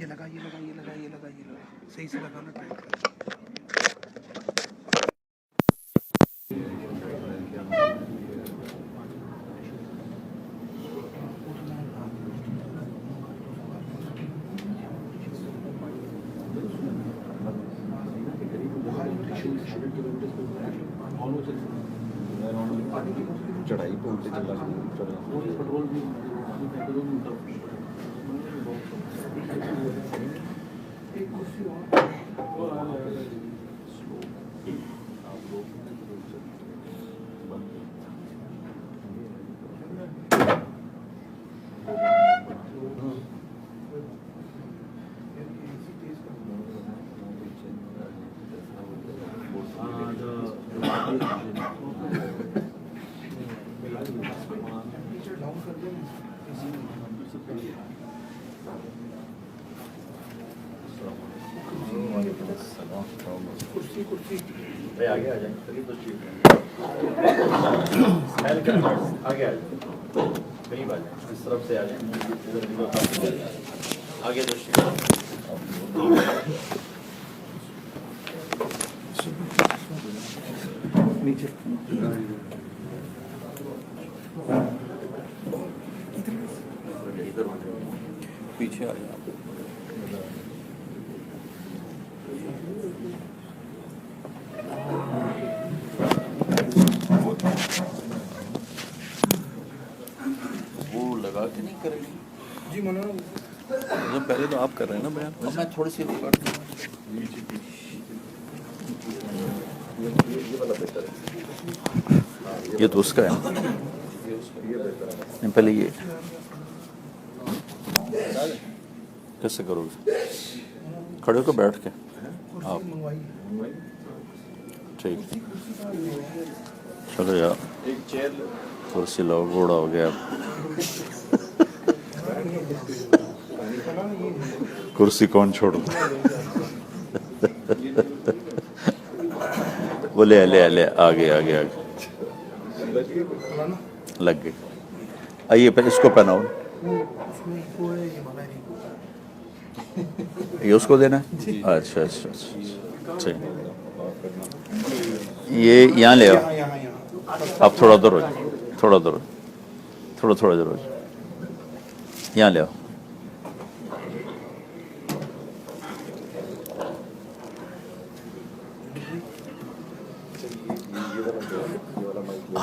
یہ لگا صحیح سے لگانا ٹائٹ کر. چڑھائی پہ اٹھتے چلا پیٹرول بھی آگے آ جائیں قریب تو ٹھیک آگے آ جائیں قریب آ جائیں اس طرف سے آ جائیں آگے تو نیچے پیچھے آ جائیں وہ لگا کے نہیں کریں گے جی مولانا. پہلے تو آپ کر رہے ہیں نا بیان میں تھوڑی سی ریکارڈ یہ تو اس کا ہے پہلے یہ کیسے کرو گے کھڑے ہو کے بیٹھ کے آپ ٹھیک چلو یار کرسی لاؤ گھوڑا ہو گیا کرسی کون چھوڑ وہ لے لے آگے آگے آگے لگ گئی آئیے پہلے اس کو پہناؤ یہ اس کو دینا ہے اچھا اچھا ٹھیک یہ یہاں لے آؤ آپ تھوڑا دور ہو جائے تھوڑا دور تھوڑا دور ہو جائے یہاں لے آؤ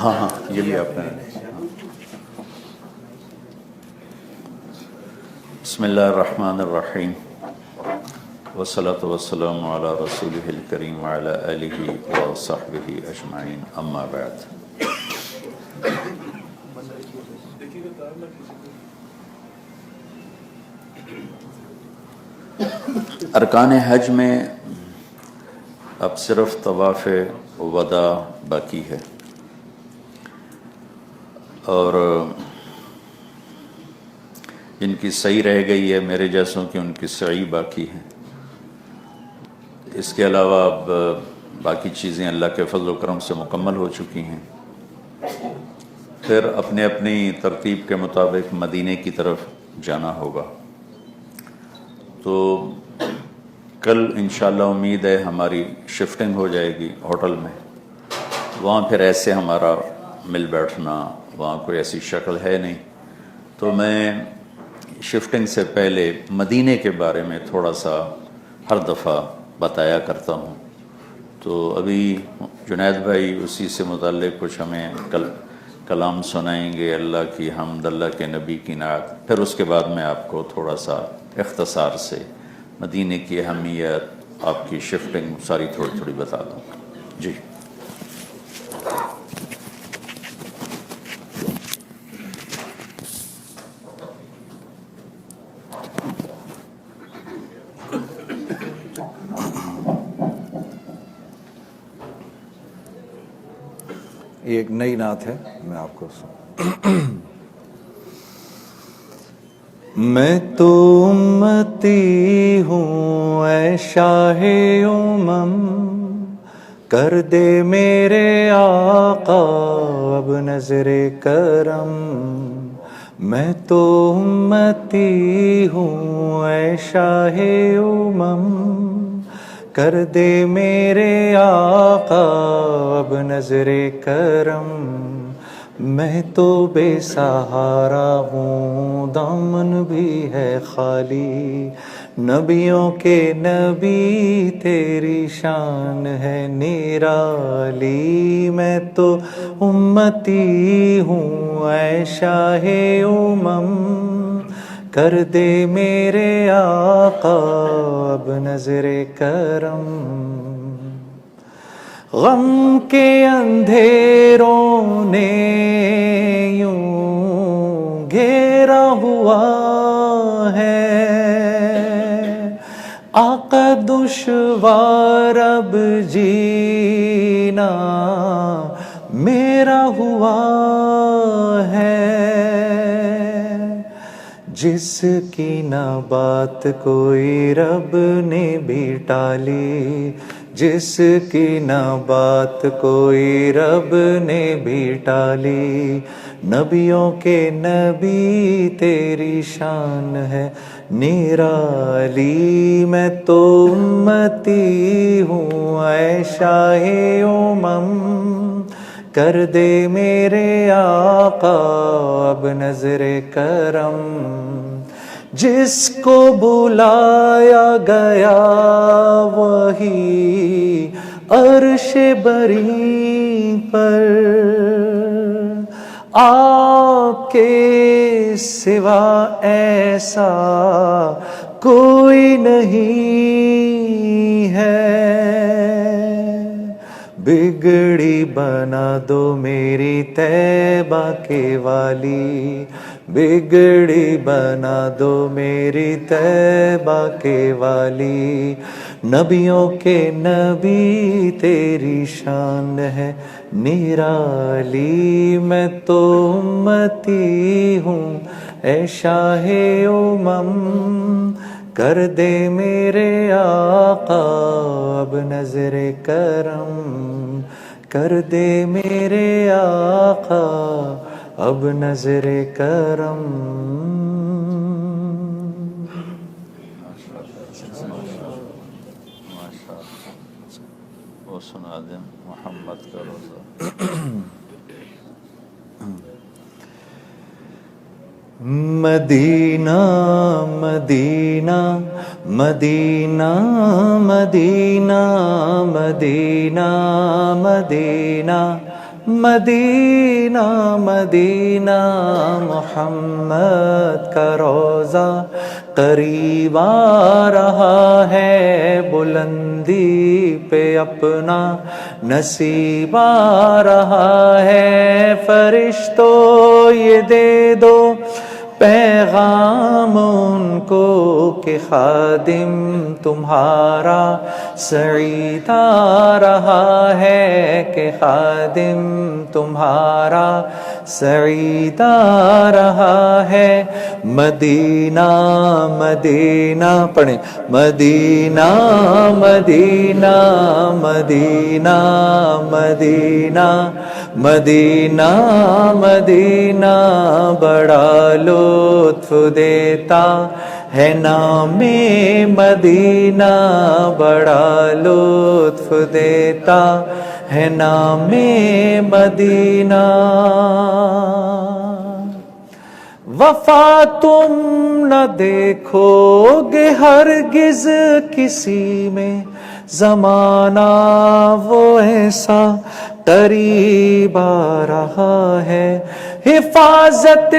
ہاں یہ بھی آپ نے بسم اللہ الرحمن الرحیم والصلاة والسلام علی رسولہ الکریم وعلی آلہ وصحبہ اجمعین اما بعد. ارکان حج میں اب صرف طواف وداع باقی ہے اور جن کی صحیح رہ گئی ہے میرے جیسوں کی ان کی سعی باقی ہے. اس کے علاوہ اب باقی چیزیں اللہ کے فضل و کرم سے مکمل ہو چکی ہیں. پھر اپنے اپنی ترتیب کے مطابق مدینے کی طرف جانا ہوگا. تو کل انشاءاللہ امید ہے ہماری شفٹنگ ہو جائے گی ہوٹل میں. وہاں پھر ایسے ہمارا مل بیٹھنا وہاں کوئی ایسی شکل ہے نہیں. تو میں شفٹنگ سے پہلے مدینے کے بارے میں تھوڑا سا ہر دفعہ بتایا کرتا ہوں. تو ابھی جنید بھائی اسی سے متعلق کچھ ہمیں کلام سنائیں گے, اللہ کی حمد, اللہ کے نبی کی نعت. پھر اس کے بعد میں آپ کو تھوڑا سا اختصار سے مدینے کی اہمیت, آپ کی شفٹنگ ساری تھوڑی بتا دوں. جی یہ ایک نئی نعت ہے, میں آپ کو میں تو امتی ہوں اے شاہ امم, کر دے میرے آقا اب نظر کرم میں تو امتی ہوں اے شاہ امم کر دے میرے آقا اب نظر کرم میں تو بے سہارا ہوں دامن بھی ہے خالی نبیوں کے نبی تیری شان ہے نرالی میں تو امتی ہوں اے شاہ امم کر دے میرے آقا اب نظر کرم غم کے اندھیروں نے یوں گھیرا ہوا ہے آقا دشوار اب جینا میرا ہوا ہے جس کی نہ بات کوئی رب نے بھی ٹالی جس کی نہ بات کوئی رب نے بھی ٹالی نبیوں کے نبی تیری شان ہے نرالی میں تو امتی ہوں اے شاہ امم کر دے میرے آقا اب نظر کرم جس کو بلایا گیا وہی عرش بری پر آپ کے سوا ایسا کوئی نہیں ہے بگڑی بنا دو میری طیبہ کے والی بگڑی بنا دو میری طیبہ کے والی نبیوں کے نبی تیری شان ہے نرالی میں تو امتی ہوں اے شاہ امم کر دے میرے آقا اب نظر کرم کر دے میرے آقا اب نظر کرم وہ سنا دیں محمد کا روزہ مدینہ مدینہ مدینہ مدینہ مدینہ مدینہ مدینہ مدینہ محمد کا روزہ قریب آ رہا ہے بلندی پہ اپنا نصیب آ رہا ہے فرشتوں یہ دے دو پیغام ان کو کہ خادم تمہارا سعید آ رہا ہے کہ خادم تمہارا سعید آ رہا ہے مدینہ مدینہ پڑھیں مدینہ مدینہ مدینہ مدینہ مدینہ مدینہ بڑا لطف دیتا ہے نام مدینہ بڑا لطف دیتا ہے نام مدینہ وفا تم نہ دیکھو گے ہرگز کسی میں زمانہ وہ ایسا قریب آ رہا ہے حفاظت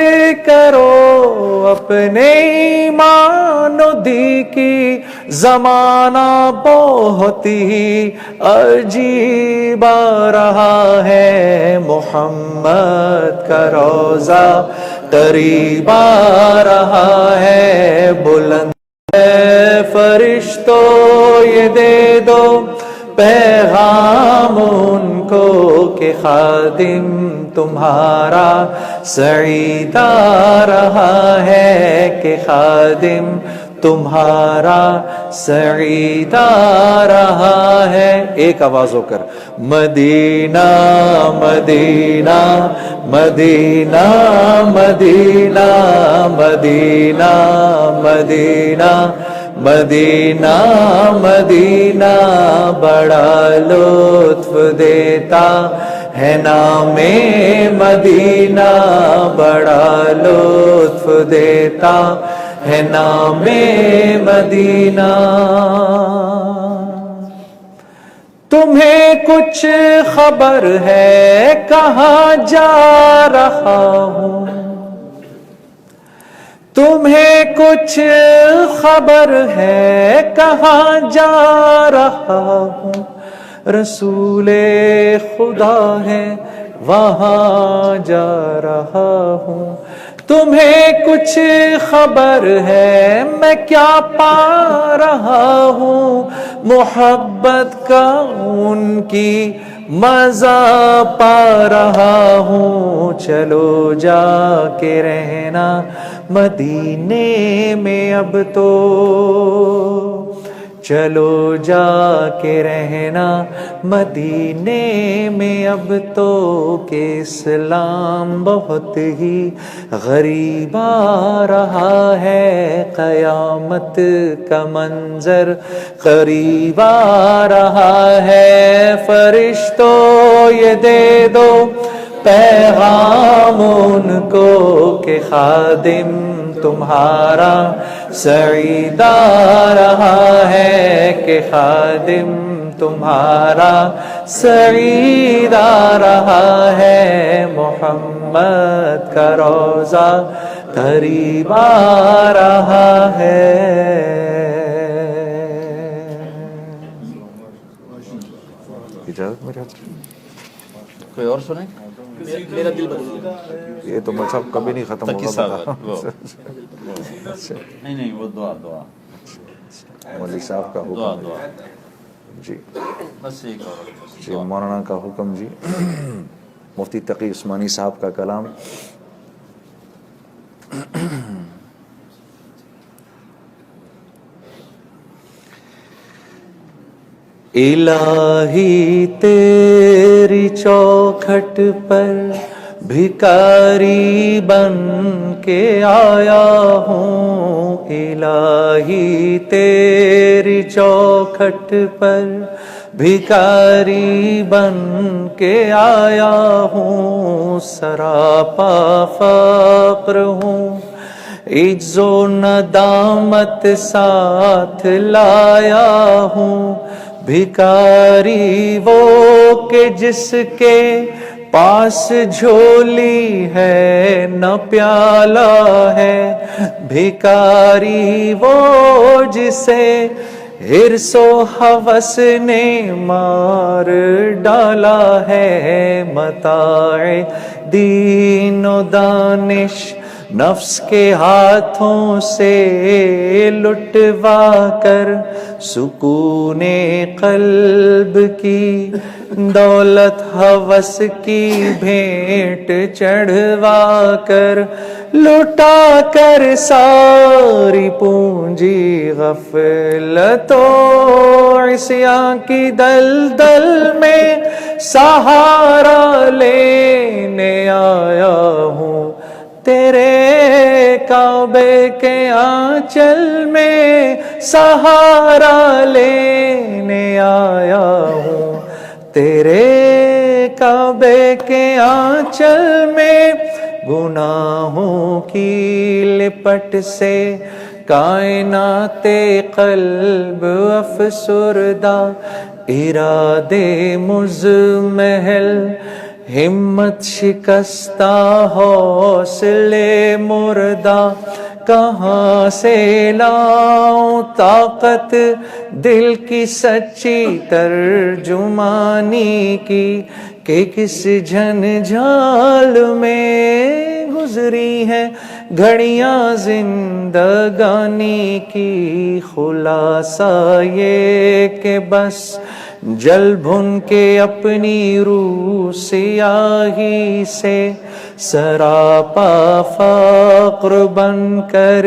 کرو اپنے ایمان و دی کی زمانہ بہت ہی عجیب آ رہا ہے محمد کا روزہ قریب آ رہا ہے بلند فرشتوں یہ دے دو پیغام ان کو کہ خادم تمہارا سعید آ رہا ہے کہ خادم تمہارا سعید آ رہا ہے. ایک آواز ہو کر مدینہ مدینہ مدینہ مدینہ مدینہ مدینہ مدینہ مدینہ بڑا لطف دیتا ہے نام مدینہ, بڑا لطف دیتا ہے نام مدینہ. تمہیں کچھ خبر ہے کہاں جا رہا ہوں, تمہیں کچھ خبر ہے کہاں جا رہا ہوں, رسول خدا ہے وہاں جا رہا ہوں. تمہیں کچھ خبر ہے میں کیا پا رہا ہوں, محبت کا ان کی مزہ پا رہا ہوں. چلو جا کے رہنا مدینے میں اب تو, چلو جا کے رہنا مدینے میں اب تو, کہ اسلام بہت ہی غریب آ رہا ہے, قیامت کا منظر قریب آ رہا ہے. فرشتوں یہ دے دو پیغام ان کو کہ خادم تمہارا سعید آ رہا ہے, کہ خادم تمہارا سعید آ رہا ہے. محمد کا روضہ قریب آ رہا ہے. اجازت میرے ہاتھ, کوئی اور سنیں؟ میرا دل بدل گیا. یہ تو مطلب کبھی نہیں ختم ہوگا. نہیں وہ دعا مولوی صاحب کا حکم دعا جی, بس ایک اور جی مولانا کا حکم جی. مفتی تقی عثمانی صاحب کا کلام. الہی تیری چوکھٹ پر بھکاری بن کے آیا ہوں, الہی تیری چوکھٹ پر بھکاری بن کے آیا ہوں. سراپا فقر ہوں, عجز و ندامت ساتھ لایا ہوں. بھکاری وہ کہ جس کے پاس جھولی ہے نہ پیالہ ہے, بھکاری وہ جسے حرص و ہوس نے مار ڈالا ہے. متاع دین و دانش نفس کے ہاتھوں سے لٹوا کر, سکون قلب کی دولت ہوس کی بھیٹ چڑھوا کر, لٹا کر ساری پونجی غفلت و عصیاں کی دلدل میں سہارا لینے آیا ہوں. تیرے کعبے کے آنچل میں سہارا لینے آیا ہوں. تیرے کعبے کے آنچل میں گناہوں کی لپٹ سے کائنات قلب افسردہ, ارادے مزمحل ہمت شکستہ حوصلے مردہ, کہاں سے لاؤں طاقت دل کی سچی ترجمانی کی, کہ کس جھنجھال میں گزری ہے گھڑیاں زندگانی کی. خلاصہ یہ کہ بس جل بھن کے اپنی روح سیاہی سے سراپا فقر بن کر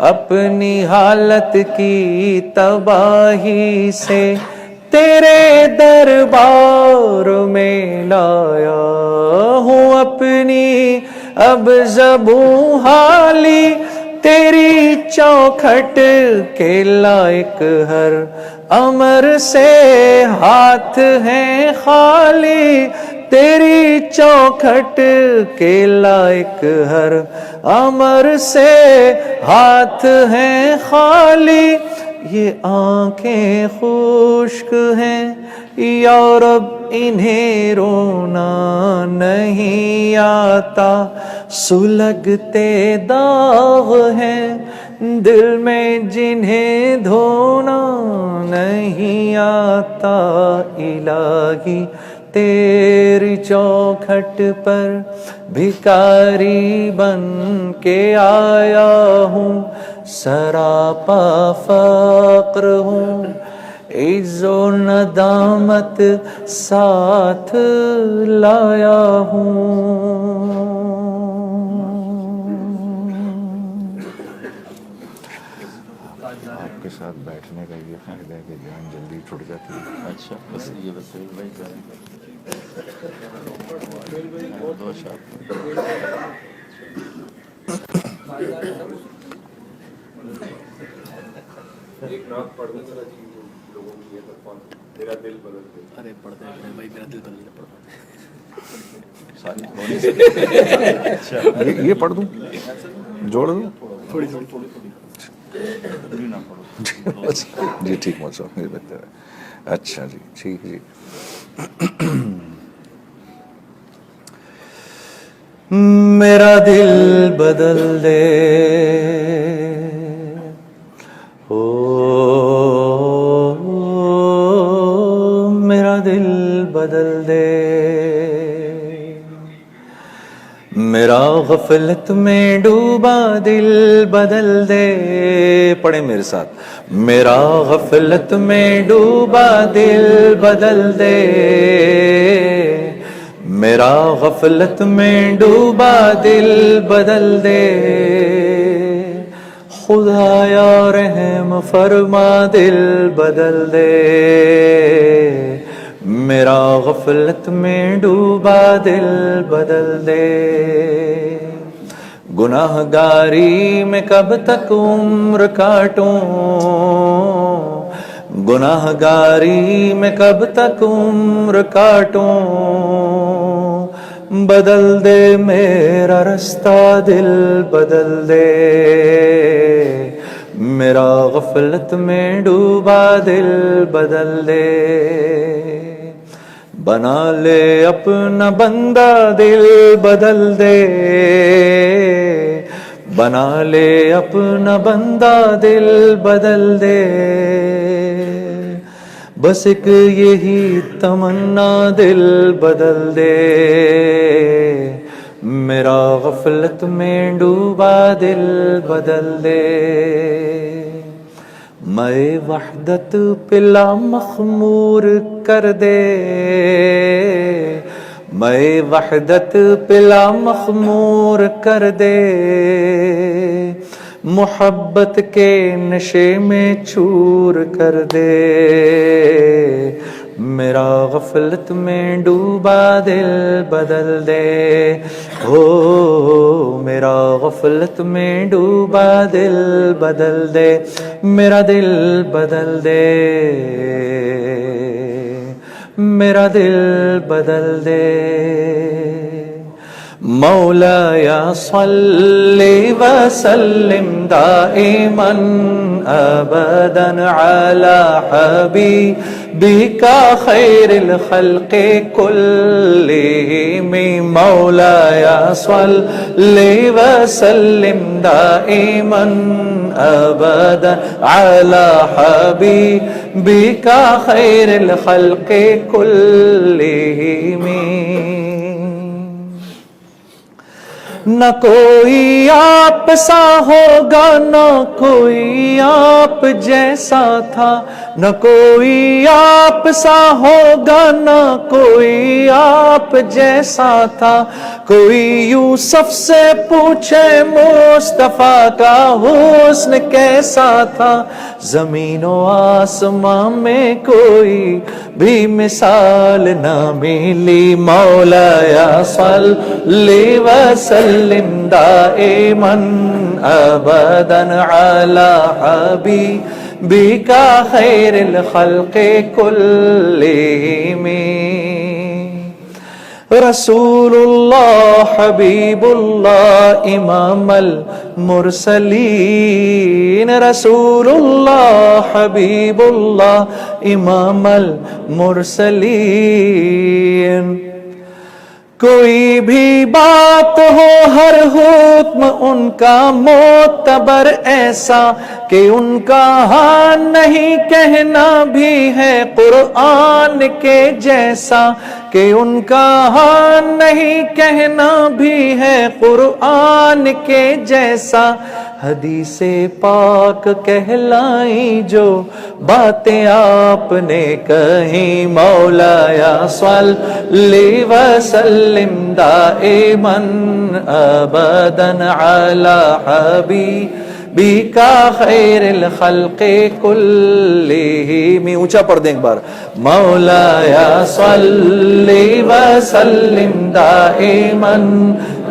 اپنی حالت کی تباہی سے تیرے دربار میں لایا ہوں اپنی اب زبوں حالی تیری چوکھٹ کے لائق ہر امر سے ہاتھ ہیں خالی تیری چوکھٹ کے لائق ہر امر سے ہاتھ ہیں خالی یہ آنکھیں خشک ہیں یا رب انہیں رونا نہیں آتا سلگتے داغ ہیں دل میں جنہیں دھونا نہیں آتا الہی تیری چوکھٹ پر بھکاری بن کے آیا ہوں سراپا فقر ہوں عز و ندامت ساتھ لایا ہوں آپ کے ساتھ بیٹھنے کا یہ فائدہ ہے کہ جان جلدی چھٹ جاتی ہے. اچھا بس یہ بتائیے بھائی دو شاپ ارے پڑھتے ہیں بھائی میرا دل بدل پڑھتا یہ پڑھ دوں جوڑ دوں تھوڑی تھوڑی تھوڑی جی ٹھیک مت صاحب یہ بہتر ہے. اچھا جی ٹھیک جی. میرا دل بدل دے او میرا دل بدل دے میرا غفلت میں ڈوبا دل بدل دے پڑھیں میرے ساتھ میرا غفلت میں ڈوبا دل بدل دے میرا غفلت میں ڈوبا دل بدل دے خدایا رحم فرما دل بدل دے میرا غفلت میں ڈوبا دل بدل دے گناہ گاری میں کب تک عمر کاٹوں گناہ گاری میں کب تک عمر کاٹوں بدل دے میرا رستہ دل بدل دے میرا غفلت میں ڈوبا دل بدل دے بنا لے اپنا بندہ دل بدل دے بنا لے اپنا بندہ دل بدل دے بس ایک یہی تمنا دل بدل دے میرا غفلت میں ڈوبا دل بدل دے میں وحدت پلا مخمور کر دے میں وحدت پلا مخمور کر دے محبت کے نشے میں چور کر دے میرا غفلت میں ڈوبا دل بدل دے ہو میرا غفلت میں ڈوبا دل بدل دے میرا دل بدل دے میرا دل بدل دے مولایا صلی وسلم دائما ابدا علی حبیبک خیر الخلق کلہم مولایا صلی وسلم دائما ابدا علی حبیبک خیر الخلق کلہم نہ کوئی آپ سا ہوگا نہ کوئی آپ جیسا تھا نہ کوئی آپ سا ہوگا نہ کوئی آپ جیسا تھا. کوئی یوسف سے پوچھے مصطفیٰ کا حسن کیسا تھا. زمین و آسمان میں کوئی بھی مثال نہ ملی. مولایا صلی وسلم دائما ابدا علی حبیبک خیر الخلق کلہم. رسول اللہ حبیب اللہ امام المرسلین. رسول اللہ حبیب اللہ امام المرسلین. کوئی بھی بات ہو ہر حکم ان کا معتبر ایسا کہ ان کا ہاں نہیں کہنا بھی ہے قرآن کے جیسا. کہ ان کا ہاں نہیں کہنا بھی ہے قرآن کے جیسا. حدیث پاک کہلائیں جو باتیں آپ نے کہیں. مولایا صلی وسلم دائما ابدا علی حبیبک خیر الخلق کلہم. اونچا پڑھ دیں ایک بار. مولایا صلی وسلم دائما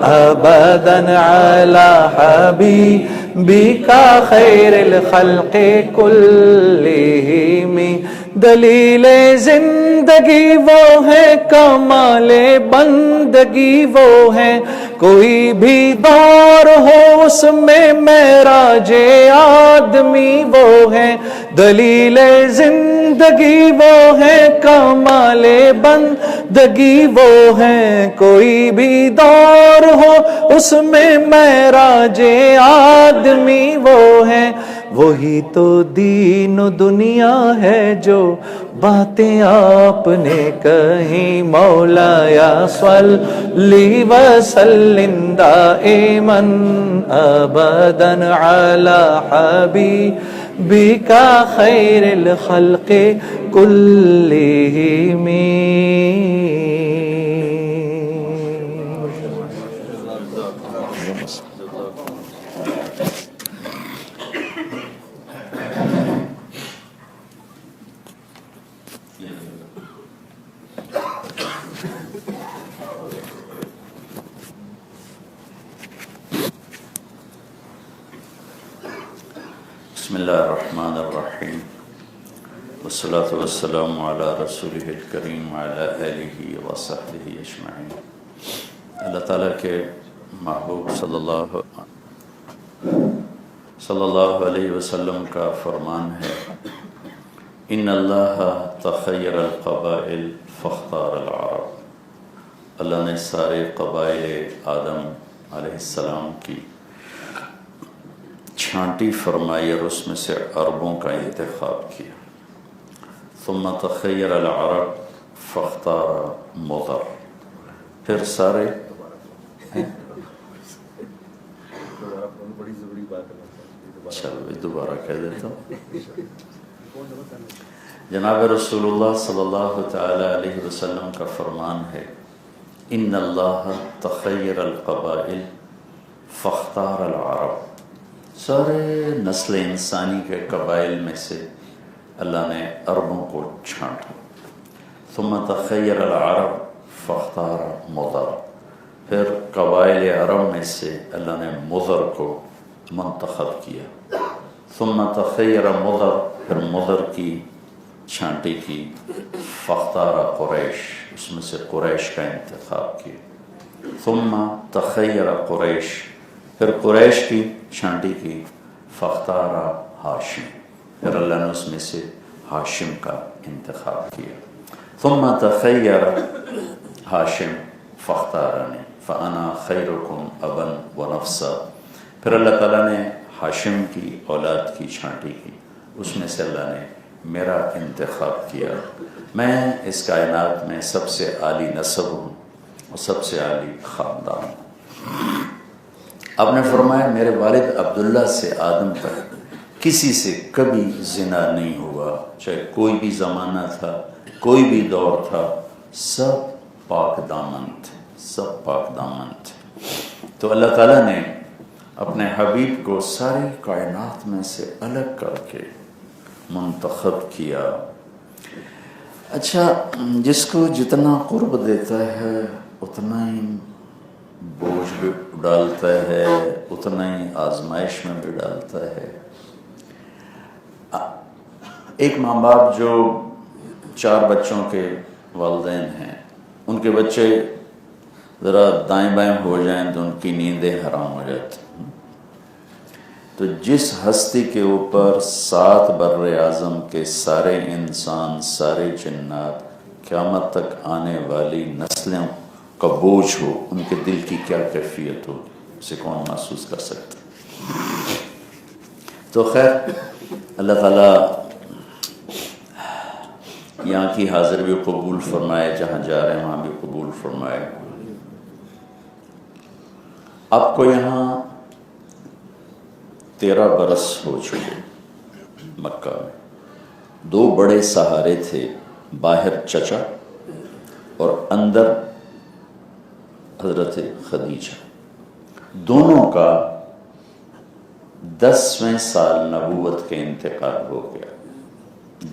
ابدا علی حبیبک خیر الخلق کلہم. دلیل زندگی وہ ہے کمال بندگی وہ ہے. کوئی بھی دور ہو اس میں معراج آدمی وہ ہے. دلیل زندگی وہ ہے کمال بندگی وہ ہے. کوئی بھی دور ہو اس میں معراج آدمی وہ ہے. وہی تو دین و دنیا ہے جو باتیں آپ نے کہیں. مولایا صلی وسلم دائما ابدا علی حبیبک خیر الخلق کلہم. بسم اللہ الرحمن الرحیم والصلاة والسلام علی رسولہ الکریم وعلی آلہ وصحبہ اجمعین. اللہ تعالیٰ کے محبوب صلی اللہ علیہ وسلم کا فرمان ہے ان اللہ تخیر القبائل فاختار العرب. اللہ نے سارے قبائل آدم علیہ السلام کی چھانٹی فرمائی اور اس میں سے عربوں کا انتخاب کیا. ثم تخیر العرب فاختار مضر. پھر سارے چلو دوبارہ کہہ دیتا ہوں. جناب رسول اللہ صلی اللہ تعالی علیہ وسلم کا فرمان ہے ان اللہ تخیر القبائل فاختار العرب. سارے نسل انسانی کے قبائل میں سے اللہ نے عربوں کو چھانٹا. ثم تخیر العرب فاختار مضر. پھر قبائل عرب میں سے اللہ نے مضر کو منتخب کیا. ثم تخیر مضر. پھر مضر کی چھانٹی کی. فاختار قریش. اس میں سے قریش کا انتخاب کیا. ثم تخیر قریش. پھر قریش کی چھانٹی کی. فاختار ہاشم. پھر اللہ نے اس میں سے ہاشم کا انتخاب کیا. ثم تخیر ہاشم فاختارنی فانا خیرکم ابا ونفسا. پھر اللہ تعالیٰ نے ہاشم کی اولاد کی چھانٹی کی. اس میں سے اللہ نے میرا انتخاب کیا. میں اس کائنات میں سب سے عالی نسب ہوں اور سب سے عالی خاندان ہوں. آپ نے فرمایا میرے والد عبداللہ سے آدم تک کسی سے کبھی زنا نہیں ہوا، چاہے کوئی بھی زمانہ تھا، کوئی بھی دور تھا، سب پاک دامن تھے، سب پاک دامن تھے۔ تو اللہ تعالیٰ نے اپنے حبیب کو ساری کائنات میں سے الگ کر کے منتخب کیا۔ اچھا، جس کو جتنا قرب دیتا ہے اتنا ہی بوجھ بھی ڈالتا ہے، اتنا ہی آزمائش میں بھی ڈالتا ہے۔ ایک ماں باپ جو 4 بچوں کے والدین ہیں، ان کے بچے ذرا دائیں بائیں ہو جائیں تو ان کی نیندیں حرام ہو جاتی ہیں۔ تو جس ہستی کے اوپر 7 بر اعظم کے سارے انسان، سارے جنات، قیامت تک آنے والی نسلوں کا بوجھ ہو، ان کے دل کی کیا کیفیت ہو، اسے کون محسوس کر سکتا۔ تو خیر، اللہ تعالیٰ یہاں کی حاضر بھی قبول فرمائے، جہاں جا رہے ہیں وہاں بھی قبول فرمائے۔ آپ کو یہاں 13 برس ہو چکے مکہ میں۔ 2 بڑے سہارے تھے، باہر چچا اور اندر حضرت خدیجہ۔ دونوں کا 10ویں سال نبوت کے انتقال ہو گیا،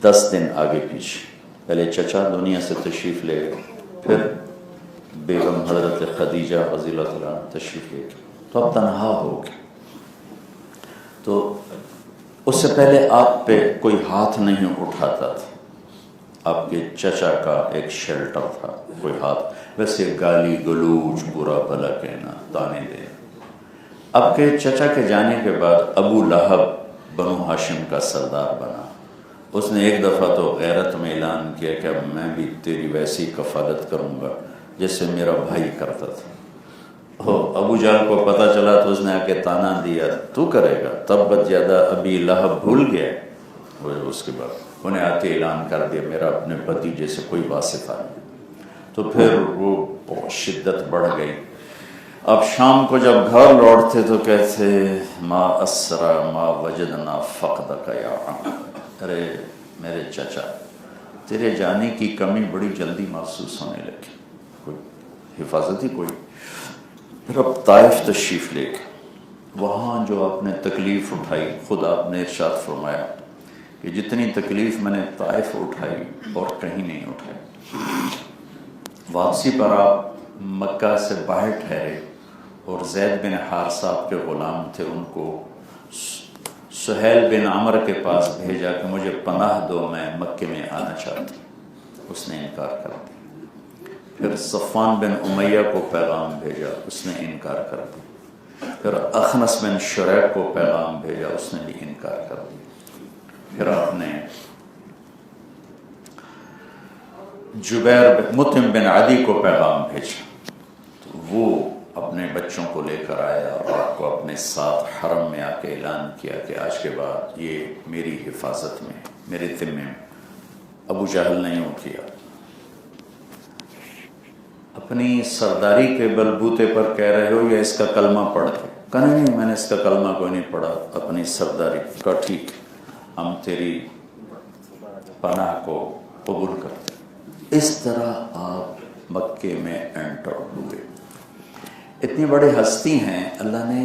10 دن آگے پیچھے۔ پہلے چچا دنیا سے تشریف لے گئے، پھر بیگم حضرت خدیجہ رضی اللہ تعالیٰ تشریف لے گئے، تو اب تنہا ہو گئے۔ تو اس سے پہلے آپ پہ کوئی ہاتھ نہیں اٹھاتا تھا، آپ کے چچا کا ایک شیلٹر تھا، کوئی ہاتھ، ویسے گالی گلوچ، برا بھلا کہنا، تانے دینا۔ اب کے چچا کے جانے کے بعد ابو لہب بنو ہاشم کا سردار بنا۔ اس نے ایک دفعہ تو غیرت میں اعلان کیا کہ اب میں بھی تیری ویسی کفالت کروں گا جیسے میرا بھائی کرتا تھا۔ ابو جہل کو پتہ چلا تو اس نے آ کے تانا دیا، تو کرے گا؟ تبت یدا ابی لہب بھول گیا۔ اس کے بعد انہیں آ کے اعلان کر دیا میرا اپنے بھتیجے سے کوئی واسطہ نہیں۔ تو پھر وہ بہت شدت بڑھ گئی۔ اب شام کو جب گھر لوٹتے تو کہتے ما اسرا ما وجدنا فقدک یا عم، ارے میرے چچا، تیرے جانے کی کمی بڑی جلدی محسوس ہونے لگی، کوئی حفاظت ہی کوئی۔ پھر اب طائف تشریف لے گئے، وہاں جو آپ نے تکلیف اٹھائی، خود آپ نے ارشاد فرمایا کہ جتنی تکلیف میں نے طائف اٹھائی اور کہیں نہیں اٹھائی۔ واپسی پر آپ مکہ سے باہر ٹھہرے اور زید بن حارثہ آپ کے غلام تھے، ان کو سہیل بن عمر کے پاس بھیجا کہ مجھے پناہ دو، میں مکے میں آنا چاہتا ہوں۔ اس نے انکار کر دیا۔ پھر صفوان بن امیہ کو پیغام بھیجا، اس نے انکار کر دیا۔ پھر اخنس بن شریح کو پیغام بھیجا، اس نے بھی انکار کر دیا۔ پھر آپ نے مطعم بن عدی کو پیغام بھیجا، تو وہ اپنے بچوں کو لے کر آیا اور آپ کو اپنے ساتھ حرم میں آ کے اعلان کیا کہ آج کے بعد یہ میری حفاظت میں، میرے ذمے میں۔ ابو جہل نے یوں کیا، اپنی سرداری کے بلبوتے پر کہہ رہے ہو یا اس کا کلمہ پڑھ کے؟ کہا نہیں، میں نے اس کا کلمہ کوئی نہیں پڑھا، اپنی سرداری کا۔ ٹھیک، ہم تیری پناہ کو قبول کرتے۔ اس طرح آپ مکے میں انٹر ہوئے۔ اتنی بڑی ہستی ہیں، اللہ نے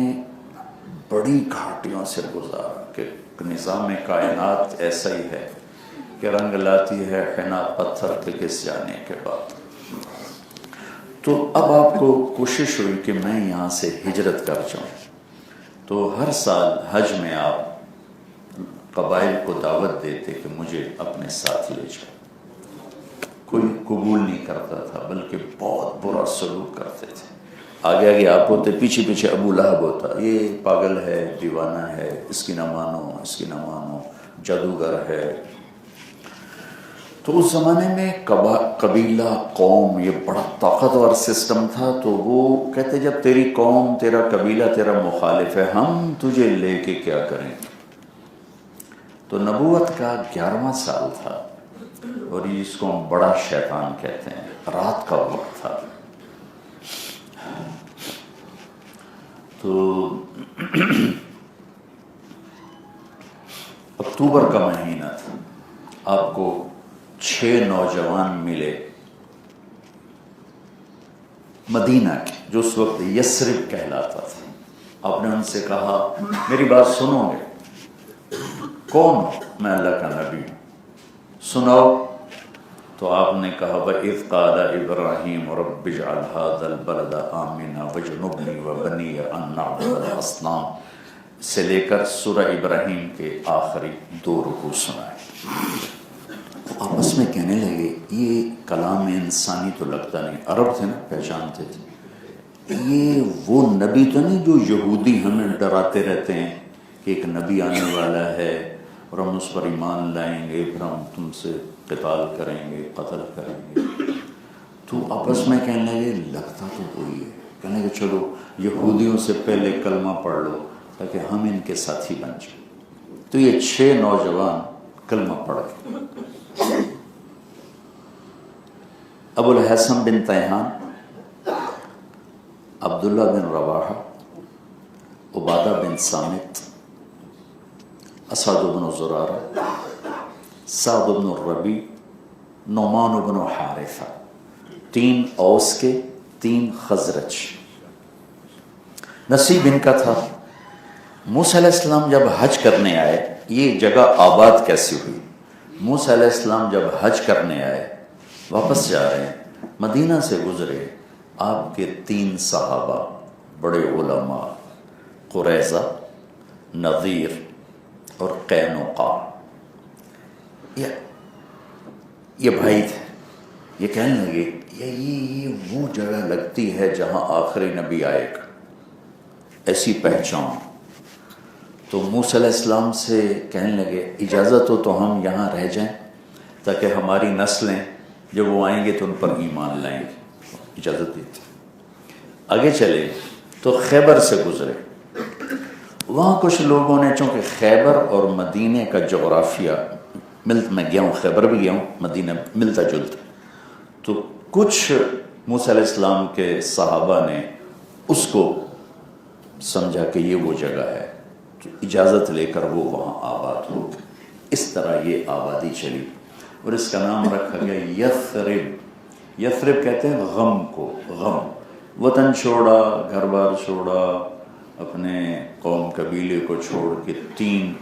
بڑی گھاٹیوں سے گزارا کہ نظام کائنات ایسا ہی ہے کہ رنگ لاتی ہے حنا پتھر پہ گھس جانے کے بعد۔ تو اب آپ کو کوشش ہوئی کہ میں یہاں سے ہجرت کر جاؤں، تو ہر سال حج میں آپ قبائل کو دعوت دیتے کہ مجھے اپنے ساتھ لے جاؤ۔ کوئی قبول نہیں کرتا تھا، بلکہ بہت برا سلوک کرتے تھے۔ آگے آگے آپ ہوتے، پیچھے پیچھے ابو لہب ہوتا، یہ پاگل ہے، دیوانہ ہے، اس کی نہ مانو، اس کی نہ مانو، جادوگر ہے۔ تو اس زمانے میں قبیلہ، قوم، یہ بڑا طاقتور سسٹم تھا۔ تو وہ کہتے جب تیری قوم، تیرا قبیلہ تیرا مخالف ہے، ہم تجھے لے کے کیا کریں؟ تو نبوت کا 11واں سال تھا، اور یہ اس کو ہم بڑا شیطان کہتے ہیں، رات کا وقت تھا۔ تو اکتوبر کا مہینہ تھا، آپ کو 6 نوجوان ملے مدینہ کے، جو اس وقت یثرب کہلاتا تھا. آپ نے ان سے کہا میری بات سنو گے؟ کون؟ میں اللہ کا نبی ہوں. سناؤ. تو آپ نے کہا وَإِذْ قَالَ إِبْرَاهِيمُ رَبِّ اجْعَلْ هَذَا الْبَلَدَ آمِنًا وَاجْنُبْنِي وَبَنِيَّ أَن نَّعْبُدَ الْأَصْنَامَ سے لے کر سورہ ابراہیم کے آخری 2 رکوع سنائے. آپس میں کہنے لگے یہ کلام انسانی تو لگتا نہیں. عرب تھے نا، پہچانتے تھے. یہ وہ نبی تو نہیں جو یہودی ہمیں ڈراتے رہتے ہیں کہ ایک نبی آنے والا ہے اور ہم اس پر ایمان لائیں گے، پھر ہم تم سے قتال کریں گے، قتل کریں گے. تو آپس میں کہنے لگے لگتا تو وہی ہے. کہنے لگے چلو یہودیوں سے پہلے کلمہ پڑھ لو تاکہ ہم ان کے ساتھی بن جائیں. تو یہ 6 نوجوان کلمہ پڑھ گئے. ابو الحسن بن تیہان، عبداللہ بن رواحہ، عبادہ بن صامت، اسعد بن زرارہ، سعد بن الربیع، نعمان بن حارثہ. 3 اوس کے، 3 خزرج. نصیب ان کا تھا. موسیٰ علیہ السلام جب حج کرنے آئے، یہ جگہ آباد کیسی ہوئی؟ موسیٰ علیہ السلام جب حج کرنے آئے، واپس جا رہے ہیں، مدینہ سے گزرے، آپ کے 3 صحابہ بڑے علماء، قریظہ، نذیر اور قینقاع، یہ بھائی تھے. یہ کہنے لگے یہ وہ جگہ لگتی ہے جہاں آخری نبی آئے گا، ایسی پہچان. تو موسیٰ علیہ السلام سے کہنے لگے اجازت ہو تو ہم یہاں رہ جائیں تاکہ ہماری نسلیں جب وہ آئیں گے تو ان پر ایمان لائیں گے. اجازت دیتے. آگے چلے تو خیبر سے گزرے. وہاں کچھ لوگوں نے، چونکہ خیبر اور مدینے کا جغرافیہ میں گیا ہوں، خیبر بھی گیا ہوں، مدینہ ملتا جلتا، تو کچھ موسیٰ علیہ السلام کے صحابہ نے اس کو سمجھا کہ یہ وہ جگہ ہے، تو اجازت لے کر وہ وہاں آباد ہو گئے. اس طرح یہ آبادی چلی اور اس کا نام رکھا گیا یثرب. یثرب کہتے ہیں غم کو. غم، وطن چھوڑا، گھر بار چھوڑا، اپنے قوم قبیلے کو چھوڑ کے 3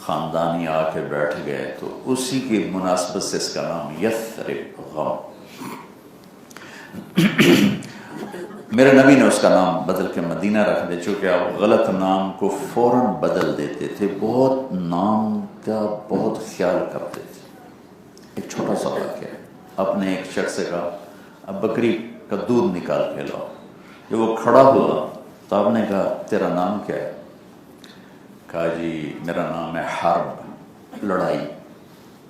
خاندانی آ کے بیٹھ گئے، تو اسی کی مناسبت سے اس کا نام یثرب، غم. میرے نبی نے اس کا نام بدل کے مدینہ رکھ دیا، چونکہ آپ غلط نام کو فوراً بدل دیتے تھے. بہت نام کا بہت خیال کرتے تھے. ایک چھوٹا سا واقعہ ہے. آپ نے ایک شخص سے کہا اب بکری کا دودھ نکال کے لاؤ. جب وہ کھڑا ہوا تو آپ نے کہا تیرا نام کیا ہے؟ کہا جی میرا نام ہے حرب، لڑائی.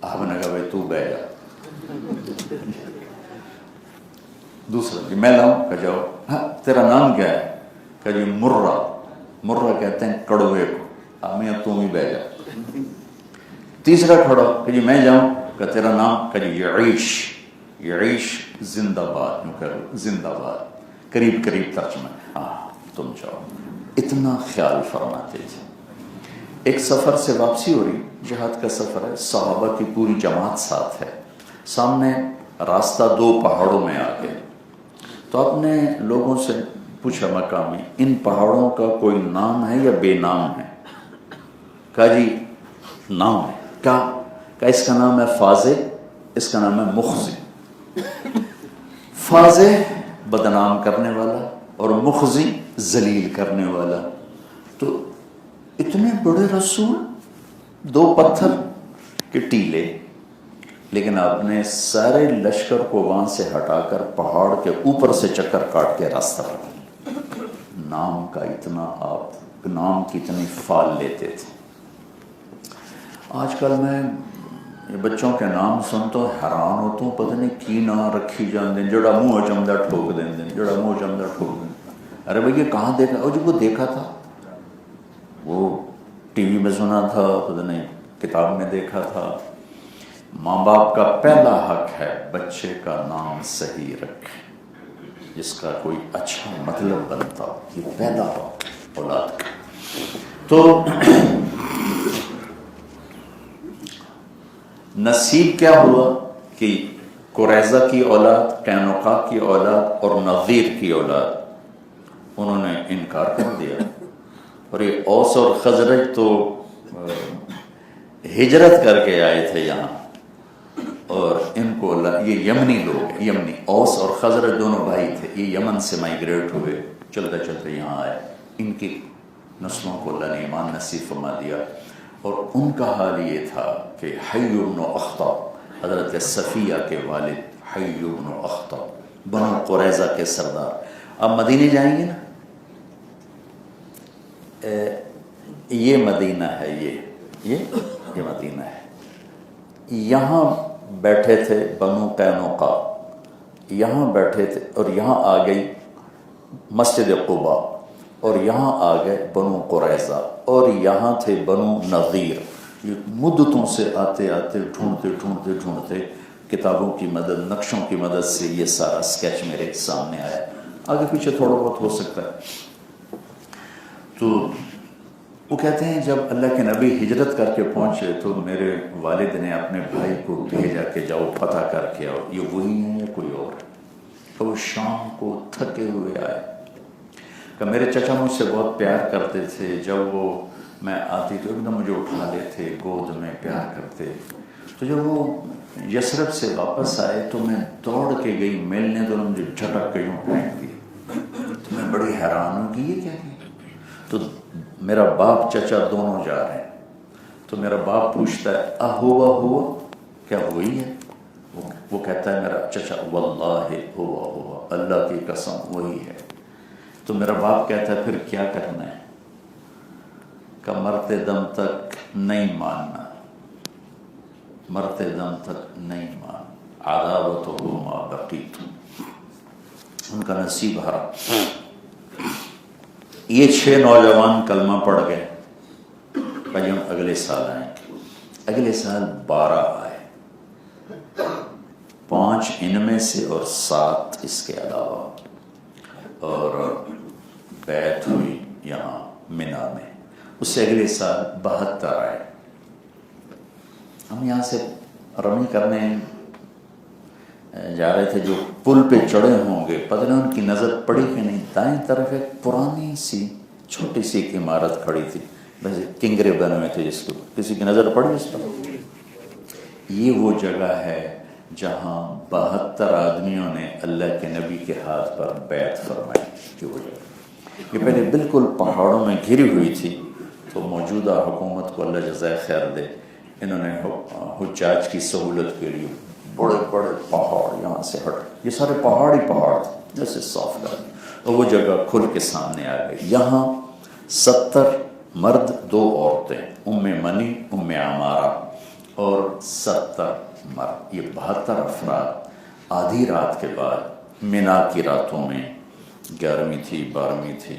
آپ نے کہا بھائی تو بیٹھ جا. دوسرا جی میں لاؤں؟ کہا جاؤ. ہاں تیرا نام کیا ہے؟ کہا جی مرہ. مرہ کہتے ہیں کڑوے کو. آپ میں تم ہی بیٹھ جا. تیسرا کھڑا کہ جی میں جاؤں؟ کہا تیرا نام؟ کہا جی یعیش. یعیش زندہ باد، زندہ باد، قریب قریب ترجمہ. ہاں تم جاؤ. اتنا خیال فرماتے تھے. ایک سفر سے واپسی ہو رہی، جہاد کا سفر ہے، صحابہ کی پوری جماعت ساتھ ہے. سامنے راستہ 2 پہاڑوں میں آ گئے. تو آپ نے لوگوں سے پوچھا مقامی، ان پہاڑوں کا کوئی نام ہے یا بے نام ہے؟ کہا جی نام ہے. کہا اس کا نام ہے فازع، اس کا نام ہے مخزی. فازع بدنام کرنے والا اور مخزی ذلیل کرنے والا. تو اتنے بڑے رسول، 2 پتھر کے ٹیلے، لیکن آپ نے سارے لشکر کو وہاں سے ہٹا کر پہاڑ کے اوپر سے چکر کاٹ کے راستہ رکھا. نام کا اتنا، آپ نام کی اتنی فال لیتے تھے. آج کل میں بچوں کے نام سنتا ہوں حیران ہوتا ہوں، پتہ نہیں کی نام رکھی جاندے، جڑا منہ چمدا ٹھوک دیں، جڑا منہ چمدا ٹھوک دیں. ارے بھائی یہ کہاں دیکھا؟ اور جب وہ دیکھا تھا، وہ ٹی وی میں سنا تھا، پتہ نہیں کتاب میں دیکھا تھا. ماں باپ کا پہلا حق ہے بچے کا نام صحیح رکھے، جس کا کوئی اچھا مطلب بنتا. یہ پہلا حق اولاد کا. تو نصیب کیا ہوا کہ قریظہ کی اولاد، قینقاع کی اولاد اور نذیر کی اولاد انہوں نے انکار کر دیا، اور یہ اوس اور خزرج تو ہجرت کر کے آئے تھے یہاں، اور ان کو اللہ، یہ یمنی لوگ ہیں، یمنی، اوس اور خزرج دونوں بھائی تھے، یہ یمن سے مائگریٹ ہوئے، چلتے چلتے یہاں آئے، ان کی نسلوں کو اللہ نے ایمان نصیب فرما دیا، اور ان کا حال یہ تھا کہ حی بن اخطب، حضرت صفیہ کے والد حی بن اخطب، بنو قریظہ کے سردار۔ اب مدینے جائیں گے نا، یہ مدینہ ہے، یہ مدینہ ہے، یہاں بیٹھے تھے بنو قینقاع، یہاں بیٹھے تھے، اور یہاں آ گئی مسجد قباء، اور یہاں آ گئے بنو قریظہ، اور یہاں تھے بنو نذیر۔ یہ مدتوں سے آتے آتے ڈھونڈتے کتابوں کی مدد، نقشوں کی مدد سے یہ سارا اسکیچ میرے سامنے آیا، آگے پیچھے تھوڑا بہت ہو سکتا ہے۔ تو وہ کہتے ہیں جب اللہ کے نبی ہجرت کر کے پہنچے تو میرے والد نے اپنے بھائی کو بھیجا کہ جاؤ پتہ کر کے آؤ یہ وہی ہے یا کوئی اور ہے۔ تو وہ شام کو تھکے ہوئے آئے کہ میرے چچا مجھ سے بہت پیار کرتے تھے، جب وہ میں آتی تو ایک دم مجھے اٹھا لیتے، گود میں پیار کرتے۔ تو جب وہ یثرب سے واپس آئے تو میں دوڑ کے گئی ملنے، تو مجھے جھٹک کے یوں پھینک دی، تو میں بڑی حیران ہوں کہ یہ کیا ہے۔ تو میرا باپ چچا دونوں جا رہے ہیں، تو میرا باپ پوچھتا ہے ہوا کیا وہی ہے؟ وہ کہتا ہے میرا چچا واللہ ہوا اللہ کی قسم وہی ہے۔ تو میرا باپ کہتا ہے پھر کیا کرنا ہے؟ کہ مرتے دم تک نہیں ماننا، مرتے دم تک نہیں ماننا، عداوتہ ما بقیت۔ ان کا نصیب ہرا۔ یہ 6 نوجوان کلمہ پڑھ گئے، بھائی ہم اگلے سال آئیں گے۔ اگلے سال 12 آئے، 5 ان میں سے اور 7 اس کے علاوہ، اور بیعت ہوئی یہاں منا میں۔ اس سے اگلے سال 72 آئے۔ ہم یہاں سے رمی کرنے جا رہے تھے، جو پل پہ چڑھے ہوں گے، پتہ نہیں ان کی نظر پڑی کہ نہیں، دائیں طرف ایک پرانی سی چھوٹی سی ایک عمارت کھڑی تھی، ویسے کنگرے بنے ہوئے تھے، جس کو کسی کی نظر پڑی اس پر؟ یہ وہ جگہ ہے جہاں 72 آدمیوں نے اللہ کے نبی کے ہاتھ پر بیعت فرمائی کہ وہ جگہ یہ پہلے بالکل پہاڑوں میں گھری ہوئی تھی، تو موجودہ حکومت کو اللہ جزائے خیر دے، انہوں نے حجاج کی سہولت کے لیے بڑے بڑے پہاڑ یہاں سے ہٹ، یہ سارے پہاڑ ہی پہاڑ تھے جیسے صاف کر، اور وہ جگہ کھل کے سامنے آ گئی۔ یہاں 70 مرد 2 عورتیں، ام منی ام عمارہ، اور 70 مرد، یہ 72 افراد آدھی رات کے بعد منا کی راتوں میں 11ویں تھی 12ویں تھی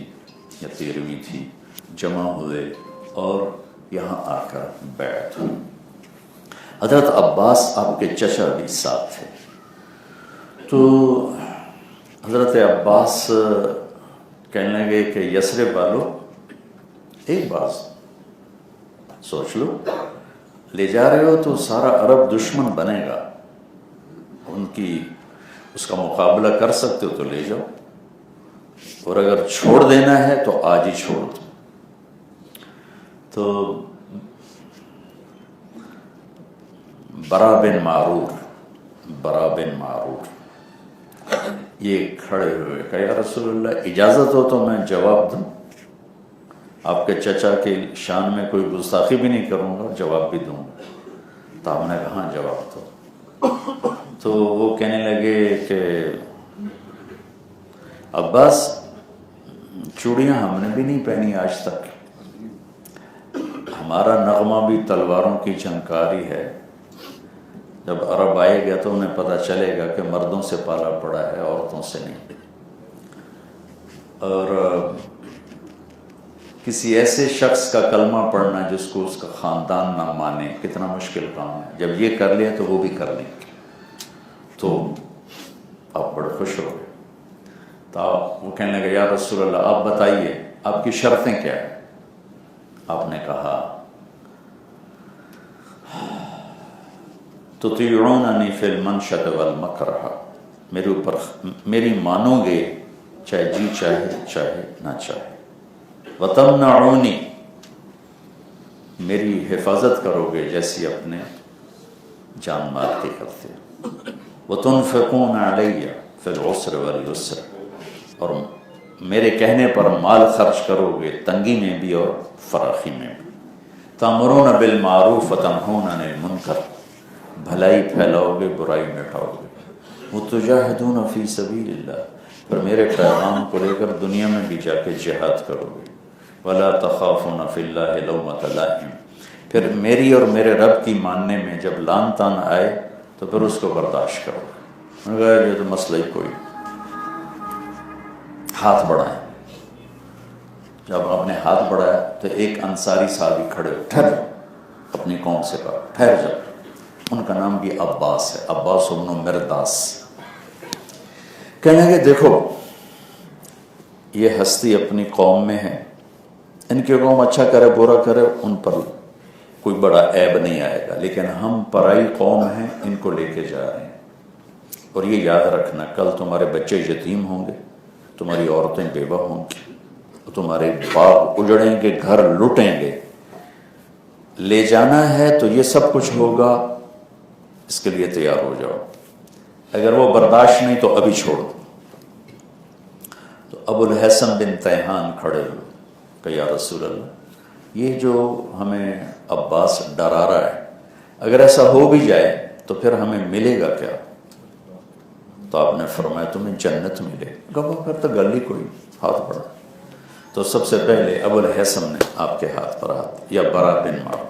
یا 13ویں تھی جمع ہوئے، اور یہاں آ کر بیعت ہوئی۔ حضرت عباس آپ کے چچا بھی ساتھ تھے، تو حضرت عباس کہنے لگے کہ یثرب والو ایک بات سوچ لو، لے جا رہے ہو تو سارا عرب دشمن بنے گا، ان کی اس کا مقابلہ کر سکتے ہو تو لے جاؤ، اور اگر چھوڑ دینا ہے تو آج ہی چھوڑ دو۔ تو برا بن معرور یہ کھڑے ہوئے کہ یا رسول اللہ اجازت ہو تو میں جواب دوں، آپ کے چچا کی شان میں کوئی گستاخی بھی نہیں کروں گا، جواب بھی دوں گا۔ تو آپ نے کہا جواب دو۔ تو وہ کہنے لگے کہ عباس چوڑیاں ہم نے بھی نہیں پہنی آج تک، ہمارا نغمہ بھی تلواروں کی جھنکاری ہے، جب عرب آئے گا تو انہیں پتہ چلے گا کہ مردوں سے پالا پڑا ہے عورتوں سے نہیں۔ اور کسی ایسے شخص کا کلمہ پڑھنا جس کو اس کا خاندان نہ مانے کتنا مشکل کام ہے، جب یہ کر لیں تو وہ بھی کر لیں گے۔ تو آپ بڑے خوش ہو گئے۔ تو وہ کہنے لگے یا رسول اللہ آپ بتائیے آپ کی شرطیں کیا ہیں؟ آپ نے کہا تطیعوننی فی المنشط والمکرہ، میرے اوپر میری مانو گے چاہے جی چاہے نہ چاہے، وتمنعونی، میری حفاظت کرو گے جیسی اپنے جان مال کی کرتے، وتنفقون علی فی العسر والیسر، اور میرے کہنے پر مال خرچ کرو گے تنگی میں بھی اور فراخی میں بھی، تأمرون بالمعروف وتنہون عن المنکر، بھلائی پھیلاؤ گے برائی مٹاؤ گے، وتجاہدون فی سبیل اللہ، پر میرے پیغام کو لے کر دنیا میں بھی جا کے جہاد کرو گے، ولا تخافون فی اللہ لومۃ لائم، پھر میری اور میرے رب کی ماننے میں جب لان تان آئے تو پھر اس کو برداشت کرو گے۔ میں نے کہا یہ تو مسئلہ ہی کوئی، ہاتھ بڑھائیں۔ جب آپ نے ہاتھ بڑھایا تو ایک انصاری صحابی کھڑے ہو، ٹھہر جاؤ، اپنی قوم سے کہا ٹھہر جاؤ، ان کا نام بھی عباس ہے، عباس بن مرداس۔ کہنے لگے دیکھو یہ ہستی اپنی قوم میں ہے، ان کی قوم اچھا کرے برا کرے ان پر کوئی بڑا عیب نہیں آئے گا، لیکن ہم پرائی قوم ہیں، ان کو لے کے جا رہے ہیں، اور یہ یاد رکھنا کل تمہارے بچے یتیم ہوں گے، تمہاری عورتیں بیوہ ہوں گی، تمہارے باغ اجڑیں گے، گھر لٹیں گے، لے جانا ہے تو یہ سب کچھ ہوگا، اس کے لیے تیار ہو جاؤ، اگر وہ برداشت نہیں تو ابھی چھوڑ دو۔ تو ابو الحسن بن تیہان کھڑے ہوئے کہ یا رسول اللہ، یہ جو ہمیں عباس ڈرا رہا ہے، اگر ایسا ہو بھی جائے تو پھر ہمیں ملے گا کیا؟ تو آپ نے فرمایا تمہیں جنت ملے گا، پھر تو گل ہی کوئی، ہاتھ بڑھا۔ تو سب سے پہلے ابو الحسن نے آپ کے ہاتھ پر ہاتھ، یا برا بن مارو،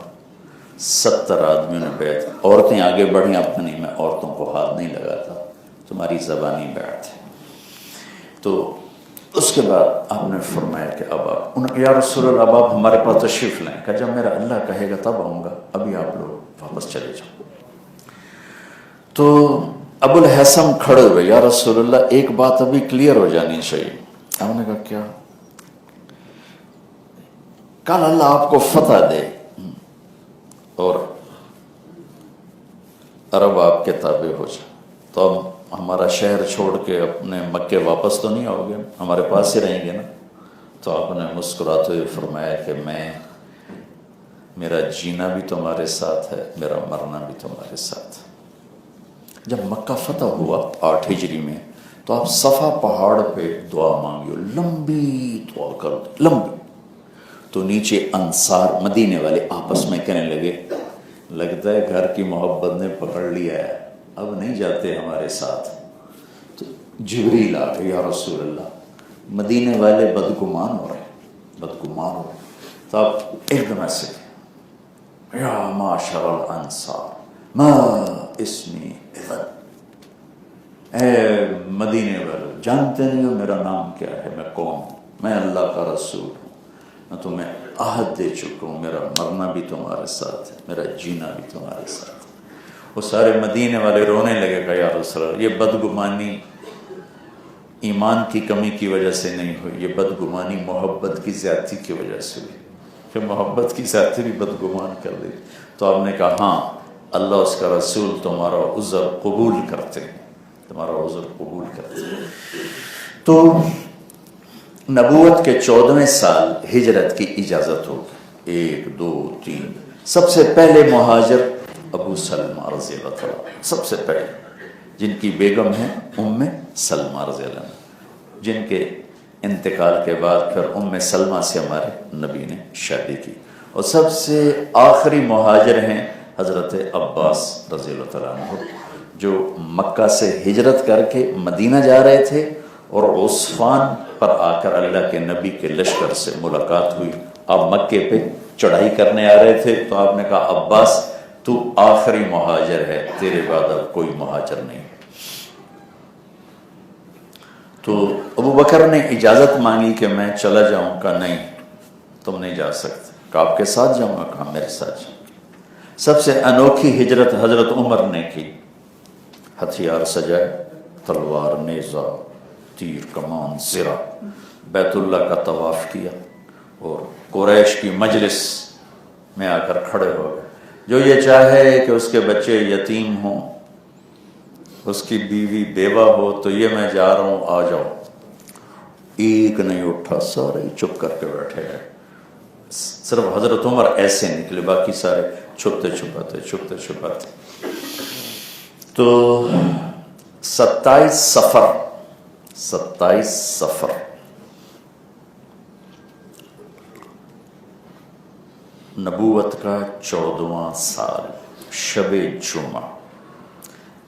70 آدمیوں نے بیعت، عورتیں آگے بڑھیں، اپنی میں عورتوں کو ہاتھ نہیں لگاتا، تمہاری زبانی بیعت ہے۔ تو اس کے بعد آپ نے فرمایا کہ اب آپ، یا رسول اللہ اب آپ ہمارے پاس تشریف لائیں، کہ جب میرا اللہ کہے گا تب آؤں گا، ابھی آپ لوگ واپس چلے جاؤ۔ تو ابو الحسن کھڑے ہوئے، یا رسول اللہ ایک بات ابھی کلیئر ہو جانی چاہیے۔ آپ نے کہا کیا؟ کل اللہ آپ کو فتح دے اور عرب آپ کے تابع ہو جائے تو اب ہمارا شہر چھوڑ کے اپنے مکے واپس تو نہیں آؤ گے، ہمارے پاس ہی رہیں گے نا؟ تو آپ نے مسکراتے ہوئے فرمایا کہ میرا جینا بھی تمہارے ساتھ ہے، میرا مرنا بھی تمہارے ساتھ ہے۔ جب مکہ فتح ہوا 8 ہجری میں تو آپ صفا پہاڑ پہ دعا مانگیو، لمبی دعا کرو، لمبی۔ تو نیچے انصار مدینے والے آپس میں کہنے لگے لگتا ہے گھر کی محبت نے پکڑ لیا ہے، اب نہیں جاتے ہمارے ساتھ۔ تو جبریل آ گئے، یا رسول اللہ مدینے والے بدگمان ہو رہے، بدگمان ہو رہے۔ تو آپ ایک دم ایسے یا معاشر الانصار ما اسمی اذن، اے مدینے والے جانتے نہیں ہو میرا نام کیا ہے، میں کون ہوں؟ میں اللہ کا رسول ہوں، میں تمہیں عہد دے چکا ہوں، میرا مرنا بھی تمہارے ساتھ ہے، میرا جینا بھی تمہارے ساتھ ہے۔ وہ سارے مدینے والے رونے لگے کہ یا رسول اللہ یہ بدگمانی ایمان کی کمی کی وجہ سے نہیں ہوئی، یہ بدگمانی محبت کی زیادتی کی وجہ سے ہوئی، کہ محبت کی زیادتی بھی بدگمان کر دی۔ تو آپ نے کہا ہاں اللہ اس کا رسول تمہارا عذر قبول کرتے ہیں، تمہارا عذر قبول کرتے ہیں۔ تو نبوت کے 14ویں سال ہجرت کی اجازت ہوگی، 1 2 3۔ سب سے پہلے مہاجر ابو سلمہ رضی اللہ عنہ، سب سے پہلے، جن کی بیگم ہیں ام سلمہ رضی اللہ عنہ، جن کے انتقال کے بعد پھر ام سلمہ سے ہمارے نبی نے شادی کی۔ اور سب سے آخری مہاجر ہیں حضرت عباس رضی اللہ عنہ، جو مکہ سے ہجرت کر کے مدینہ جا رہے تھے، اور عثفان پر آ کر اللہ کے نبی کے لشکر سے ملاقات ہوئی۔ آپ مکے پہ چڑھائی کرنے آ رہے تھے تو آپ نے کہا عباس تو آخری مہاجر ہے، تیرے بعد اب کوئی مہاجر نہیں۔ تو ابو بکر نے اجازت مانگی کہ میں چلا جاؤں، کہا نہیں تم نہیں جا سکتے، کہا آپ کے ساتھ جاؤں گا، کہا میرے ساتھ جاؤں۔ سب سے انوکھی ہجرت حضرت عمر نے کی، ہتھیار سجائے، تلوار، نیزہ، تیر، کمان، زرہ، بیت اللہ کا طواف کیا، اور قریش کی مجلس میں آ کر کھڑے ہو گئے۔ جو یہ چاہے کہ اس کے بچے یتیم ہوں، اس کی بیوی بیوہ ہو، تو یہ میں جا رہا ہوں، آ جاؤ. ایک نہیں اٹھا، سارے چپ کر کے بیٹھے گئے. صرف حضرت عمر ایسے نکلے، باقی سارے چھپتے چھپاتے. تو 27 صفر نبوت کا 14واں سال، شب جمعہ،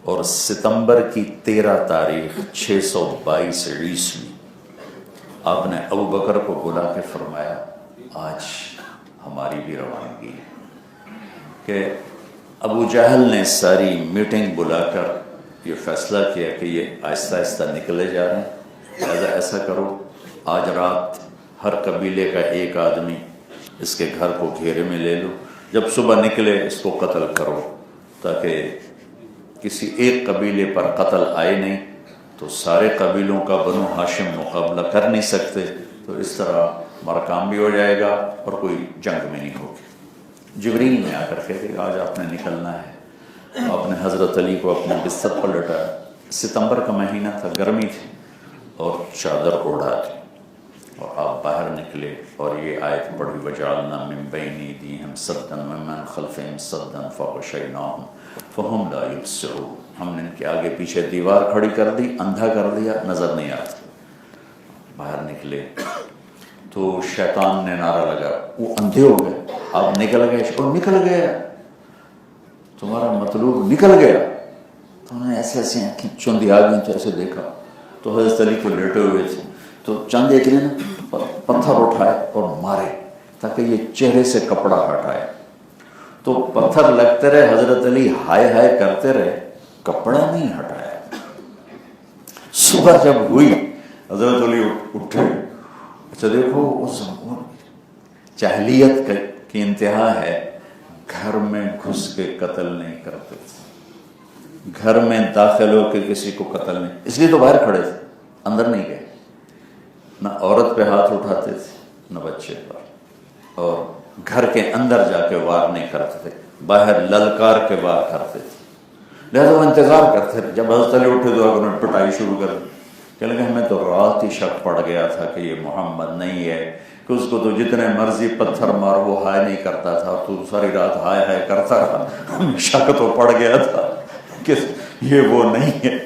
اور ستمبر کی 13 تاریخ 622 عیسوی، آپ نے ابو بکر کو بلا کے فرمایا آج ہماری بھی روانگی ہے. کہ ابو جہل نے ساری میٹنگ بلا کر یہ فیصلہ کیا کہ یہ آہستہ آہستہ نکلے جا رہے ہیں، لہذا ایسا کرو آج رات ہر قبیلے کا ایک آدمی اس کے گھر کو گھیرے میں لے لو، جب صبح نکلے اس کو قتل کرو، تاکہ کسی ایک قبیلے پر قتل آئے نہیں تو سارے قبیلوں کا بنو ہاشم مقابلہ کر نہیں سکتے، تو اس طرح ہمارا کام بھی ہو جائے گا اور کوئی جنگ میں نہیں ہوگی. جبریل نے آ کر کے کہ آج آپ نے نکلنا ہے. آپ نے حضرت علی کو اپنے بستر پر لٹایا. ستمبر کا مہینہ تھا، گرمی تھی اور چادر اوڑھا تھی، اور آپ باہر نکلے اور یہ آیت پڑھی وجعلنا من بین ایدیہم سدا ومن خلفہم سدا فغشیناہم فہم لا یبصرون. ہم نے ان کے آگے پیچھے دیوار کھڑی کر دی، اندھا کر دیا، نظر نہیں آتا. باہر نکلے تو شیطان نے نعرہ لگا، وہ اندھے ہو گئے. آپ نکل گئے، اور نکل گیا تمہارا مطلوب نکل گیا. تو انہوں نے ایسے ایسے آنکھیں چوندی آ گئی تو ایسے دیکھا تو حضرت علی کو لیٹے ہوئے تھے. تو چند ایک نے پتھر اٹھائے اور مارے تاکہ یہ چہرے سے کپڑا ہٹائے. تو پتھر لگتے رہے، حضرت علی ہائے ہائے کرتے رہے، کپڑا نہیں ہٹایا. صبح جب ہوئی حضرت علی اٹھے. اچھا دیکھو اس جاہلیت کی انتہا ہے، گھر میں گھس کے قتل نہیں کرتے تھے، گھر میں داخل ہو کے کسی کو قتل نہیں، اس لیے تو باہر کھڑے تھے، اندر نہیں گئے. نہ عورت پہ ہاتھ اٹھاتے تھے نہ بچے پر، اور گھر کے اندر جا کے وار نہیں کرتے تھے، باہر للکار کے وار کرتے تھے. لہذا وہ انتظار کرتے تھے. جب حضرت علی اٹھے تو انہوں نے پٹائی شروع کر دی. کہ لگا ہمیں تو رات ہی شک پڑ گیا تھا کہ یہ محمد نہیں ہے، کہ اس کو تو جتنے مرضی پتھر مار وہ ہائے نہیں کرتا تھا، تو ساری رات ہائے ہائے کرتا رہا. ہمیں شک تو پڑ گیا تھا کہ یہ وہ نہیں ہے.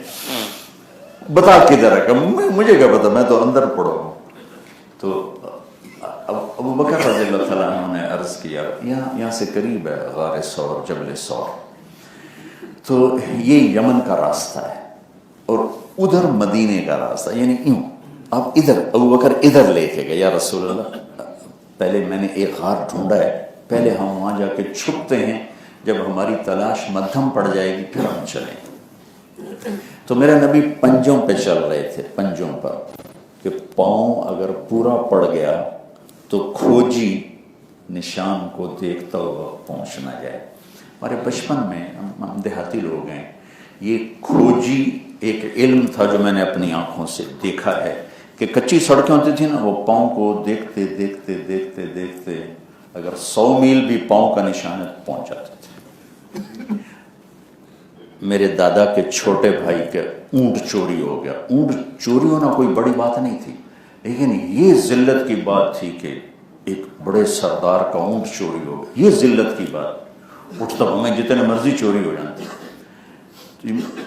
بتا کدھر ہے؟ کہ مجھے کیا پتا، میں تو اندر پڑا ہوں. تو ابو بکر رضی اللہ تعالیٰ عنہ نے عرض کیا، یہاں سے قریب ہے غار ثور، جبل ثور. تو یہ یمن کا راستہ ہے اور ادھر مدینے کا راستہ، یعنی یوں آپ ادھر، ابو بکر ادھر لے کے گئے. یا رسول اللہ پہلے میں نے ایک غار ڈھونڈا ہے، پہلے ہم وہاں جا کے چھپتے ہیں، جب ہماری تلاش مدھم پڑ جائے گی پھر ہم چلیں. تو میرا نبی پنجوں پہ چل رہے تھے، پنجوں پر، کہ پاؤں اگر پورا پڑ گیا تو کھوجی نشان کو دیکھتا ہوا پہنچ نہ جائے. ہمارے بچپن میں، ہم دیہاتی لوگ ہیں، یہ کھوجی ایک علم تھا جو میں نے اپنی آنکھوں سے دیکھا ہے، کہ کچی سڑکیں ہوتی تھیں نا، وہ پاؤں کو دیکھتے دیکھتے دیکھتے دیکھتے اگر 100 میل بھی پاؤں کا نشان پہنچ جاتے تھے. میرے دادا کے چھوٹے بھائی کے اونٹ چوری ہو گیا. اونٹ چوری ہونا کوئی بڑی بات نہیں تھی، لیکن یہ ذلت کی بات تھی کہ ایک بڑے سردار کا اونٹ چوری ہو گیا. یہ ذلت کی بات. اٹھ تو ہمیں جتنے مرضی چوری ہو جاتی.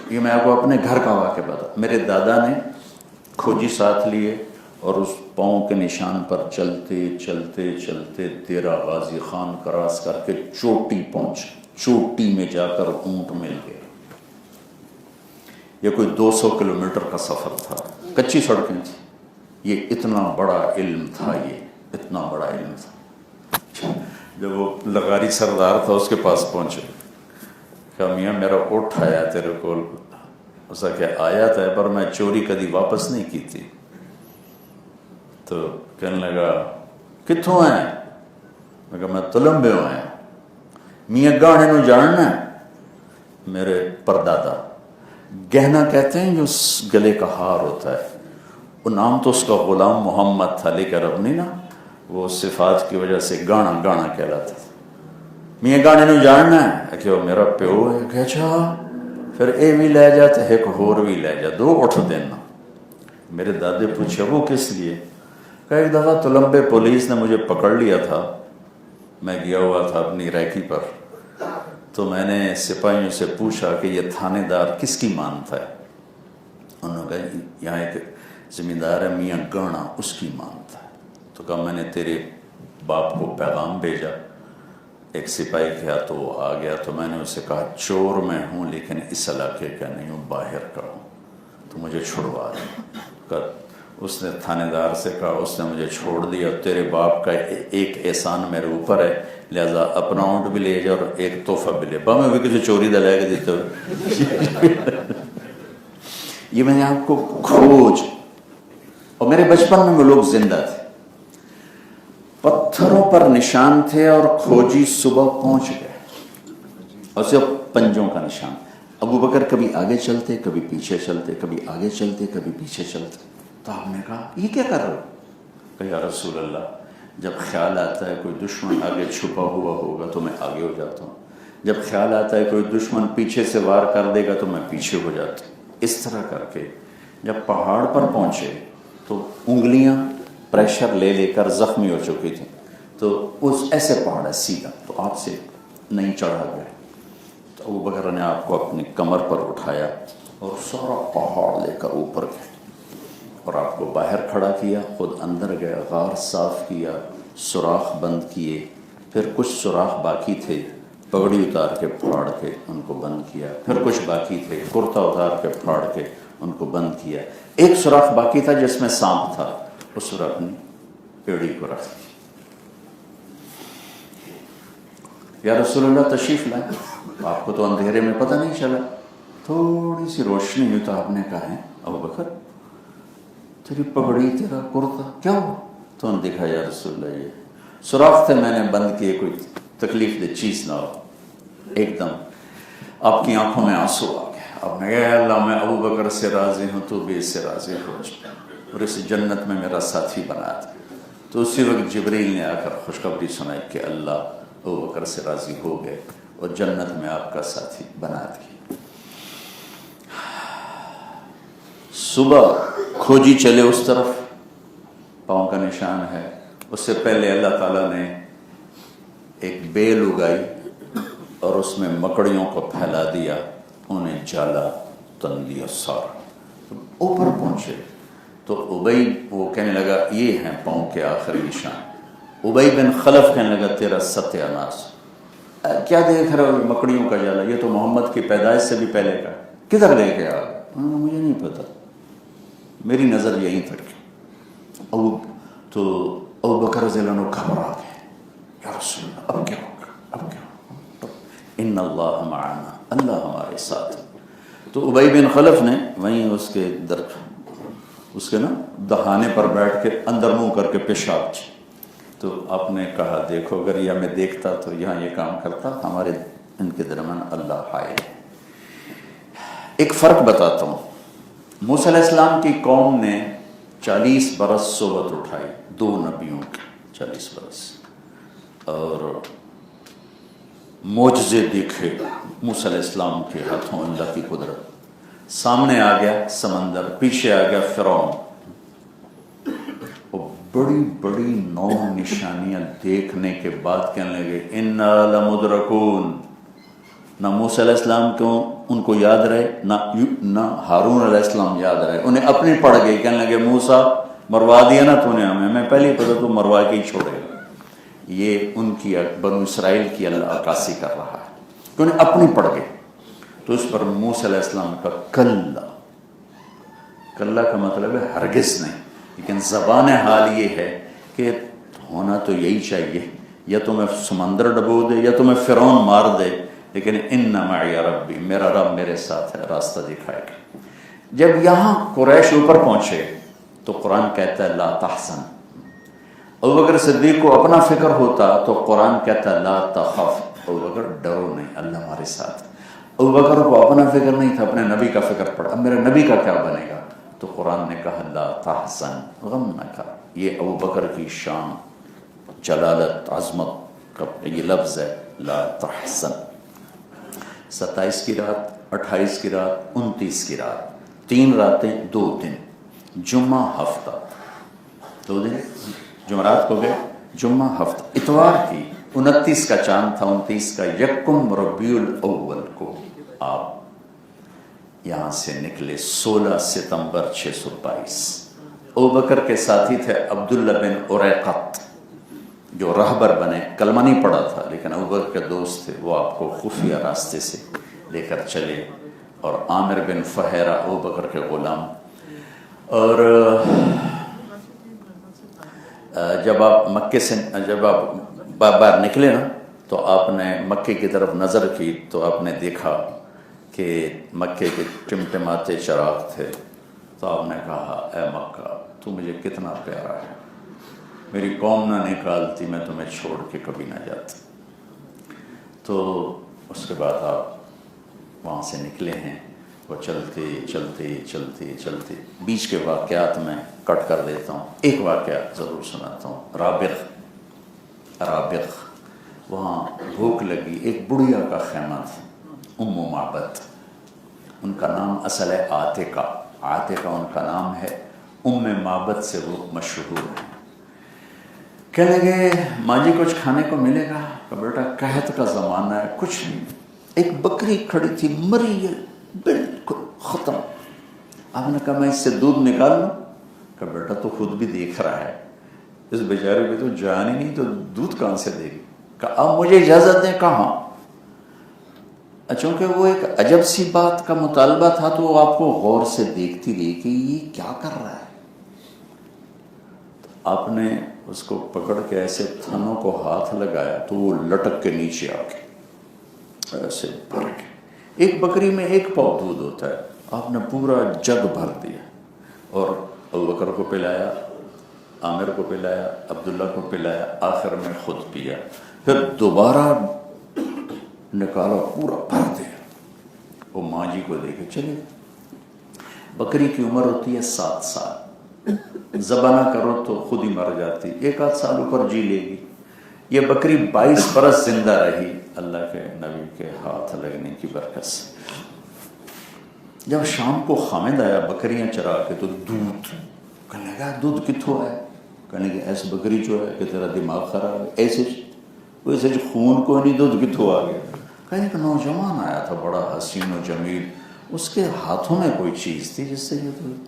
یہ میں آپ کو اپنے گھر کا واقعہ بتا. میرے دادا نے کھوجی ساتھ لیے اور اس پاؤں کے نشان پر چلتے چلتے چلتے دیرہ غازی خان کراس کر کے چوٹی پہنچے. چوٹی میں جا کر اونٹ مل گیا. یہ کوئی 200 کلومیٹر کا سفر تھا، کچی سڑکیں تھیں. یہ اتنا بڑا علم تھا، یہ اتنا بڑا علم تھا. جب وہ لغاری سردار تھا اس کے پاس پہنچے، کہا میاں میرا اونٹ آیا تیرے کو. اسا کہ آیا تھا پر میں چوری کدی واپس نہیں کی تھی. تو کہنے لگا کتوں آئے؟ میں کہا میں تلمبے آیا. میاں گانے نو جاننا ہے؟ میرے پردادا. گہنا کہتے ہیں جو گلے کا ہار ہوتا ہے. وہ نام تو اس کا غلام محمد تھا، لیکن اب نہیں نا، وہ صفات کی وجہ سے گانا گانا کہلاتا تھا. میاں گانے نو جاننا ہے کہ وہ میرا پیو ہے کہ اچھا پھر اے بھی لے جا تو ایک ہور بھی لے جا، دو اٹھ دینا۔ میرے دادے پوچھے وہ کس لیے؟ کہ ایک دفعہ تلمبے پولیس نے مجھے پکڑ لیا تھا، میں گیا ہوا تھا اپنی ریکی پر، تو میں نے سپاہیوں سے پوچھا کہ یہ تھانے دار کس کی مانتا ہے؟ انہوں نے کہا یہاں ایک زمیندار ہے میاں گانا، اس کی مانتا ہے۔ تو کہا میں نے تیرے باپ کو پیغام بھیجا، ایک سپاہی کیا تو وہ آ گیا، تو میں نے اسے کہا چور میں ہوں لیکن اس علاقے کا نہیں ہوں، باہر کا ہوں، تو مجھے چھڑوا دیا۔ اس نے تھانے دار سے کہا، اس نے مجھے چھوڑ دیا، تیرے باپ کا ایک احسان میرے اوپر ہے، لہذا اپنا اونٹ بھی لے جا اور ایک تحفہ بھی لے با، میں بھی کسی چوری دا لے کے دیتے ہوئے۔ یہ میں نے آپ کو کھوج، اور میرے بچپن میں وہ لوگ زندہ تھے، پتھروں پر نشان تھے اور کھوجی صبح پہنچ گئے، اور صرف پنجوں کا نشان۔ ابو بکر کبھی آگے چلتے، کبھی پیچھے چلتے، کبھی آگے چلتے، کبھی پیچھے چلتے۔ تو آپ نے کہا یہ کیا کر رہے ہو؟ کہ یا رسول اللہ جب خیال آتا ہے کوئی دشمن آگے چھپا ہوا ہوگا تو میں آگے ہو جاتا ہوں، جب خیال آتا ہے کوئی دشمن پیچھے سے وار کر دے گا تو میں پیچھے ہو جاتا ہوں۔ اس طرح کر کے جب پہاڑ پر پہنچے تو انگلیاں پریشر لے لے کر زخمی ہو چکی تھیں، تو اس ایسے پہاڑ ہے سیدھا، تو آپ سے نہیں چڑھا گئے۔ تو ابو بکر نے آپ کو اپنی کمر پر اٹھایا اور سارا پہاڑ لے کر اوپر گئے، اور آپ کو باہر کھڑا کیا، خود اندر گئے، غار صاف کیا، سوراخ بند کیے، پھر کچھ سوراخ باقی تھے، پگڑی اتار کے پھاڑ کے ان کو بند کیا، پھر کچھ باقی تھے، کرتا اتار کے پھاڑ کے ان کو بند کیا۔ ایک سوراخ باقی تھا جس میں سانپ تھا، اس پر اپنی پیڑی کو رکھ دیا۔ یا رسول اللہ تشریف لائے، آپ کو تو اندھیرے میں پتہ نہیں چلا، تھوڑی سی روشنی ہوئی تو آپ نے کہا ہے ابو بکر تیری پگڑی تیرا کرتا کیا ہوا؟ تو انہوں نے دیکھا یا رسول اللہ یہ سوراخ تھے میں نے بند کیے، کوئی تکلیف دہ چیز نہ ہو۔ ایک دم آپ کی آنکھوں میں آنسو آ گیا، آپ نے کہا اللہ میں ابو بکر سے راضی ہوں، تو بھی اس سے راضی ہو جائے اور اس جنت میں میرا ساتھی بنا دے۔ تو اسی وقت جبریل نے آ کر خوشخبری سنائی کہ اللہ ابو بکر سے راضی ہو گئے اور جنت میں آپ کا ساتھی بنا دی۔ صبح کھوجی چلے اس طرف، پاؤں کا نشان ہے، اس سے پہلے اللہ تعالیٰ نے ایک بیل اگائی اور اس میں مکڑیوں کو پھیلا دیا، انہیں جالا تن دیا سارا، اوپر پہنچے تو ابئی وہ کہنے لگا یہ ہیں پاؤں کے آخری نشان۔ ابئی بن خلف کہنے لگا تیرا ستیہ ناس، کیا دیکھ رہے ہو مکڑیوں کا جالا، یہ تو محمد کی پیدائش سے بھی پہلے کا، کدھر لے کے آ گئے؟ مجھے نہیں پتا، میری نظر یہیں تک۔ تو ابو بکر رضی اللہ عنہ گھبرا گئے، یا رسول اللہ اب کیا ہوگا، اب کیا ہوگا؟ ان اللہ معنا، اللہ ہمارے ساتھ۔ تو ابئی بن خلف نے وہیں اس کے نا دہانے پر بیٹھ کے اندر منہ کر کے پیشاب کی۔ تو آپ نے کہا دیکھو اگر یہ ہمیں دیکھتا تو یہاں یہ کام کرتا، ہمارے ان کے درمیان اللہ حائل ہے۔ ایک فرق بتاتا ہوں، موسیٰ علیہ السلام کی قوم نے 40 برس صحبت اٹھائی، 2 نبیوں کی 40 برس، اور معجزے دیکھے موسیٰ علیہ السلام کے ہاتھوں، اللہ کی قدرت۔ سامنے آ گیا سمندر، پیچھے آ گیا فرعون، اور بڑی بڑی 9 نشانیاں دیکھنے کے بعد کہنے لگے انا لمدرکون۔ نہ موسیٰ علیہ السلام کو ان کو یاد رہے، نہ ہارون علیہ السلام یاد رہے، انہیں اپنی پڑ گئی، کہنے لگے موسیٰ مروا دیا نا تو نے ہمیں پہلے ہی پتا تو مروا کے ہی چھوڑے گا۔ یہ ان کی بنو اسرائیل کی اللہ عکاسی کر رہا ہے کہ انہیں اپنی پڑ گئی۔ تو اس پر موسیٰ علیہ السلام کا کلّا کا مطلب ہے ہرگز نہیں، لیکن زبان حال یہ ہے کہ ہونا تو یہی چاہیے، یا تمہیں سمندر ڈبو دے یا تمہیں فرعون مار دے، لیکن ان معی ربی، میرا رب میرے ساتھ ہے، راستہ دکھائے گا۔ جب یہاں قریش اوپر پہنچے تو قرآن کہتا ہے لا تحزن۔ ابوبکر صدیق کو اپنا فکر ہوتا تو قرآن کہتا ہے لا تخف، ابوبکر ڈرو نہیں، اللہ ہمارے ساتھ۔ ابوبکر کو اپنا فکر نہیں تھا، اپنے نبی کا فکر پڑا، اب میرے نبی کا کیا بنے گا؟ تو قرآن نے کہا لا تحزن، غم نہ کر۔ یہ ابوبکر کی شان، جلالت، عظمت کا یہ لفظ ہے۔ لا تحزن. 27 کی رات، 28 کی رات، 29 کی رات، 3 راتیں 2 دن، جمعہ ہفتہ، 2 دن، جمعرات کو گئے، جمعہ ہفتہ، اتوار کی 29 کا چاند تھا، 29 کا یکم ربیع الاول کو آپ یہاں سے نکلے. 16 ستمبر 622. ابوبکر کے ساتھی تھے عبداللہ بن اریقط جو رہبر بنے، کلمہ نہیں پڑھا تھا لیکن ابوبکر کے دوست تھے، وہ آپ کو خفیہ راستے سے لے کر چلے. اور عامر بن فہیرہ ابوبکر کے غلام. اور جب آپ مکے سے جب آپ باہر نکلے نا تو آپ نے مکے کی طرف نظر کی تو آپ نے دیکھا کہ مکے کے ٹمٹماتے چراغ تھے. تو آپ نے کہا اے مکہ تو مجھے کتنا پیارا ہے، میری قوم نہ نکالتی میں تمہیں چھوڑ کے کبھی نہ جاتی. تو اس کے بعد آپ وہاں سے نکلے ہیں. وہ چلتے چلتے چلتے چلتے بیچ کے واقعات میں کٹ کر دیتا ہوں. ایک واقعہ ضرور سناتا ہوں. رابغ وہاں بھوک لگی، ایک بڑھیا کا خیمہ تھا، ام معبد، ان کا نام اصل ہے عاتقہ ان کا نام ہے، ام معبد سے وہ مشہور ہے. کہنے لگے ماں جی کچھ کھانے کو ملے گا؟ کہ بیٹا قحط کا زمانہ ہے، کچھ نہیں. ایک بکری کھڑی تھی مری ہے بالکل ختم. آپ نے کہا میں اس سے دودھ نکال لوں؟ کہ بیٹا تو خود بھی دیکھ رہا ہے اس بیچارے پہ تو جان ہی نہیں، تو دودھ کہاں سے دے گی؟ کہ اب مجھے اجازت دیں. کہاں؟ چونکہ وہ ایک عجب سی بات کا مطالبہ تھا تو وہ آپ کو غور سے دیکھتی رہی کہ یہ کیا کر رہا ہے. آپ نے اس کو پکڑ کے ایسے تھنوں کو ہاتھ لگایا تو وہ لٹک کے نیچے آ کے ایسے بھر کے، ایک بکری میں 1 پاؤ دودھ ہوتا ہے، آپ نے پورا جگ بھر دیا اور ابوبکر کو پلایا، عامر کو پلایا، عبداللہ کو پلایا، آخر میں خود پیا. پھر دوبارہ نکالا پورا بھر دیا. وہ ماں جی کو دے کے چلے. بکری کی عمر ہوتی ہے 7 سال، ذبح نہ کرو تو خود ہی مر جاتی، 1-8 سال اوپر جی لے گی. یہ بکری 22 برس زندہ رہی اللہ کے نبی کے ہاتھ لگنے کی برکت سے. جب شام کو خامد آیا بکریاں چرا کے تو دودھ، کہنے لگا دودھ کتوں ہے؟ کہنے لگے ایسے بکری جو ہے کہ تیرا دماغ خراب ہے، ایسے خون کو نہیں دودھ کتوں آ گیا؟ کہنے کہ نوجوان آیا تھا بڑا حسین و جمیل، اس کے ہاتھوں میں کوئی چیز تھی جس سے یہ دودھ.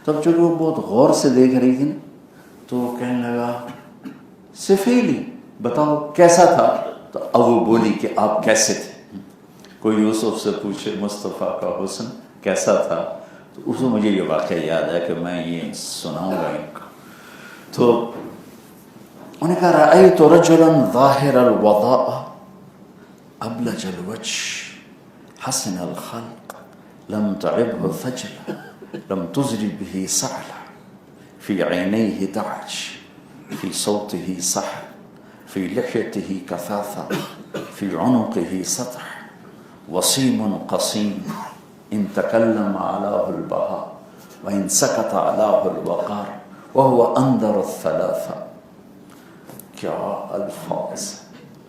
تب چونکہ وہ بہت غور سے دیکھ رہی تھی نا تو کہنے لگا سفیلی بتاؤ کیسا تھا؟ تو اب وہ بولی کہ آپ کیسے تھے. کوئی یوسف سے پوچھے مصطفیٰ کا حسن کیسا تھا؟ تو اس میں مجھے یہ واقعہ یاد ہے کہ میں یہ سناؤں گا ان کا. تو انہوں نے کہا رأیت رجلا ظاہر الوضاء ابلج الوجه حسن الخلق لم تعبه ثجلة لم تزري به سعلة في عينيه دعج في صوته صحن في لحيته كثاثة في عنقه سطح وسيم قصيم إن تكلم علاه البهاء وإن سكت علاه الوقار وهو أنذر الثلاثة. کیا الفاظ،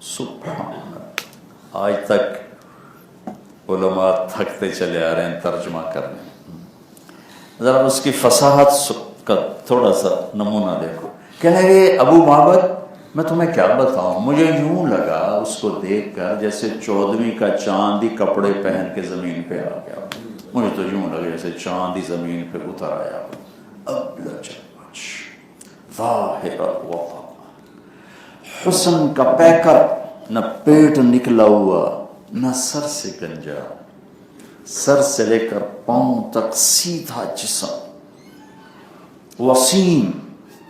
سبحان اللہ. آج تک علماء تھکتے چلے آ رہے ہیں ترجمہ کرنے. ذرا اس کی فصاحت کا تھوڑا سا نمونہ دیکھو. کہنے لگے ابو معبد میں تمہیں کیا بتاؤں، مجھے یوں لگا اس کو دیکھ کر جیسے 14ویں کا چاند ہی کپڑے پہن کے زمین پہ آ گیا. مجھے تو یوں لگا جیسے چاند ہی زمین پہ اتر آیا. ابلج الوجه ظاہر الوضاء، حسن کا پیکر، نہ پیٹ نکلا ہوا نہ سر سے گنجا، سر سے لے کر پاؤں تک سیدھا جسم. وسیم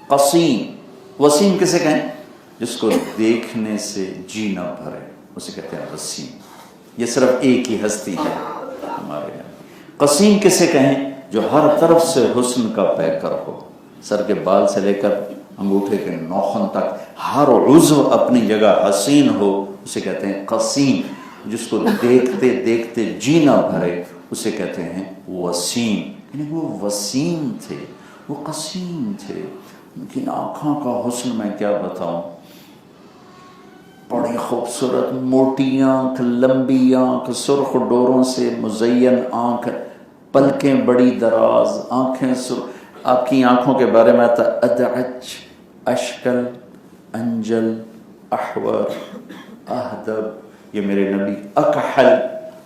قسیم، وسیم کسے کہیں؟ جس کو دیکھنے سے جی نہ بھرے اسے کہتے ہیں وسیم. یہ صرف ایک ہی ہستی ہے ہمارے یہاں. قسیم کسے کہیں؟ جو ہر طرف سے حسن کا پیکر ہو، سر کے بال سے لے کر انگوٹھے کے ناخن تک ہر عضو اپنی جگہ حسین ہو اسے کہتے ہیں قسیم. جس کو دیکھتے دیکھتے جی نہ بھرے اسے کہتے ہیں وسیم. یعنی وہ وسیم تھے، وہ قسیم تھے. ان کی آنکھوں کا حسن میں کیا بتاؤں. بڑی خوبصورت، موٹی آنکھ، لمبی آنکھ، سرخ ڈوروں سے مزین آنکھ، پلکیں بڑی دراز، آنکھیں آپ کی آنکھوں کے بارے میں آتا ادعج، اشکل، انجل، احور، اہدب، یہ میرے نبی، اکحل،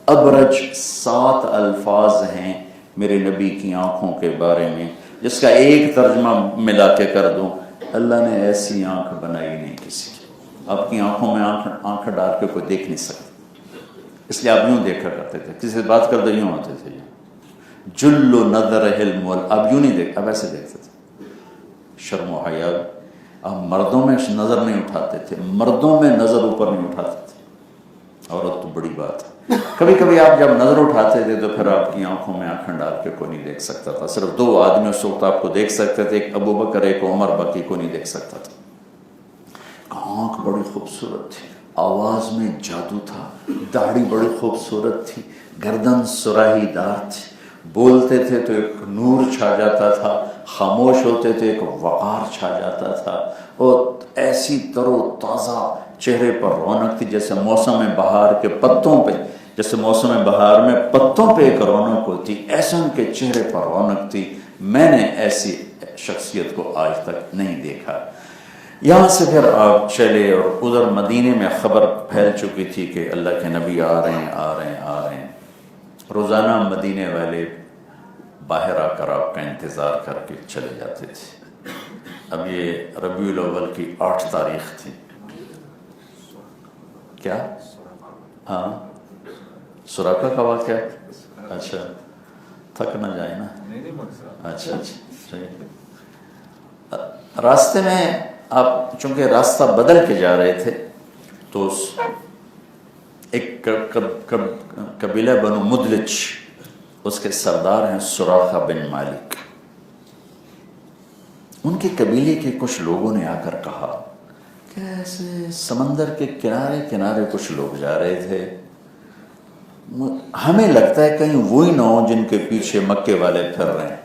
ابرج، 7 الفاظ ہیں میرے نبی کی آنکھوں کے بارے میں، جس کا ایک ترجمہ ملا کے کر دوں، اللہ نے ایسی آنکھ بنائی نہیں کسی کی۔ آپ کی آنکھوں میں آنکھ ڈال کے کوئی دیکھ نہیں سکتا، اس لیے آپ یوں دیکھا کرتے تھے، کسی سے بات کرتے یوں ہوتے تھے، جل نظر علم، اب یوں نہیں دیکھ، اب ایسے دیکھتے تھے، شرم و حیا۔ اب مردوں میں نظر نہیں اٹھاتے تھے، مردوں میں نظر اوپر نہیں اٹھاتے تھے، عورت تو بڑی بات ہے۔ کبھی کبھی آپ جب نظر اٹھاتے تھے تو پھر آپ کی آنکھوں میں آنکھیں ڈال کے کوئی نہیں دیکھ سکتا تھا، صرف 2 آدمی اس وقت آپ کو دیکھ سکتے تھے، ایک ابو بکر، ایک عمر، باقی کو نہیں دیکھ سکتا تھا۔ آنکھ بڑی خوبصورت تھی، آواز میں جادو تھا، داڑھی بڑی خوبصورت تھی، گردن سراہی دار تھی، بولتے تھے تو ایک نور چھا جاتا تھا، خاموش ہوتے تھے ایک وقار چھا جاتا تھا، اور ایسی تر و تازہ چہرے پر رونق تھی جیسے موسم بہار کے پتوں پہ، جیسے موسم بہار میں پتوں پہ ایک رونق ہوتی، ایسے ان کے چہرے پر رونق تھی۔ میں نے ایسی شخصیت کو آج تک نہیں دیکھا۔ یہاں سے پھر آپ چلے اور ادھر مدینے میں خبر پھیل چکی تھی کہ اللہ کے نبی آ رہے ہیں، آ رہے ہیں، آ رہے ہیں۔ روزانہ مدینے والے باہر آ کر آپ کا انتظار کر کے چلے جاتے تھے۔ اب یہ ربیع الاول کی 8 تاریخ تھی، کیا؟ ہاں، سراقہ کا واقعہ، اچھا، تھک نہ جائے نا، اچھا اچھا صحیح۔ راستے میں آپ چونکہ راستہ بدل کے جا رہے تھے تو ایک قبیلہ بنو مدلج، اس کے سردار ہیں سراقہ بن مالک۔ ان کے قبیلے کے کچھ لوگوں نے آ کر کہا کہ ایسے سمندر کے کنارے کنارے کچھ لوگ جا رہے تھے، ہمیں لگتا ہے کہیں وہی نہ ہو جن کے پیچھے مکے والے پھر رہے ہیں۔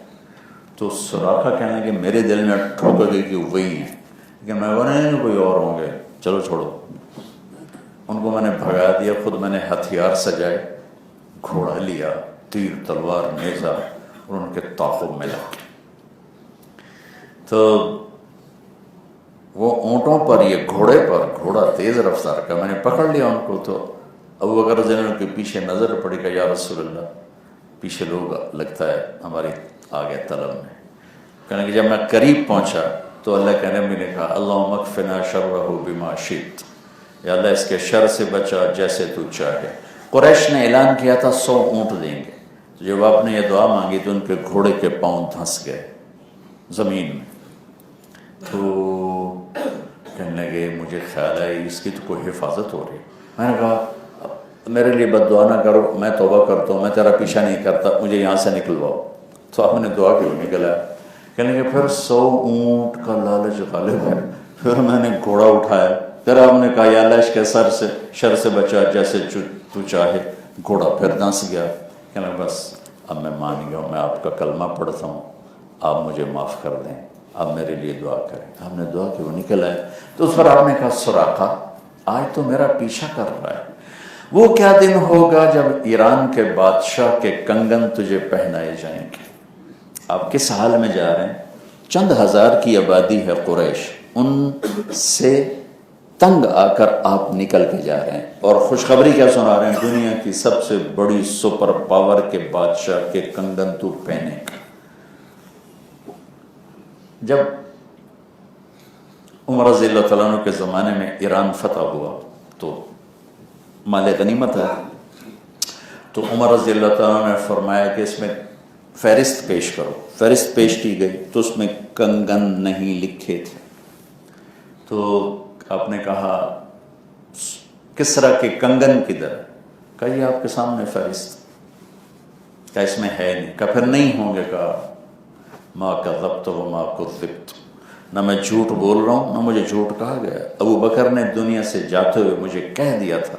تو سراقہ کہنے کہ میرے دل میں ٹھوک گئی کہ وہی ہیں، لیکن میں نہیں کوئی اور ہوں گے، چلو چھوڑو۔ ان کو میں نے بھگا دیا، خود میں نے ہتھیار سجائے، گھوڑا لیا، تیر، تلوار، نیزہ، اور ان کے تعاقب میں لگ گئے۔ تو وہ اونٹوں پر، یہ گھوڑے پر، گھوڑا تیز رفتار کا، میں نے پکڑ لیا ان کو۔ تو ابو بکر رضی اللہ عنہ کے پیچھے نظر پڑی کہ یا رسول اللہ، پیچھے لوگ لگتا ہے ہماری آگے طلب میں۔ کہنے کہ جب میں قریب پہنچا تو اللہ کے نبی نے کہا اللہم اکفنا شرہ بما شئت، یا اللہ اس کے شر سے بچا جیسے تو چاہے۔ قریش نے اعلان کیا تھا 100 اونٹ دیں گے، تو جب آپ نے یہ دعا مانگی تو ان کے گھوڑے کے پاؤں دھنس گئے زمین میں۔ تو کہنے لگے مجھے خیال ہے اس کی تو کوئی حفاظت ہو رہی۔ میں نے کہا میرے لیے بد دعا نہ کرو، میں توبہ کرتا ہوں، میں تیرا پیچھا نہیں کرتا، مجھے یہاں سے نکلواؤ۔ تو آپ نے دعا کیوں نکلا؟ کہنے لگے پھر 100 اونٹ کا لالچ غالب ہے۔ پھر میں نے گھوڑا اٹھایا، پھر آپ نے کہا یا اللہ اس کے شر سے بچا جیسے تو چاہے۔ گھوڑا پھر دھنس گیا۔ کہنے لگا بس اب میں مان گیا ہوں، میں آپ کا کلمہ پڑھتا ہوں، آپ مجھے معاف کر دیں، آپ میرے لیے دعا کریں۔ آپ نے دعا کی، وہ نکل آئے۔ تو اس پر آپ نے کہا سراقہ آج تو میرا پیچھا کر رہا ہے، وہ کیا دن ہوگا جب ایران کے بادشاہ کے کنگن تجھے پہنائے جائیں گے۔ آپ کس حال میں جا رہے ہیں؟ چند ہزار کی آبادی ہے قریش، ان سے تنگ آ کر آپ نکل کے جا رہے ہیں، اور خوشخبری کیا سنا رہے ہیں؟ دنیا کی سب سے بڑی سپر پاور کے بادشاہ کے کنگن تو پہنے گا۔ جب عمر رضی اللہ تعالیٰ عنہ کے زمانے میں ایران فتح ہوا تو مال غنیمت ہے، تو عمر رضی اللہ تعالیٰ نے فرمایا کہ اس میں فہرست پیش کرو۔ فہرست پیش کی گئی تو اس میں کنگن نہیں لکھے تھے۔ تو آپ نے کہا کسرا کے کنگن کدھر؟ کہا یہ آپ کے سامنے فہرست، کہا اس میں ہے نہیں۔ کہا پھر نہیں ہوں گے؟ کہا ما کذبت وما کذبت، نہ میں جھوٹ بول رہا ہوں نہ مجھے جھوٹ کہا گیا۔ ابو بکر نے دنیا سے جاتے ہوئے مجھے کہہ دیا تھا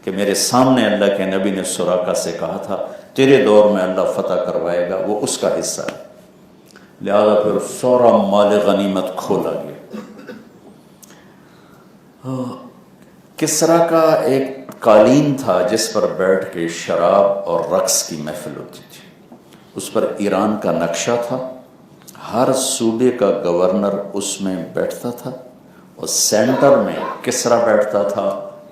کہ میرے سامنے اللہ کے نبی نے سراقہ سے کہا تھا تیرے دور میں اللہ فتح کروائے گا، وہ اس کا حصہ ہے۔ لہذا پھر سورا مال غنیمت کھولا گیا۔ کسرا کا ایک قالین تھا جس پر بیٹھ کے شراب اور رقص کی محفل ہوتی تھی. اس پر ایران کا نقشہ تھا، ہر صوبے کا گورنر اس میں بیٹھتا تھا اور سینٹر میں کسرا بیٹھتا تھا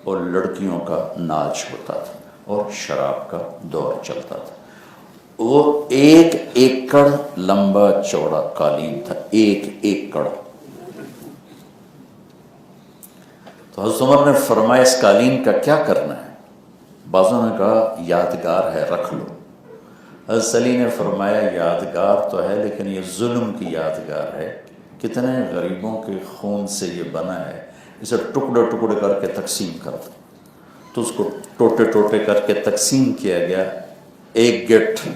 اور لڑکیوں کا ناچ ہوتا تھا اور شراب کا دور چلتا تھا. وہ 1 ایکڑ لمبا چوڑا قالین تھا، 1 ایکڑ. تو حضرت عمر نے فرمایا اس قالین کا کیا کرنا ہے؟ بعضوں نے کہا یادگار ہے رکھ لو. حضرت علی نے فرمایا یادگار تو ہے لیکن یہ ظلم کی یادگار ہے، کتنے غریبوں کے خون سے یہ بنا ہے، اسے ٹکڑے ٹکڑے کر کے تقسیم کر دو. تو اس کو ٹوٹے ٹوٹے کر کے تقسیم کیا گیا. 1 گٹھ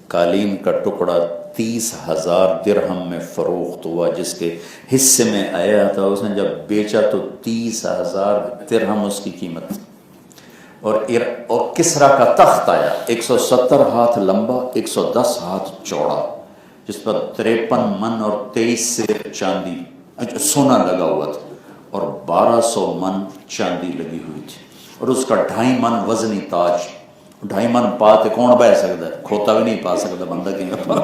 قالین کا ٹکڑا 30,000 درہم میں فروخت ہوا. جس کے حصے میں آیا تھا اس نے جب بیچا تو 30,000 درہم اس کی قیمت تھی. اور کسرا کا تخت آیا 170 ہاتھ لمبا 110 ہاتھ چوڑا، جس پر 53 من اور 23 سے چاندی سونا لگا ہوا تھا اور 1200 من چاندی لگی ہوئی تھی. اور اس کا 2.5 من وزنی تاج. 2.5 من پا تے کون بہ سکتا ہے؟ کھوتا بھی نہیں پا سکتا بندہ کہیں پا.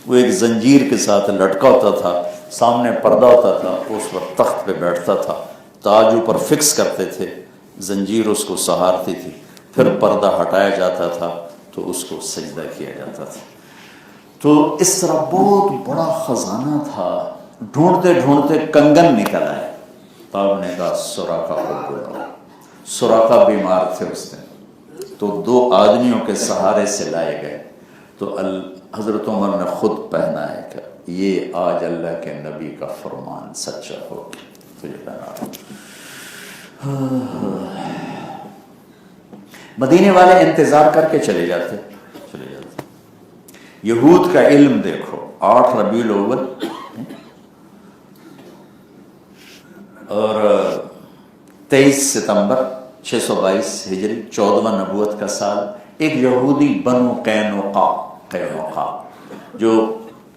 وہ ایک زنجیر کے ساتھ لٹکا ہوتا تھا، سامنے پردہ ہوتا تھا، اس پر تخت پہ بیٹھتا تھا، تاج اوپر فکس کرتے تھے، زنجیر اس کو سہارتی تھی، پھر پردہ ہٹایا جاتا تھا تو اس کو سجدہ کیا جاتا تھا. تو اس طرح بہت بڑا خزانہ تھا. ڈھونڈتے ڈھونڈتے کنگن نکل آئے. تو آپ نے کہا سراقہ کو بلاؤ. سراقہ بیمار تھے اس دن، تو 2 آدمیوں کے سہارے سے لائے گئے. تو حضرت عمر نے خود پہنا ہے کہ یہ آج اللہ کے نبی کا فرمان سچا ہو گیا. تجھے پہنا. مدینے والے انتظار کر کے چلے جاتے. یہود کا علم دیکھو. 8 ربیع الاول اور 23 ستمبر 622 ہجری 14واں نبوت کا سال. ایک یہودی بنو قینوقا جو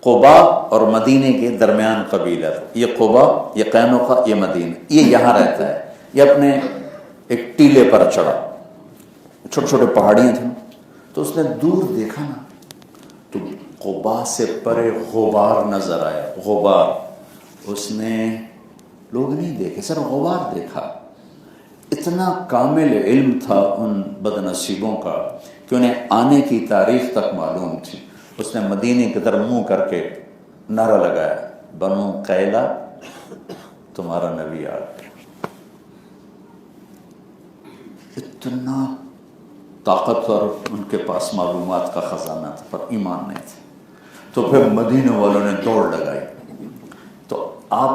قبا اور مدینے کے درمیان قبیلہ تھا. یہ قبا، یہ قینوقا، یہ مدینہ، یہ یہاں رہتا ہے. یہ اپنے ایک ٹیلے پر چڑھا، چھوٹے چھوٹے پہاڑیاں تھیں. تو اس نے دور دیکھا نا تو قبا سے پرے غبار نظر آیا. غبار اس نے لوگ نہیں دیکھے، صرف غبار دیکھا. اتنا کامل علم تھا ان بد نصیبوں کا کہ انہیں آنے کی تاریخ تک معلوم تھی. اس نے مدینے کی طرف منہ کر کے نعرہ لگایا، بنو قیلا تمہارا نبی آ گیا. اتنا طاقتور ان کے پاس معلومات کا خزانہ تھا، پر ایمان نہیں تھا. تو پھر مدینے والوں نے دوڑ لگائی. تو آپ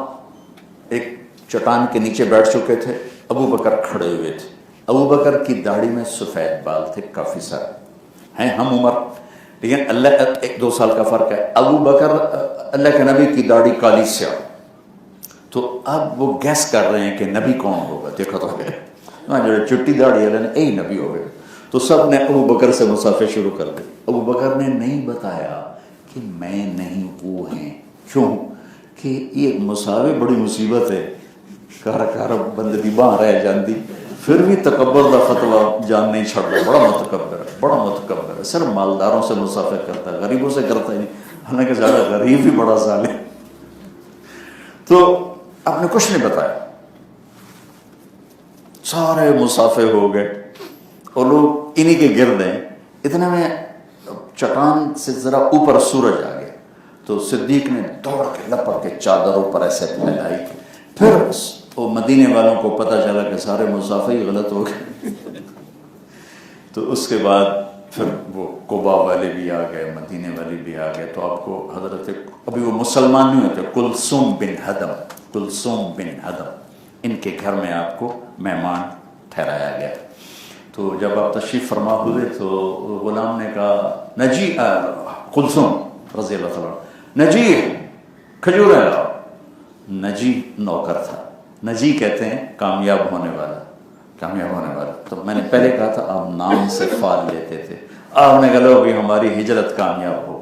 ایک چٹان کے نیچے بیٹھ چکے تھے، ابو بکر کھڑے ہوئے تھے. ابو بکر کی داڑھی میں سفید بال تھے، کافی سارے ہیں، ہم عمر، لیکن اللہ 1-2 سال کا فرق ہے. ابو بکر اللہ کے نبی کی داڑھی کالی سیاہ. تو اب وہ گیس کر رہے ہیں کہ نبی کون ہوگا. دیکھا تو ہے جو چٹی داڑھی ہے اے نبی ہو گئے. تو سب نے ابو بکر سے مسافے شروع کر دی. ابو بکر نے نہیں بتایا کہ میں نہیں وہ ہیں. کیوں کہ یہ مساوے بڑی مصیبت ہے. کار بندے دی باہ رہ جاندی، پھر بھی تکبر دا فتویٰ جان نہیں چھڑ رہا. بڑا متکبر ہے، بڑا متکبر ہے. صرف مالداروں سے مسافر کرتا ہے، غریبوں سے کرتا ہی نہیں. حالانکہ زیادہ غریب ہی بڑا ظالم. تو آپ نے کچھ نہیں بتایا. سارے مسافر ہو گئے اور لوگ انہی کے گرد ہیں. اتنے میں چٹان سے ذرا اوپر سورج آ گیا. تو صدیق نے دوڑ کے لپک کے چادروں پر ایسے پھیلائی. پھر وہ مدینے والوں کو پتہ چلا کہ سارے مسافر ہی غلط ہو گئے. تو اس کے بعد پھر وہ قبا والے بھی آ گئے، مدینے والے بھی آ گئے. تو آپ کو حضرت ابھی وہ مسلمان نہیں ہوتے، کلثوم بن حدم ان کے گھر میں آپ کو مہمان ٹھہرایا گیا. تو جب آپ تشریف فرما ہوئے تو غلام نے کہا نجی کلثوم رضی اللہ تعالیٰ، نجی کھجوریں لاؤ. نجی نوکر تھا. نجی کہتے ہیں کامیاب ہونے والا. تو میں نے پہلے کہا تھا آپ نام سے فال لیتے تھے. آپ نے کہا لو بھی ہماری ہجرت کامیاب ہو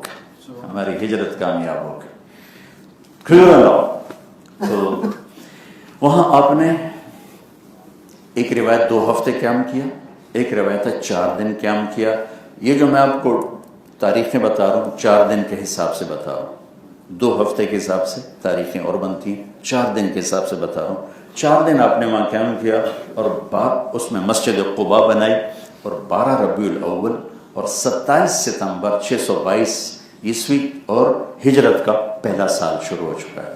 گئی، کھجوریں لاؤ. تو وہاں آپ نے ایک روایت 2 ہفتے قیام کیا، ایک روایت ہے 4 دن قیام کیا. یہ جو میں آپ کو تاریخیں بتا رہا ہوں 4 دن کے حساب سے بتا رہا ہوں، 2 ہفتے کے حساب سے تاریخیں اور بنتی ہیں، 4 دن کے حساب سے بتا رہا ہوں. 4 دن آپ نے وہاں قیام کیا اور اس میں مسجد قباء بنائی، اور 12 ربیع الاول اور 27 ستمبر 622 عیسوی اور ہجرت کا پہلا سال شروع ہو چکا ہے.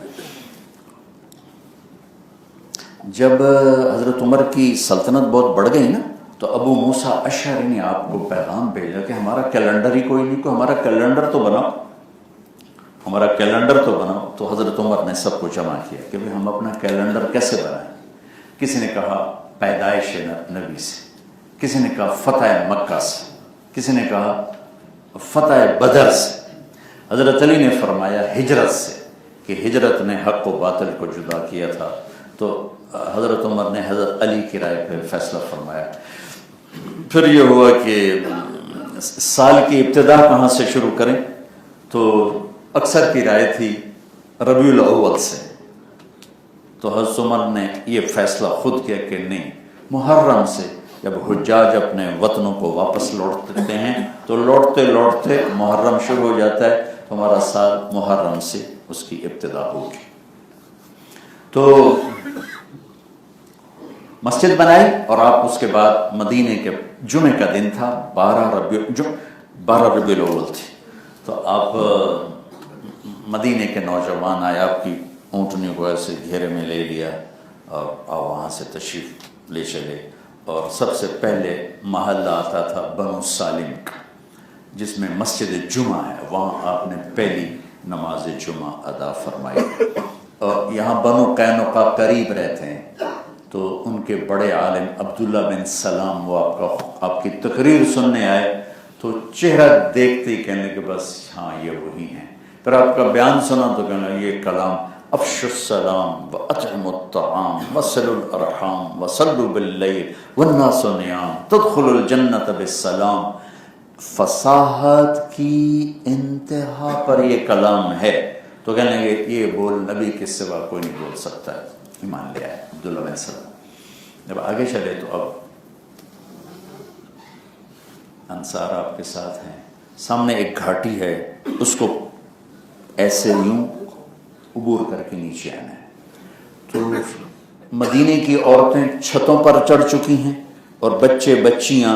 جب حضرت عمر کی سلطنت بہت بڑھ گئی نا، تو ابو موسیٰ اشعری نے آپ کو پیغام بھیجا کہ ہمارا کیلنڈر ہی کوئی نہیں، ہمارا کیلنڈر تو بناؤ، ہمارا کیلنڈر تو بناؤ. تو حضرت عمر نے سب کو جمع کیا کہ ہم اپنا کیلنڈر کیسے بنائیں. کسی نے کہا پیدائش نبی سے، کسی نے کہا فتح مکہ سے، کسی نے کہا فتح بدر سے. حضرت علی نے فرمایا ہجرت سے، کہ ہجرت نے حق و باطل کو جدا کیا تھا. تو حضرت عمر نے حضرت علی کی رائے پہ فیصلہ فرمایا. پھر یہ ہوا کہ سال کی ابتدا کہاں سے شروع کریں، تو اکثر کی رائے تھی ربیع الاول سے. تو حضرت عمر نے یہ فیصلہ خود کیا کہ نہیں، محرم سے. جب حجاج اپنے وطنوں کو واپس لوٹتے ہیں تو لوٹتے لوٹتے محرم شروع ہو جاتا ہے، ہمارا سال محرم سے اس کی ابتدا ہوگی. تو مسجد بنائی اور آپ اس کے بعد مدینے کے جمعے کا دن تھا، 12 ربیع الاول تھی. تو آپ مدینے کے نوجوان آئے، آپ کی اونٹنی کو ایسے گھیرے میں لے لیا اور آپ وہاں سے تشریف لے چلے. اور سب سے پہلے محلہ آتا تھا بنو سالم کا، جس میں مسجد جمعہ ہے، وہاں آپ نے پہلی نماز جمعہ ادا فرمائی. اور یہاں بنو قینقاع قریب رہتے ہیں، تو ان کے بڑے عالم عبداللہ بن سلام وہ آپ کی تقریر سننے آئے. تو چہرہ دیکھتے ہی کہنے کہ بس ہاں یہ وہی ہیں. پھر آپ کا بیان سنا تو کہنا یہ کلام افشوا السلام واطعموا الطعام وصلوا الارحام وصلوا باللیل والناس نیام تدخلوا الجنۃ بالسلام. فصاحت کی انتہا پر یہ کلام ہے. تو کہنے لگے یہ بول نبی کے سوا کوئی نہیں بول سکتا ہے. ایمان لے آئے عبداللہ بن سلام. جب آگے چلے تو اب انصار آپ کے ساتھ ہیں، سامنے ایک گھاٹی ہے، اس کو ایسے یوں عبور کر کے نیچے آنا ہے. تو مدینے کی عورتیں چھتوں پر چڑھ چکی ہیں اور بچے بچیاں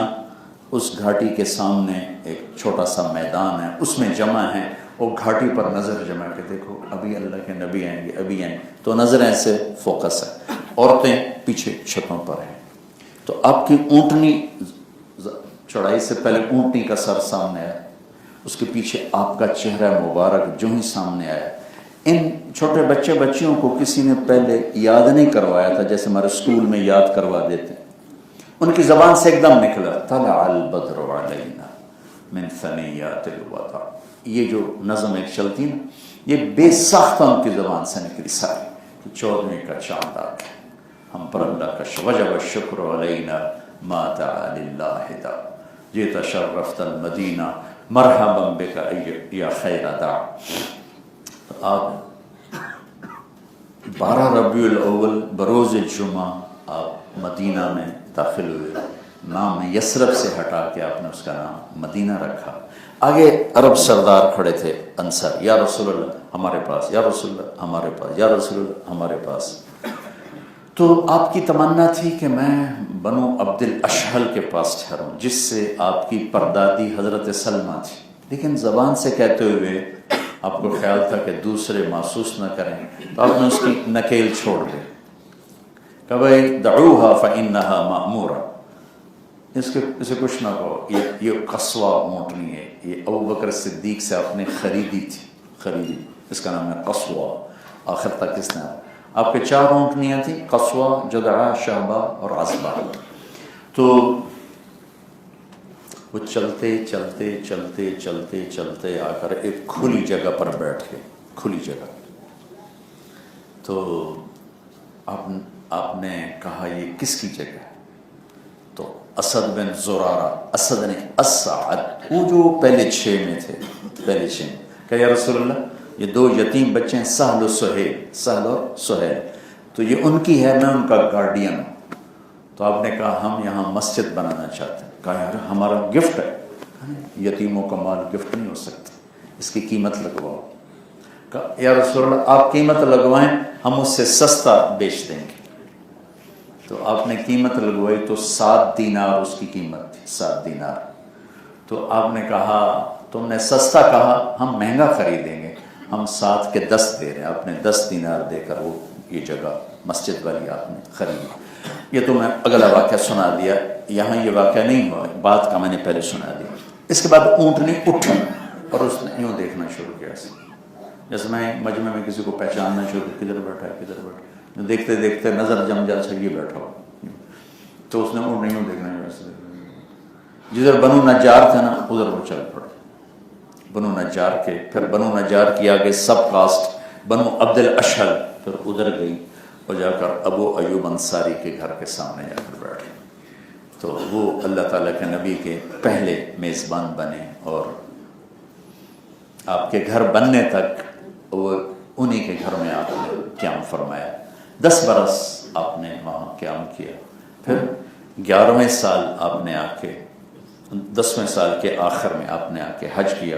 اس گھاٹی کے سامنے ایک چھوٹا سا میدان ہے اس میں جمع ہیں. وہ گھاٹی پر نظر جمع کے دیکھو ابھی اللہ کے نبی آئیں گے، ابھی آئیں گے. تو نظریں ایسے فوکس ہے، عورتیں پیچھے چھتوں پر ہیں. تو آپ کی اونٹنی چڑھائی سے پہلے اونٹنی کا سر سامنے آیا، اس کے پیچھے آپ کا چہرہ مبارک جو ہی سامنے آیا. ان چھوٹے بچے بچیوں کو کسی نے پہلے یاد نہیں کروایا تھا جیسے ہمارے اسکول میں یاد کروا دیتے. ان کی زبان سے ایک دم نکلا طلع البدر علینا من ثنیات الوداع. یہ جو نظم ایک چلتی نا، یہ بے ساختہ ان کی زبان سے نکلی ساری کہ 14ویں کا چاند آ گیا، ہم پر اللہ کا وجب الشکر علینا ما دعا للہ دا جیت شرفت المدینہ مرحبا بک یا خیر دع. آپ 12 ربیع الاول بروز جمعہ آپ مدینہ میں داخل ہوئے. نام یثرب سے ہٹا کے آپ نے اس کا نام مدینہ رکھا. آگے عرب سردار کھڑے تھے انصار، یا رسول اللہ ہمارے پاس، یا رسول اللہ ہمارے پاس، یا رسول اللہ ہمارے پاس. تو آپ کی تمنا تھی کہ میں بنو عبد الاشہل کے پاس ٹھہروں جس سے آپ کی پردادی حضرت سلمہ تھی. لیکن زبان سے کہتے ہوئے آپ کو خیال تھا کہ دوسرے محسوس نہ کریں، تو آپ نے اس کی نکیل چھوڑ دی کہ بھائی دعوہا فإنہا مأمورہ، اسے کچھ نہ کہو، یہ قصوہ اونٹنی ہے، یہ ابو بکر صدیق سے آپ نے خریدی، اس کا نام ہے قصوہ. آخر تک اس نے آپ کے 4 اونٹنیاں تھیں، قصوہ، جدعہ، شہبہ اور عصبہ. تو وہ چلتے آ کر ایک کھلی جگہ پر بیٹھ گئے، کھلی جگہ. تو آپ نے کہا یہ کس کی جگہ ہے؟ تو اسد بن زرارہ، اسد نے اسعد، وہ جو پہلے 6 میں تھے، کہ یا رسول اللہ یہ 2 یتیم بچے ہیں، سہل اور سہیل. تو یہ ان کی ہے، میں ان کا گارڈین ہوں۔ تو آپ نے کہا ہم یہاں مسجد بنانا چاہتے ہیں۔ کہا یار ہمارا گفٹ ہے، یتیموں کا مال گفٹ نہیں ہو سکتا، اس کی قیمت لگواؤ۔ کہا یا رسول اللہ آپ قیمت لگوائیں، ہم اس سے سستا بیچ دیں گے۔ تو آپ نے قیمت لگوائی تو 7 دینار اس کی قیمت تھی، 7 دینار۔ تو آپ نے کہا تم نے سستا کہا، ہم مہنگا خریدیں گے، ہم 7 کے 10 دے رہے ہیں۔ آپ نے 10 دینار دے کر وہ یہ جگہ مسجد والی آپ نے خریدی۔ یہ تو میں اگلا واقعہ سنا دیا، یہاں یہ واقعہ نہیں ہوا، بات کا میں نے پہلے سنا دیا۔ اس کے بعد اونٹنی اٹھا اور اس نے یوں دیکھنا شروع کیا، جیسے میں مجمع میں کسی کو پہچاننا شروع، کدھر بیٹھا ہے کدھر بیٹھا ہے، دیکھتے دیکھتے نظر جم جا سے یہ بیٹھا ہو، تو اس نے اونٹنی یوں دیکھنا شروع، جدھر بنو نجار تھا نا ادھر وہ چل پڑے، بنو نجار کے، پھر بنو نجار کی آگے سب کاسٹ بنو عبد الاشہل، پھر ادھر گئی اور جا کر ابو ایوب انصاری کے گھر کے سامنے جا کر بیٹھے۔ تو وہ اللہ تعالیٰ کے نبی کے پہلے میزبان بنے، اور آپ کے گھر بننے تک وہ انہی کے گھر میں آپ نے قیام فرمایا۔ 10 برس آپ نے وہاں قیام کیا، پھر 11ویں سال آپ نے آ کے، 10ویں سال کے آخر میں آپ نے آ کے حج کیا،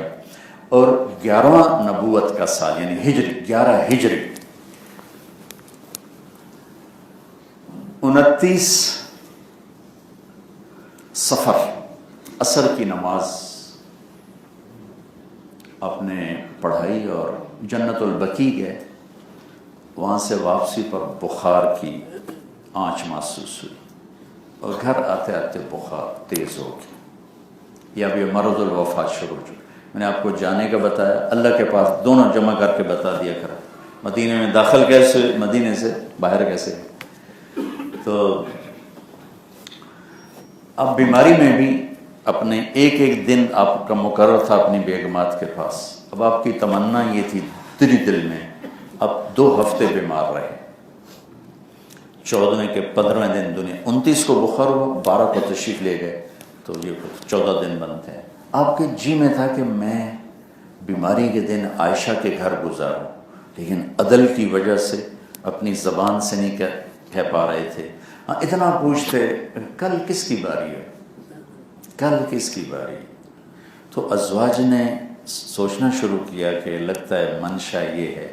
اور 11واں نبوت کا سال یعنی ہجری، 11 ہجری 29 صفر عصر کی نماز آپ نے پڑھائی اور جنت البقیع گئے۔ وہاں سے واپسی پر بخار کی آنچ محسوس ہوئی، اور گھر آتے آتے بخار تیز ہو گئی، یا بھی مرض الوفات شروع ہو چکی۔ میں نے آپ کو جانے کا بتایا، اللہ کے پاس دونوں جمع کر کے بتا دیا کرا، مدینے میں داخل کیسے، مدینے سے باہر کیسے۔ تو اب بیماری میں بھی اپنے ایک دن آپ کا مقرر تھا اپنی بیگمات کے پاس، اب آپ کی تمنا یہ تھی دل میں، اب 2 ہفتے بیمار رہے، 14ویں کے 15ویں دن دنیا، 29 کو بخار ہوا، 12 کو تشریف لے گئے، تو یہ 14 دن بنتے ہیں۔ آپ کے جی میں تھا کہ میں بیماری کے دن عائشہ کے گھر گزاروں، لیکن عدل کی وجہ سے اپنی زبان سے نہیں کہہ پا رہے تھے۔ اتنا پوچھتے کل کس کی باری ہے، کل کس کی باری۔ تو ازواج نے سوچنا شروع کیا کہ لگتا ہے منشا یہ ہے،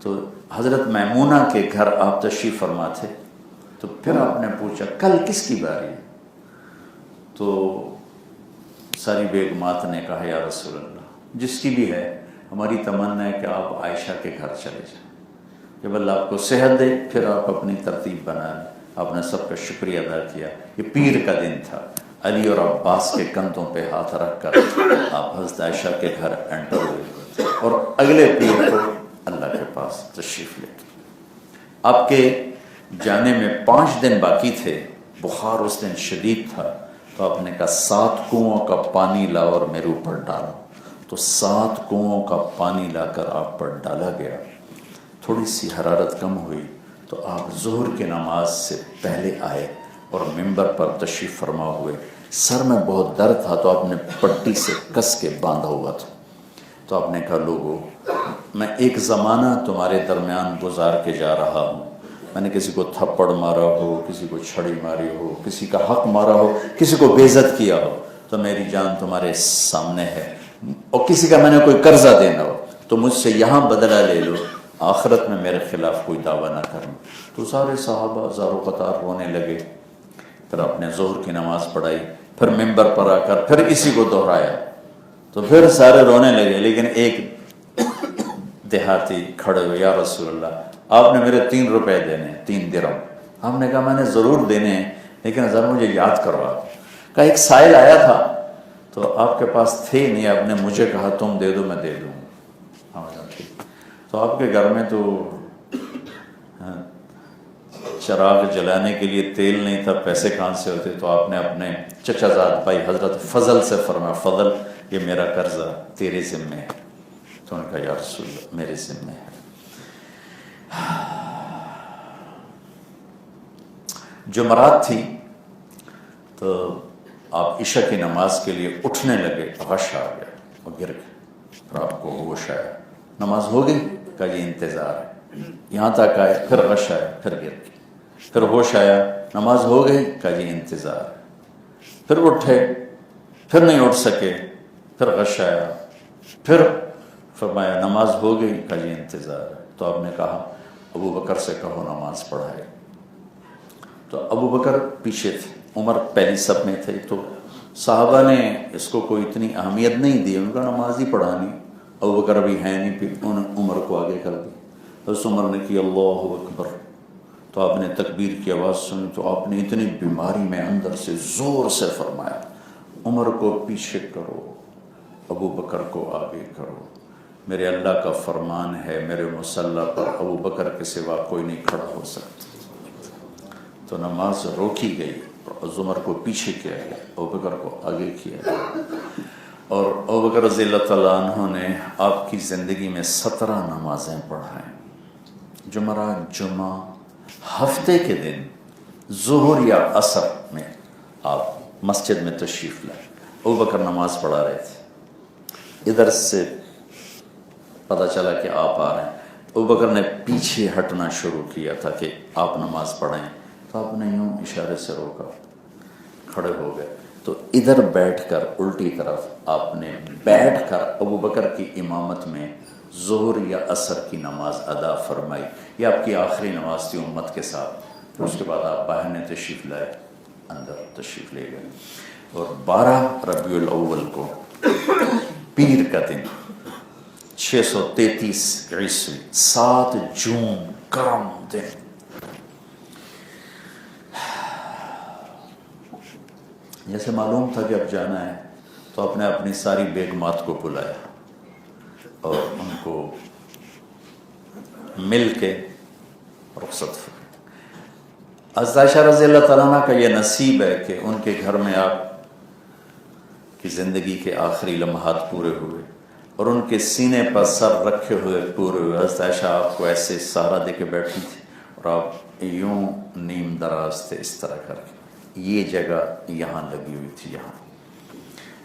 تو حضرت میمونہ کے گھر آپ تشریف فرما تھے، تو پھر آپ نے پوچھا کل کس کی باری ہے، تو ساری بیگمات نے کہا یا رسول اللہ جس کی بھی ہے، ہماری تمنا ہے کہ آپ عائشہ کے گھر چلے جائیں، جب اللہ آپ کو صحت دے پھر آپ اپنی ترتیب بنا لیں۔ آپ نے سب کا شکریہ ادا کیا۔ یہ پیر کا دن تھا، علی اور عباس کے کندھوں پہ ہاتھ رکھ کر آپ حضرت عائشہ کے گھر انٹر ہوئے، اور اگلے پیر کو اللہ کے پاس تشریف لے گئے۔ آپ کے جانے میں 5 دن باقی تھے، بخار اس دن شدید تھا، تو آپ نے کہا 7 کنوؤں کا پانی لاؤ اور میرے اوپر ڈالو، تو 7 کنوؤں کا پانی لا کر آپ پر ڈالا گیا۔ تھوڑی سی حرارت کم ہوئی تو آپ ظہر کی نماز سے پہلے آئے اور ممبر پر تشریف فرما ہوئے۔ سر میں بہت درد تھا تو آپ نے پٹی سے کس کے باندھا ہوا تھا، تو آپ نے کہا لوگو میں ایک زمانہ تمہارے درمیان گزار کے جا رہا ہوں، میں نے کسی کو تھپڑ مارا ہو، کسی کو چھڑی ماری ہو، کسی کا حق مارا ہو، کسی کو بے عزت کیا ہو، تو میری جان تمہارے سامنے ہے، اور کسی کا میں نے کوئی قرضہ دینا ہو تو مجھ سے یہاں بدلہ لے لو، آخرت میں میرے خلاف کوئی دعویٰ نہ کرنا۔ تو سارے صحابہ زارو قطار رونے لگے۔ پھر آپ نے ظہر کی نماز پڑھائی، پھر ممبر پر آ کر پھر اسی کو دہرایا، تو پھر سارے رونے لگے، لیکن ایک دیہاتی کھڑے ہوئے، یا رسول اللہ آپ نے میرے 3 روپے دینے، 3 درہم۔ آپ نے کہا میں نے ضرور دینے ہیں، لیکن ذرا مجھے یاد کروا۔ کہا ایک سائل آیا تھا تو آپ کے پاس تھے نہیں، آپ نے مجھے کہا تم دے دو میں دے دوں۔ تو آپ کے گھر میں تو چراغ جلانے کے لیے تیل نہیں تھا، پیسے کہاں سے ہوتے، تو آپ نے اپنے چچا زاد بھائی حضرت فضل سے فرمایا فضل یہ میرا قرضہ تیرے ذمہ ہے، تو انہوں نے کہا یا رسول اللہ میرے ذمہ ہے۔ جمعرات تھی تو آپ عشاء کی نماز کے لیے اٹھنے لگے، غش آ گیا اور گر گئے، اور آپ کو ہوش آیا، نماز ہو گئی؟ کہا یہ انتظار ہے۔ یہاں تک آئے، پھر غش آیا، پھر گر گئے، پھر ہوش آیا، نماز ہو گئی، کہا جی انتظار، پھر اٹھے، پھر نہیں اٹھ سکے، پھر غش آیا، پھر فرمایا نماز ہو گئی، کہا جی انتظار ہے۔ تو آپ نے کہا ابو بکر سے کہو نماز پڑھائے۔ تو ابو بکر پیچھے تھے، عمر پہلی صف میں تھے، تو صحابہ نے اس کو کوئی اتنی اہمیت نہیں دی، ان کا نماز ہی پڑھانی، ابو بکر ابھی ہے نہیں، پھر انہوں نے عمر کو آگے کر دی۔ حضرت عمر نے کی اللہ اکبر، تو آپ نے تکبیر کی آواز سنی، تو آپ نے اتنی بیماری میں اندر سے زور سے فرمایا عمر کو پیچھے کرو، ابو بکر کو آگے کرو، میرے اللہ کا فرمان ہے میرے مصلی پر ابو بکر کے سوا کوئی نہیں کھڑا ہو سکتا۔ تو نماز روکی گئی، عمر کو پیچھے کیا گیا، ابو بکر کو آگے کیا گیا، اور ابو بکر رضی اللہ تعالیٰ عنہ نے آپ کی زندگی میں 17 نمازیں پڑھائیں، جمعرات، جمعہ، ہفتے کے دن ظہر یا عصر میں آپ مسجد میں تشریف لائیں، ابو بکر نماز پڑھا رہے تھے، ادھر سے پتہ چلا کہ آپ آ رہے ہیں، ابو بکر نے پیچھے ہٹنا شروع کیا تھا کہ آپ نماز پڑھیں، تو آپ نے یوں اشارے سے روکا، کھڑے ہو گئے، تو ادھر بیٹھ کر الٹی طرف آپ نے بیٹھ کر ابو بکر کی امامت میں ظہر یا عصر کی نماز ادا فرمائی۔ یہ آپ کی آخری نماز تھی امت کے ساتھ، پھر اس کے بعد آپ باہر نے تشریف لائے، اندر تشریف لے گئے، اور 12 ربیع الاول کو پیر کا دن 633 عیسوی 7 جون گرم دن، جیسے معلوم تھا کہ اب جانا ہے، تو آپ نے اپنی ساری بیگمات کو بلایا اور ان کو مل کے رخصت فرمایا۔ حضرت عائشہ رضی اللہ تعالیٰ عنہ کا یہ نصیب ہے کہ ان کے گھر میں آپ کی زندگی کے آخری لمحات پورے ہوئے، اور ان کے سینے پر سر رکھے ہوئے پورے ہوئے۔ حضرت عائشہ آپ کو ایسے سہارا دے کے بیٹھی تھی، اور آپ یوں نیم دراز تھے اس طرح کر کے، یہ جگہ یہاں لگی ہوئی تھی، یہاں،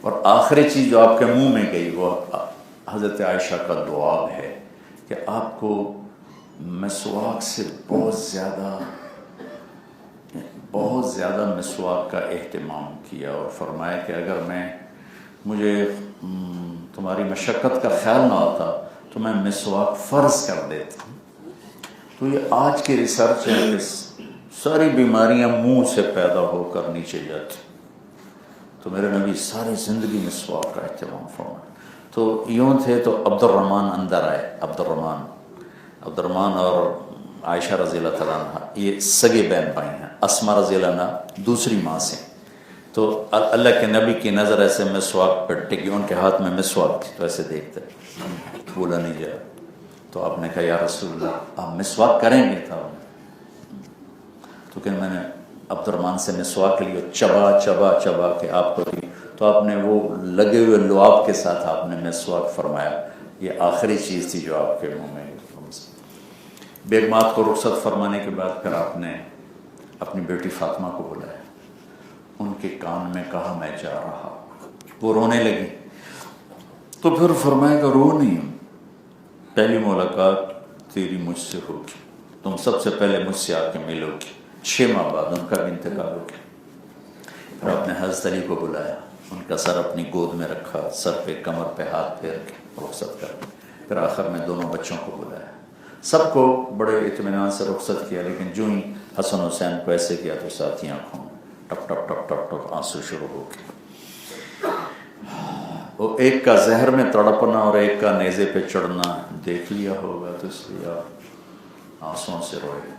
اور آخری چیز جو آپ کے منہ میں گئی وہ حضرت عائشہ کا دعا ہے کہ آپ کو مسواک سے بہت زیادہ مسواک کا اہتمام کیا، اور فرمایا کہ اگر مجھے تمہاری مشقت کا خیال نہ ہوتا تو میں مسواک فرض کر دیتا۔ تو یہ آج کی ریسرچ ہے کہ ساری بیماریاں منہ سے پیدا ہو کر نیچے جاتی، تو میرے نبی ساری زندگی مسواک کا اہتمام فرمایا۔ تو یوں تھے، تو عبد الرحمن اندر آئے، عبد الرحمن اور عائشہ رضی اللہ تعالیٰ عنہ یہ سگے بہن بھائی ہیں، اسما رضی اللہ عنہ دوسری ماں سے، تو اللہ کے نبی کی نظر ایسے مسواک پہ ٹکی، ان کے ہاتھ میں مسواک تھی، تو ایسے دیکھتے بھولا نہیں جائے، تو آپ نے کہا یا رسول اللہ آپ مسواک کریں گے؟ تھا تو کہ میں نے عبد الرحمن سے مسواک لی، چبا کے آپ کو دی، تو آپ نے وہ لگے ہوئے لعاب کے ساتھ آپ نے مسواک فرمایا، یہ آخری چیز تھی جو آپ کے منہ میں۔ بیگمات کو رخصت فرمانے کے بعد پھر آپ نے اپنی بیٹی فاطمہ کو بلایا، ان کے کان میں کہا میں جا رہا، وہ رونے لگی، تو پھر فرمایا کہ رو نہیں، پہلی ملاقات تیری مجھ سے ہوگی، تم سب سے پہلے مجھ سے آ کے ملو گی۔ 6 ماہ بعد ان کا بھی انتقال ہو گیا۔ پھر آپ نے حضرت علی کو بلایا، ان کا سر اپنی گود میں رکھا، سر پہ کمر پہ ہاتھ پھیر کے رخصت کر، پھر آخر میں دونوں بچوں کو بلایا، سب کو بڑے اطمینان سے رخصت کیا، لیکن جو ہی حسن حسین کو ایسے کیا تو ساتھی آنکھوں میں ٹپ ٹپ ٹپ ٹپ ٹپ آنسو شروع ہو گئے۔ وہ ایک کا زہر میں تڑپنا اور ایک کا نیزے پہ چڑھنا دیکھ لیا ہوگا، تو اس لیے آپ آنسوؤں سے روئے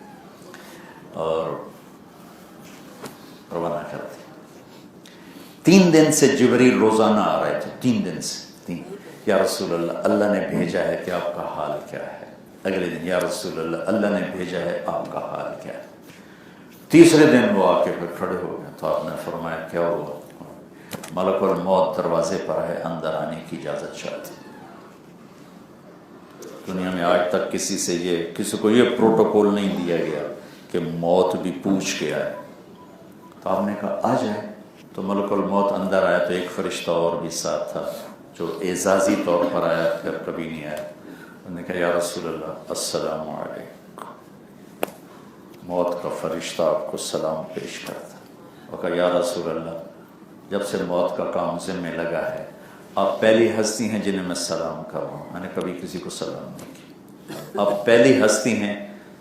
اور روانہ کرتے۔ 3 دن سے جبریل روزانہ آ رہے تھے، 3 دن سے، یا رسول اللہ اللہ نے بھیجا ہے کہ آپ کا حال کیا ہے؟ اگلے دن یا رسول اللہ اللہ نے بھیجا ہے آپ کا حال کیا ہے؟ تیسرے دن وہ آ کے پھر کھڑے ہو گئے، تو آپ نے فرمایا کیا ہوا؟ ملک الموت دروازے پر ہے، اندر آنے کی اجازت چاہتے۔ دنیا میں آج تک کسی کو یہ پروٹوکول نہیں دیا گیا کہ موت بھی پوچھ کے آئے، تو آپ نے کہا آ جائے، تو ملک الموت اندر آیا، تو ایک فرشتہ اور بھی ساتھ تھا جو اعزازی طور پر آیا، پھر کبھی نہیں آیا، نے کہا یا رسول اللہ السلام علیکم، موت کا فرشتہ آپ کو سلام پیش کرتا. اور کہا یا رسول اللہ جب سے موت کا کام ذمہ لگا ہے آپ پہلی ہستی ہیں جنہیں میں سلام کر رہا ہوں. میں نے کبھی کسی کو سلام نہیں کیا. آپ پہلی ہستی ہیں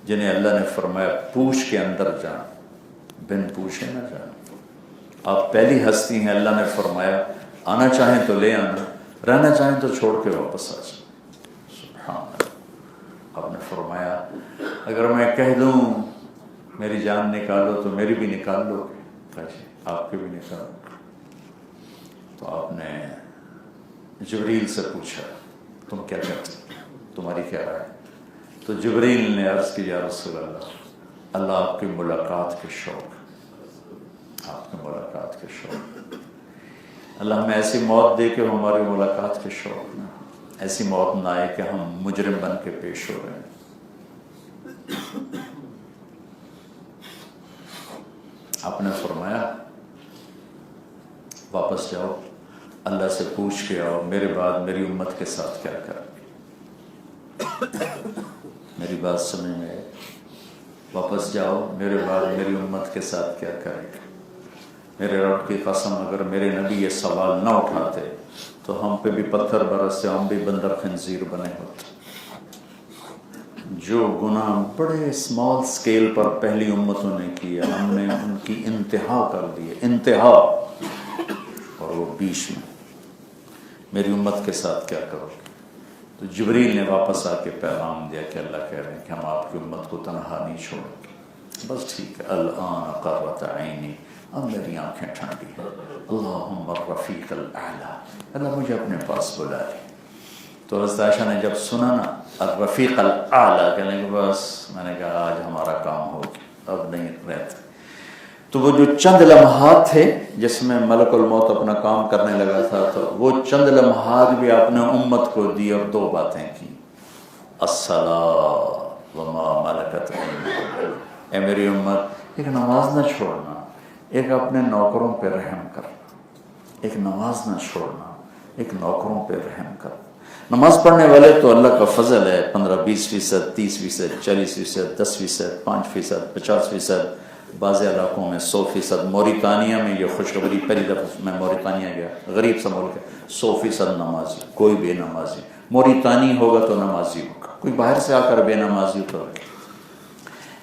جنہیں اللہ نے فرمایا پوچھ کے اندر جان، بن پوچھے نہ جان. آپ پہلی ہستی ہیں، اللہ نے فرمایا آنا چاہیں تو لے آنا، رہنا چاہیں تو چھوڑ کے واپس آ جائیں. سبحان اللہ. آپ نے فرمایا اگر میں کہہ دوں میری جان نکالو تو میری بھی نکال لو گے؟ آپ کی بھی نکال. تو آپ نے جبریل سے پوچھا تم کیا کہتے، تمہاری کیا رائے؟ تو جبریل نے عرض کی یا رسول اللہ اللہ آپ کی ملاقات کے شوق، آپ کی ملاقات کے شوق. اللہ ہمیں ایسی موت دے کہ ہماری ملاقات کے شوق نہ، ایسی موت نہ آئے کہ ہم مجرم بن کے پیش ہو رہے ہیں. آپ نے فرمایا واپس جاؤ، اللہ سے پوچھ کے آؤ میرے بعد میری امت کے ساتھ کیا کریں. میری بات سمجھ میں آئے؟ واپس جاؤ میرے بعد میری امت کے ساتھ کیا کریں. میرے رب کی قسم اگر میرے نبی یہ سوال نہ اٹھاتے تو ہم پہ بھی پتھر برستے، ہم بھی بندر خنزیر بنے ہوتے. جو گناہ بڑے اسمال سکیل پر پہلی امتوں نے کیا ہم نے ان کی انتہا کر دی، انتہا. اور وہ بیچ میں میری امت کے ساتھ کیا کرو گے؟ تو جبریل نے واپس آ کے پیغام دیا کہ اللہ کہہ رہے ہیں کہ ہم آپ کی امت کو تنہا نہیں چھوڑیں گے. بس ٹھیک ہے. الآن قرۃ عینی، اب میری آنکھیں ٹھنڈی ہیں. اللہم الرفیق الاعلیٰ، اللہ مجھے اپنے پاس بلا لے. تو حضرت عائشہ نے جب سنا نا الرفیق الاعلیٰ کہنے کہ بس میں نے کہا آج ہمارا کام ہو گیا، اب نہیں رہتے. تو وہ جو چند لمحات تھے جس میں ملک الموت اپنا کام کرنے لگا تھا، تو وہ چند لمحات بھی آپ نے امت کو دی اور دو باتیں کی. الصلاۃ وما ملکت ایمانکم، اے میری امت ایک نماز نہ چھوڑنا، ایک اپنے نوکروں پہ رحم کرنا. ایک نماز نہ چھوڑنا، ایک نوکروں پہ رحم کرنا. نماز پڑھنے والے تو اللہ کا فضل ہے، 15-20%، 30%، 40%، 10%، 5%، 50%، بعض علاقوں میں 100%. موریتانیہ میں یہ خوشخبری، پہلی دفعہ میں موریتانیہ گیا، غریب سا ملک ہے، 100% نمازی، کوئی بے نمازی. موریتانی ہوگا تو نمازی ہوگا، کوئی باہر سے آ کر بے نمازی تو.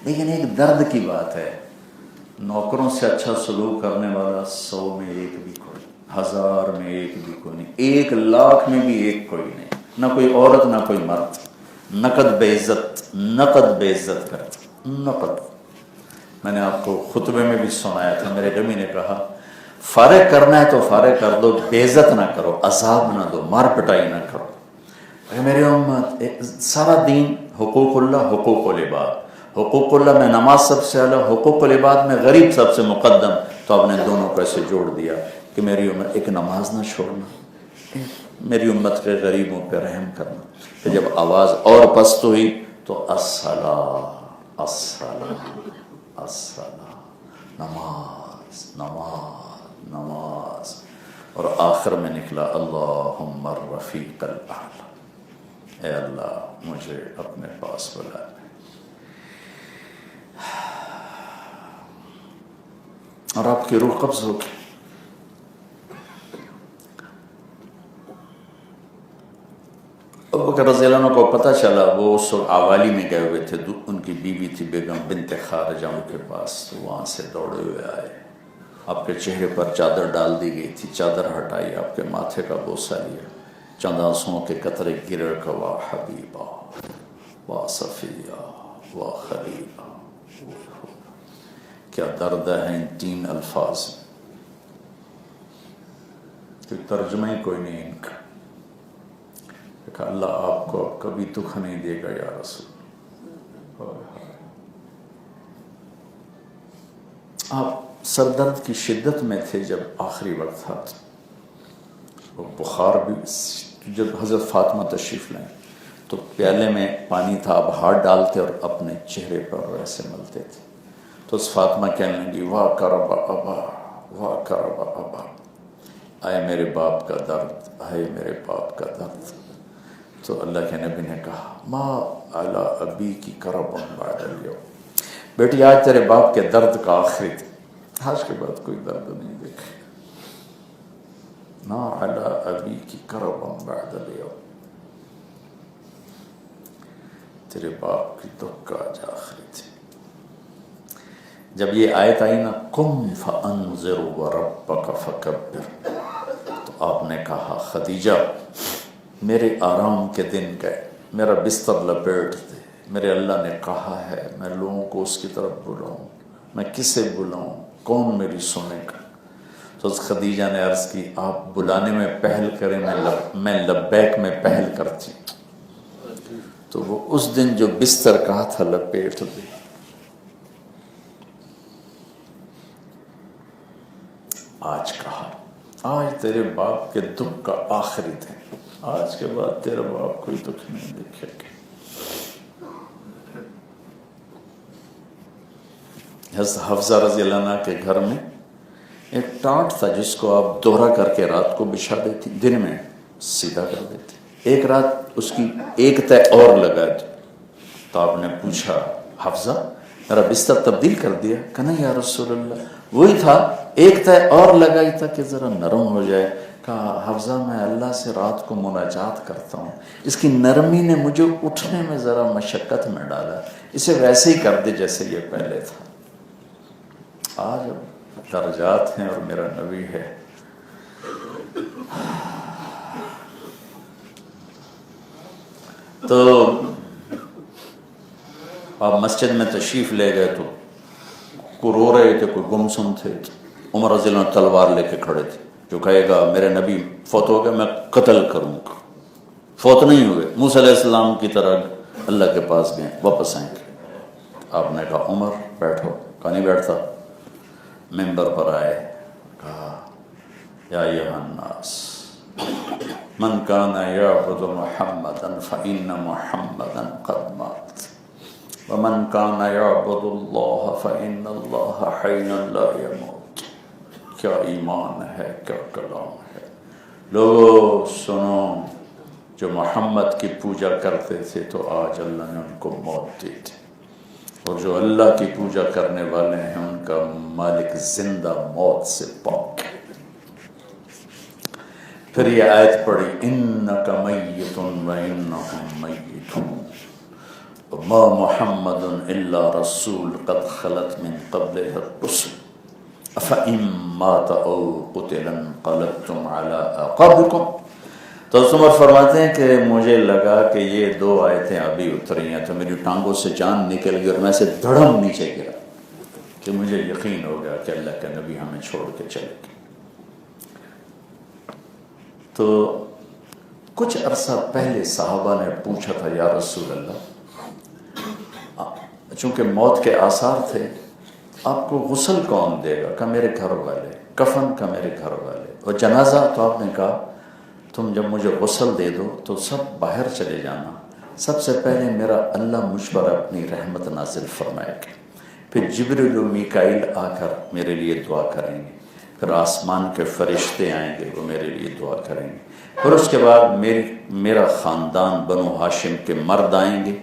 لیکن ایک درد کی بات ہے، نوکروں سے اچھا سلوک کرنے والا 100 میں ایک بھی کوئی، 1000 میں ایک بھی کوئی نہیں، 1 لاکھ میں بھی ایک کوئی نہیں. نہ کوئی عورت نہ کوئی مرد. نقد بے عزت، نقد بے عزت کرتا، نقد. میں نے آپ کو خطبے میں بھی سنایا تھا، میرے ڈمی نے کہا فارغ کرنا ہے تو فارغ کر دو، بے عزت نہ کرو، عذاب نہ دو، مار پٹائی نہ کرو. میرے امت سارا دین حقوق اللہ، حقوق العباد. حقوق اللہ میں نماز سب سے اعلیٰ، حقوق العباد میں غریب سب سے مقدم. تو آپ نے دونوں کو ایسے جوڑ دیا کہ میری امت ایک نماز نہ چھوڑنا، میری امت کے غریبوں پہ رحم کرنا. کہ جب آواز اور پست ہوئی تو الصلاۃ الصلاۃ الصلاۃ، نماز نماز نماز. اور آخر میں نکلا اللہم الرفیق الاعلیٰ، اے اللہ مجھے اپنے پاس بلا لے. اور آپ کی روح قبض ہو گئی. ابو بکر رضی اللہ عنہ کو پتہ چلا، وہ اس وقت آوالی میں گئے ہوئے تھے، ان کی بیوی تھی بیگم بنت خارجہ ان کے پاس. تو وہاں سے دوڑے ہوئے آئے، آپ کے چہرے پر چادر ڈال دی گئی تھی، چادر ہٹائی، آپ کے ماتھے کا بوسہ لیا، چند آنسوؤں کے قطرے گرڑ کا وا حبیبہ وا صفیہ وا خلیلہ. کیا درد ہے ان 3 الفاظ میں، کہ ترجمہ ہی کوئی نہیں ان کا. کہ اللہ آپ کو کبھی دکھ نہیں دے گا یا رسول. آپ سر درد کی شدت میں تھے جب آخری وقت تھا، وہ بخار بھی. جب حضرت فاطمہ تشریف لائیں تو پیالے میں پانی تھا، آپ ہاتھ ڈالتے اور اپنے چہرے پر ایسے ملتے تھے. تو اس فاطمہ کہنے لگی واہ کرب ابا، واہ کرب ابا، آئے میرے باپ کا درد، آئے میرے باپ کا درد. تو اللہ کے نبی نے کہا ما علی ابی کی کرب بعد اليوم، بیٹی آج تیرے باپ کے درد کا آخری تھا، آج کے بعد کوئی درد نہیں دیکھے. ما علی ابی کی کرب بعد اليوم، تیرے باپ کی دکھ کا آج آخری تھی. جب یہ آیت آئی نا قم فانذر وربک فکبر، تو آپ نے کہا خدیجہ میرے آرام کے دن گئے، میرا بستر لپیٹ دے، میرے اللہ نے کہا ہے میں لوگوں کو اس کی طرف بلاؤں، میں کسے بلاؤں، کون میری سنے گا؟ تو خدیجہ نے عرض کی آپ بلانے میں پہل کریں، میں لبیک میں پہل کرتی. تو وہ اس دن جو بستر کہا تھا لپیٹ دے. آج کہا آج تیرے باپ کے دکھ کا آخری دن، آج کے بعد تیرا باپ کوئی دکھ نہیں دیکھے گا. حضرت حفصہ رضی اللہ عنہ کے گھر میں ایک ٹانٹ تھا جس کو آپ دوہرا کر کے رات کو بچھا دیتی، دن میں سیدھا کر دیتی. ایک رات اس کی ایک تہ اور لگا دی. تو آپ نے پوچھا حفصہ میرا بستر تبدیل کر دیا؟ کہا یا رسول اللہ وہی تھا، ایک تہ اور لگائی تھا کہ ذرا نرم ہو جائے. کہا حفصہ میں اللہ سے رات کو مناجات کرتا ہوں، اس کی نرمی نے مجھے اٹھنے میں ذرا مشقت میں ڈالا، اسے ویسے ہی کر دے جیسے یہ پہلے تھا. آج درجات ہیں اور میرا نبی ہے. تو آپ مسجد میں تشریف لے گئے تو کوئی رو رہے تھے، کوئی گمسم تھے. عمر رضی اللہ عنہ تلوار لے کے کھڑے تھے. جو کہے گا میرے نبی فوت ہو گئے میں قتل کروں گا، فوت نہیں ہوئے، موسیٰ علیہ السلام کی طرح اللہ کے پاس گئے، واپس آئیں گے. آپ نے کہا عمر بیٹھو. کہا نہیں بیٹھتا. ممبر پر آئے، کہا یا ایھا الناس من کان یعبد محمدا فإن محمدا قد مات ومن کان یعبد اللہ فإن اللہ حی لا یموت. کیا ایمان ہے، کیا کلام ہے. لوگوں سنو، جو محمد کی پوجا کرتے تھے تو آج اللہ نے ان کو موت دی تھی، اور جو اللہ کی پوجا کرنے والے ہیں ان کا مالک زندہ موت سے پاک ہے. پھر یہ آیت پڑھی انک میت وانہم میتون وما محمد الا رسول قد خلت من قبلہ الرسل افإن مات او قتل انقلبتم علی اعقابکم. تو عمر فرماتے ہیں کہ مجھے لگا کہ یہ دو آیتیں ابھی اتری ہیں تو میری ٹانگوں سے جان نکل گئی اور میں سے دھڑم نیچے گرا کہ مجھے یقین ہو گیا کہ اللہ کا نبی ہمیں چھوڑ کے چلے گئے. تو کچھ عرصہ پہلے صحابہ نے پوچھا تھا یا رسول اللہ، چونکہ موت کے آثار تھے، آپ کو غسل کون دے گا؟ کہ میرے گھر والے. کفن کا میرے گھر والے. اور جنازہ تو آپ نے کہا تم جب مجھے غسل دے دو تو سب باہر چلے جانا، سب سے پہلے میرا اللہ مجھ پر اپنی رحمت نازل فرمائے گا، پھر جبریل و میکائیل آ کر میرے لیے دعا کریں گے، پھر آسمان کے فرشتے آئیں گے وہ میرے لیے دعا کریں گے، پھر اس کے بعد میرا خاندان بنو ہاشم کے مرد آئیں گے،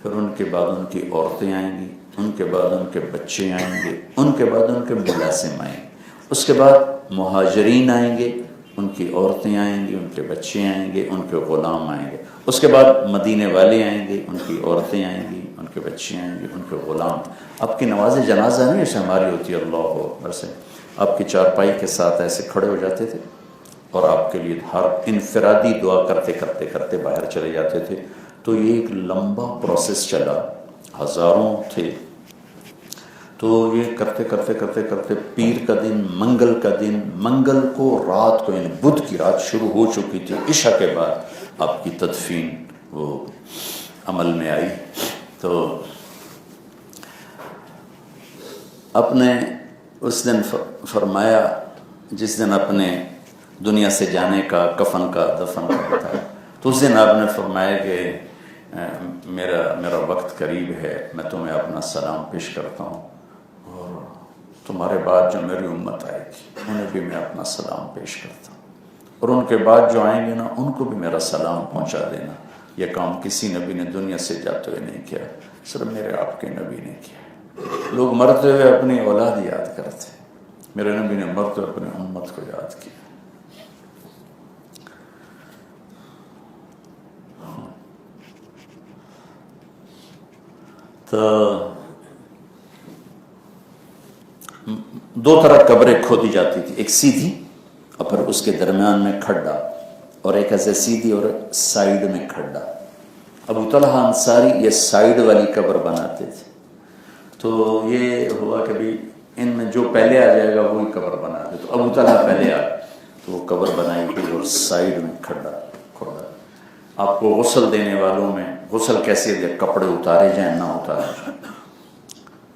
پھر ان کے بعد ان کی عورتیں آئیں گی، ان کے بعد ان کے بچے آئیں گے، ان کے بعد ان کے ملازم آئیں گے، اس کے بعد مہاجرین آئیں گے، ان کی عورتیں آئیں گی، ان کے بچے آئیں گے، ان کے غلام آئیں گے، اس کے بعد مدینے والے آئیں گے، ان کی عورتیں آئیں گی، ان کے بچے آئیں گے، ان کے غلام. آپ کی نماز جنازہ نہیں جیسے ہماری ہوتی ہے اللہ اکبر سے آپ کی چارپائی کے ساتھ ایسے کھڑے ہو جاتے تھے اور آپ کے لیے ہر انفرادی دعا کرتے کرتے کرتے باہر چلے جاتے تھے. تو یہ ایک لمبا پروسیس چلا، ہزاروں تھے. تو یہ کرتے کرتے کرتے کرتے پیر کا دن، منگل کا دن، منگل کو رات کو یعنی بدھ کی رات شروع ہو چکی تھی، عشاء کے بعد آپ کی تدفین وہ عمل میں آئی. تو اپنے اس دن فرمایا جس دن اپنے دنیا سے جانے کا، کفن کا، دفن کا بتایا، تو اس دن آپ نے فرمایا کہ میرا وقت قریب ہے، میں تمہیں اپنا سلام پیش کرتا ہوں اور تمہارے بعد جو میری امت آئے گی انہیں بھی میں اپنا سلام پیش کرتا ہوں. اور ان کے بعد جو آئیں گے نا ان کو بھی میرا سلام پہنچا دینا. یہ کام کسی نبی نے دنیا سے جاتے ہوئے نہیں کیا، صرف میرے آپ کے نبی نے کیا. لوگ مرتے ہوئے اپنی اولاد یاد کرتے، میرے نبی نے مرتے ہوئے اپنی امت کو یاد کیا. تو دو طرح قبریں کھودی جاتی تھی، ایک سیدھی اور پھر اس کے درمیان میں کھڈا، اور ایک ایسے سیدھی اور سائیڈ میں کھڈا. ابو طلحہ انصاری یہ سائیڈ والی قبر بناتے تھے. تو یہ ہوا کہ بھی ان میں جو پہلے آ جائے گا وہی قبر بنا دے. تو ابو طلحہ پہلے آ تو وہ قبر بنائی گئی اور سائیڈ میں کھڈا کھودا. آپ کو غسل دینے والوں میں غسل کیسے دے، کپڑے اتارے جائیں نہ اتارے جائیں.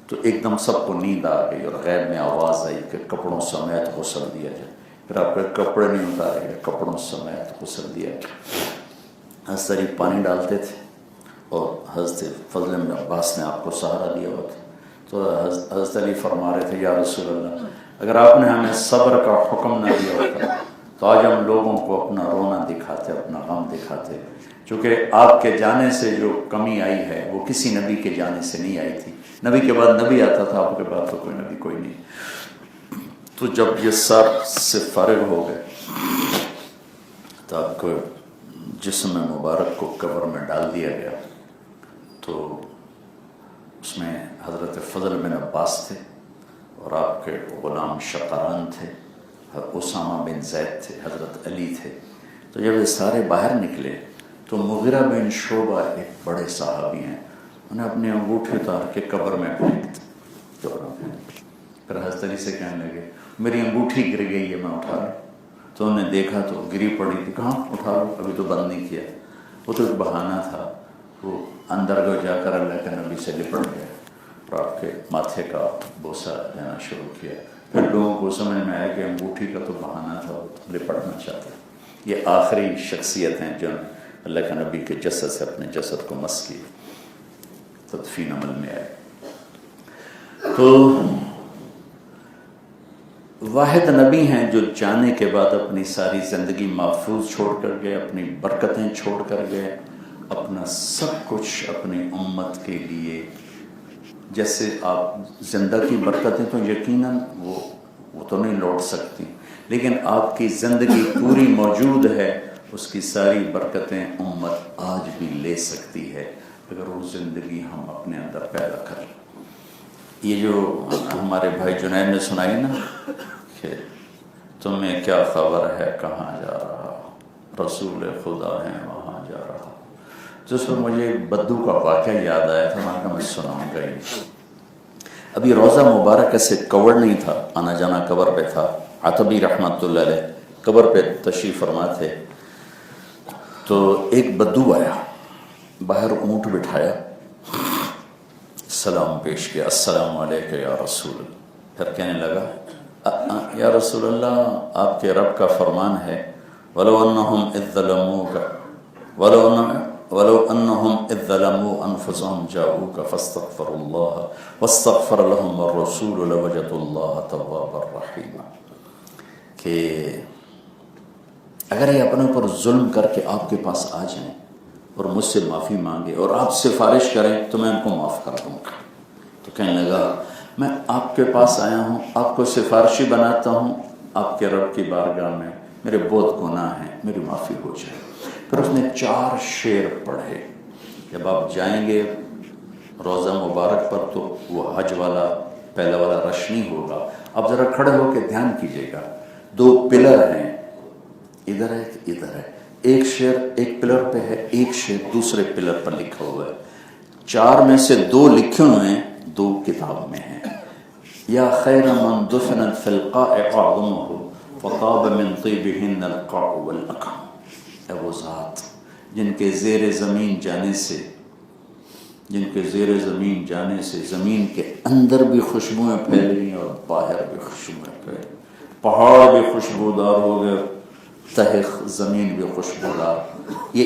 تو ایک دم سب کو نیند آ گئی اور غیب میں آواز آئی کہ کپڑوں سمیت غسل دیا جائے. پھر آپ کے کپڑے نہیں اتارے گئے، کپڑوں سمیت غسل دیا گیا. حضرت علی پانی ڈالتے تھے اور حضرت فضل بن عباس نے آپ کو سہارا دیا ہوا تھا. تو حضرت علی فرما رہے تھے یا رسول اللہ اگر آپ نے ہمیں صبر کا حکم نہ دیا ہوتا تو آج ہم لوگوں کو اپنا رونا دکھاتے، اپنا غم دکھاتے. چونکہ آپ کے جانے سے جو کمی آئی ہے وہ کسی نبی کے جانے سے نہیں آئی تھی. نبی کے بعد نبی آتا تھا، آپ کے بعد تو کوئی نبی کوئی نہیں. تو جب یہ سر سے فارغ ہو گئے تو آپ کو جسم مبارک کو قبر میں ڈال دیا گیا. تو اس میں حضرت فضل بن عباس تھے اور آپ کے غلام شقران تھے، اسامہ بن زید تھے، حضرت علی تھے. تو جب یہ سارے باہر نکلے تو مغیرہ بن شعبہ ایک بڑے صحابی ہیں، انہیں اپنی انگوٹھی اتار کے قبر میں پھینک دی. پھر حضرت علی سے کہنے لگے میری انگوٹھی گر گئی ہے، میں اٹھا لوں. تو انہوں نے دیکھا تو گری پڑی تھی. کہاں اٹھا لوں، ابھی تو بند نہیں کیا. وہ تو ایک بہانہ تھا. وہ اندر کو جا کر اللہ کے نبی سے لپٹ گیا اور آپ کے ماتھے کا بوسہ لینا شروع کیا. پھر لوگوں کو سمجھ میں آیا کہ انگوٹھی کا تو بہانہ تھا، وہ لپٹنا چاہتے. یہ آخری شخصیت ہیں جو اللہ کے نبی کے جسد سے اپنے جسد کو مس کی، تدفین عمل میں آئے. تو واحد نبی ہیں جو جانے کے بعد اپنی ساری زندگی محفوظ چھوڑ کر گئے، اپنی برکتیں چھوڑ کر گئے، اپنا سب کچھ اپنی امت کے لیے. جیسے آپ زندہ کی برکتیں تو یقیناً وہ تو نہیں لوٹ سکتی، لیکن آپ کی زندگی پوری موجود ہے، اس کی ساری برکتیں امت آج بھی لے سکتی ہے اگر وہ زندگی ہم اپنے اندر پیدا کریں. یہ جو ہمارے بھائی جنید نے سنائی نا کہ تمہیں کیا خبر ہے کہاں جا رہا، رسول خدا ہیں وہاں جا رہا، تو اس پر مجھے بدو کا واقعہ یاد آیا تھا، میں سناؤں گا. ابھی روضہ مبارکہ سے کور نہیں تھا، آنا جانا قبر پہ تھا. عتبی رحمۃ اللہ علیہ قبر پہ تشریف فرما تھے. تو ایک بدو آیا، باہر اونٹ بٹھایا، سلام پیش کیا، السلام علیکم یا رسول اللہ. پھر کہنے لگا یا رسول اللہ آپ کے رب کا فرمان ہے وَلَوْ أَنَّهُمْ إِذْ ظَلَمُوا أَنفُسَهُمْ جَاءُوكَ فَاسْتَغْفَرُوا اللَّهَ وَاسْتَغْفَرَ لَهُمُ الرَّسُولُ لَوَجَدُوا اللَّهَ تَوَّابًا رَحِيمًا. کہ اگر یہ اپنے اوپر ظلم کر کے آپ کے پاس آ جائیں اور مجھ سے معافی مانگے اور آپ سفارش کریں تو میں ان کو معاف کر دوں گا. تو کہنے لگا میں آپ کے پاس آیا ہوں، آپ کو سفارشی بناتا ہوں آپ کے رب کی بارگاہ میں، میرے بہت گناہ ہیں، میری معافی ہو جائے. پھر اس نے 4 شعر پڑھے. جب آپ جائیں گے روضہ مبارک پر تو وہ حج والا پہلا والا رش نہیں ہوگا. آپ ذرا کھڑے ہو کے دھیان کیجیے گا. 2 پلر ہیں، ادھر ہے کہ ادھر ہے. ایک شعر ایک پلر پہ ہے، ایک شعر دوسرے پلر پر لکھا ہوا ہے. 4 میں سے 2 لکھے ہوئے ہیں، 2 کتاب میں ہیں. یا خیر من دفنت فی القاع اعظمہ فطاب من طیبہن القاع والاقام. اے وہ ذات جن کے زیر زمین جانے سے زمین کے اندر بھی خوشبوئیں پھیل گئی اور باہر بھی خوشبوئیں پھیل گئی. پہاڑ بھی خوشبودار ہو گئے، تہخ زمین بھی خوشبودار. یہ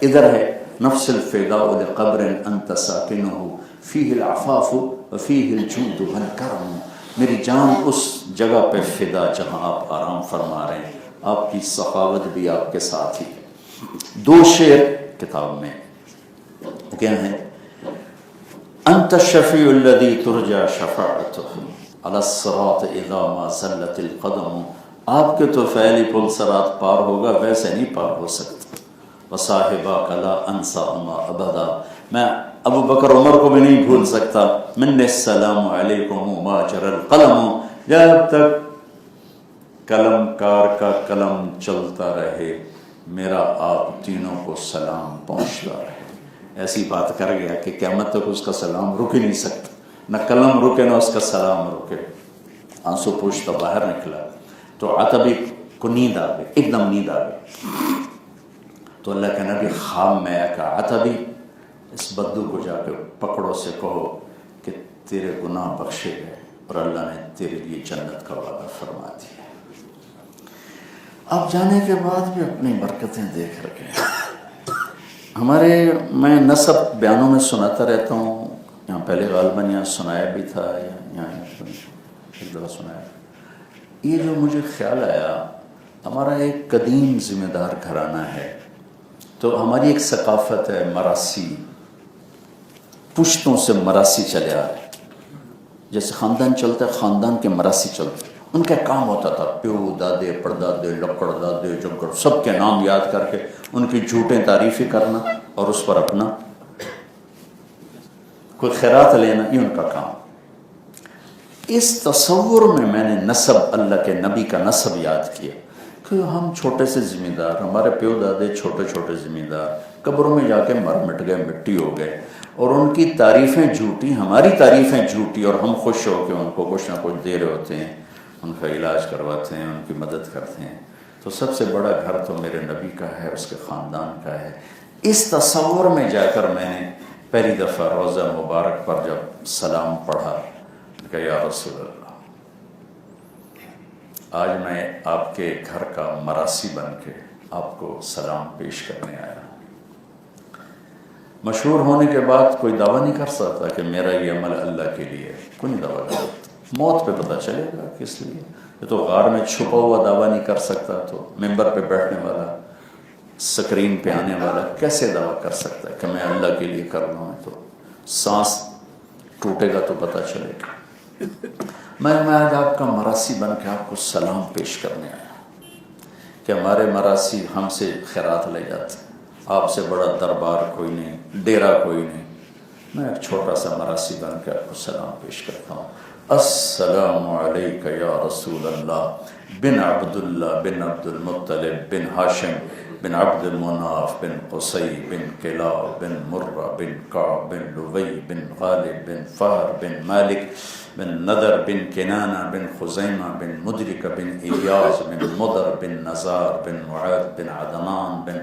ادھر ہے نفس الفداء لقبر انت ساکنہ فیہ العفاف وفیہ الجود والکرم. میری جان اس جگہ پہ فدا جہاں آپ آرام فرما رہے ہیں، آپ کی سخاوت بھی آپ کے ساتھ ہی ہے۔ 2 شعر کتاب میں کیا ہیں؟ انت الشفیع الذی ترجى شفاعته علی الصراط اذا ما زلت القدم، آپ کے تو فعلی پل صراط پار ہوگا، ویسے نہیں پار ہو سکتا۔ وصاحباک لا انساہما ابدا، میں ابو بکر عمر کو بھی نہیں بھول سکتا۔ من السلام علیکم ما جرى القلم، جب تک قلم کار کا قلم چلتا رہے میرا آپ تینوں کو سلام پہنچتا رہے۔ ایسی بات کر گیا کہ قیامت تک اس کا سلام رک ہی نہیں سکتا، نہ قلم رکے نہ اس کا سلام رکے۔ آنسو پوچھتا باہر نکلا تو عتبی کو نیند آ گئی، ایک دم نیند آ گئی۔ تو اللہ کے نبی خواب میں آیا کہ عتبی اس بدو کو جا کے پکڑو سے کہو کہ تیرے گناہ بخشے گئے اور اللہ نے تیرے لیے جنت کا وعدہ فرما دیا۔ آپ جانے کے بعد بھی اپنی برکتیں دیکھ رکھے۔ ہمارے میں نسب بیانوں میں سناتا رہتا ہوں، یہاں پہلے غالباً یہاں سنایا بھی تھا، یہاں ایک دفعہ سنایا۔ یہ جو مجھے خیال آیا، ہمارا ایک قدیم ذمہ دار گھرانہ ہے، تو ہماری ایک ثقافت ہے مراسی، پشتوں سے مراسی چلے آ رہے، جیسے خاندان چلتا ہے خاندان کے مراسی چلتے، ان کا کام ہوتا تھا پیو دادے پردادے لکڑ دادے جگڑ سب کے نام یاد کر کے ان کی جھوٹیں تعریفیں کرنا اور اس پر اپنا کوئی خیرات لینا، یہ ان کا کام۔ اس تصور میں نے نسب اللہ کے نبی کا نسب یاد کیا کہ ہم چھوٹے سے ذمہ دار، ہمارے پیو دادے چھوٹے چھوٹے ذمہ دار قبروں میں جا کے مر مٹ گئے، مٹی ہو گئے، اور ان کی تعریفیں جھوٹی، ہماری تعریفیں جھوٹی، اور ہم خوش ہو کے ان کو کچھ نہ کچھ دے رہے ہوتے ہیں، ان کا علاج کرواتے ہیں، ان کی مدد کرتے ہیں۔ تو سب سے بڑا گھر تو میرے نبی کا ہے، اس کے خاندان کا ہے۔ اس تصور میں جا کر میں نے پہلی دفعہ روضہ مبارک پر جب سلام پڑھا کہ یا رسول اللہ، آج میں آپ کے گھر کا مراسی بن کے آپ کو سلام پیش کرنے آیا۔ مشہور ہونے کے بعد کوئی دعویٰ نہیں کر سکتا کہ میرا یہ عمل اللہ کے لیے، کوئی نہیں دعویٰ کر سکتا۔ موت پہ پتہ چلے گا کس لیے۔ یہ تو غار میں چھپا ہوا دعویٰ نہیں کر سکتا، تو ممبر پہ بیٹھنے والا، سکرین پہ آنے والا کیسے دعویٰ کر سکتا ہے کہ میں اللہ کے لیے کر رہا ہوں؟ تو سانس ٹوٹے گا تو پتہ چلے گا۔ میں آج آپ کا مراسی بن کے آپ کو سلام پیش کرنے آیا کہ ہمارے مراسی ہم سے خیرات لے جاتے ہیں، آپ سے بڑا دربار کوئی نہیں، ڈیرا کوئی نہیں۔ میں ایک چھوٹا سا مراسی بن کے آپ کو سلام پیش کرتا ہوں۔ السلام علیک یا رسول اللہ بن عبداللہ بن عبد المطلب بن ہاشم بن عبد المناف بن قصی بن کلاب بن مرہ بن کعب بن لوی بن غالب بن فہر بن مالک بن نذر بن کنانہ بن خزیمہ بن مدرک بن الیاس بن مضر بن نزار بن معاذ بن عدنان بن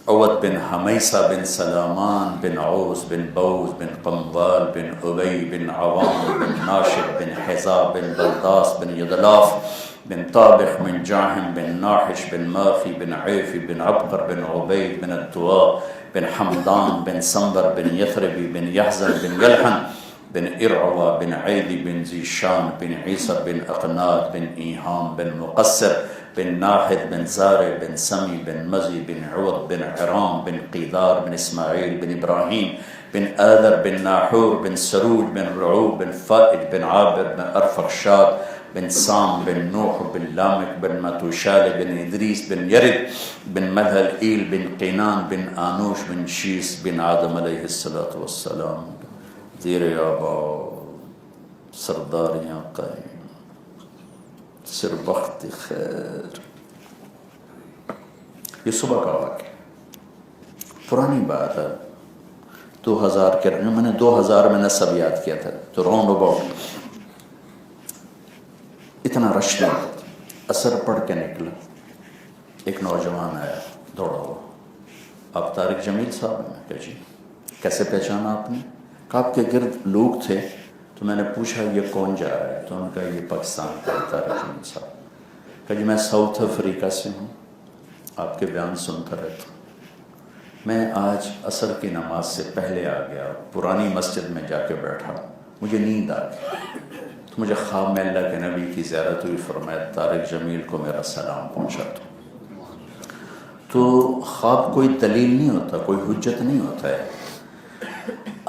عود بن حمیسہ بن سلامان بن عوس بن بوز بن قموال بن عبی بن عوام بن ناشد بن حزاب بن بلداس بن یدلاف بن طابخ بن جاہم بن ناحش بن ماخی بن عیفی بن عبقر بن عبید بن الدواء بن حمدان بن سنبر بن یثربی بن یحزن بن یلحن بن ارعوا بن عیدی بن زیشان بن عیسیٰ بن اقناد بن ایہام بن مقصر بن ناحد بن زارع بن سمی بن مزی بن عوض بن حرام بن قیدار بن اسماعیل بن ابراہیم بن آذر بن ناحور بن سروج بن رعوب بن فائد بن عابر بن ارفخشاد بن سام بن نوح بن لامک بن متوشال بن ادریس بن یرد بن ملہل ایل بن قینان بن آنوش بن شیس بن آدم علیہ السلام زیر آبا سرداریاں قائم سر وقت خیر۔ یہ صبح کا واقعہ پرانی بات ہے، 2000 کے میں نے 2000 میں نسب یاد کیا تھا، تو راؤنڈ اباؤٹ اتنا رش نہیں تھا۔ اثر پڑھ کے نکلا، ایک نوجوان آیا دوڑا ہوا، آپ طارق جمیل صاحب ہیں؟ کہ جی۔ کیسے پہچانا آپ نے؟ کہ آپ کے گرد لوگ تھے، تو میں نے پوچھا یہ کون جا رہا ہے؟ تو انہوں نے کہا یہ پاکستان کا طارق جمیل صاحب۔ کہ جی میں ساؤتھ افریقہ سے ہوں، آپ کے بیان سنتا رہتا ہوں۔ میں آج عصر کی نماز سے پہلے آ گیا، پرانی مسجد میں جا کے بیٹھا، مجھے نیند آ گئی، تو مجھے خواب میں اللہ کے نبی کی زیارت ہوئی، فرمایا طارق جمیل کو میرا سلام پہنچا دو. تو خواب کوئی دلیل نہیں ہوتا، کوئی حجت نہیں ہوتا ہے،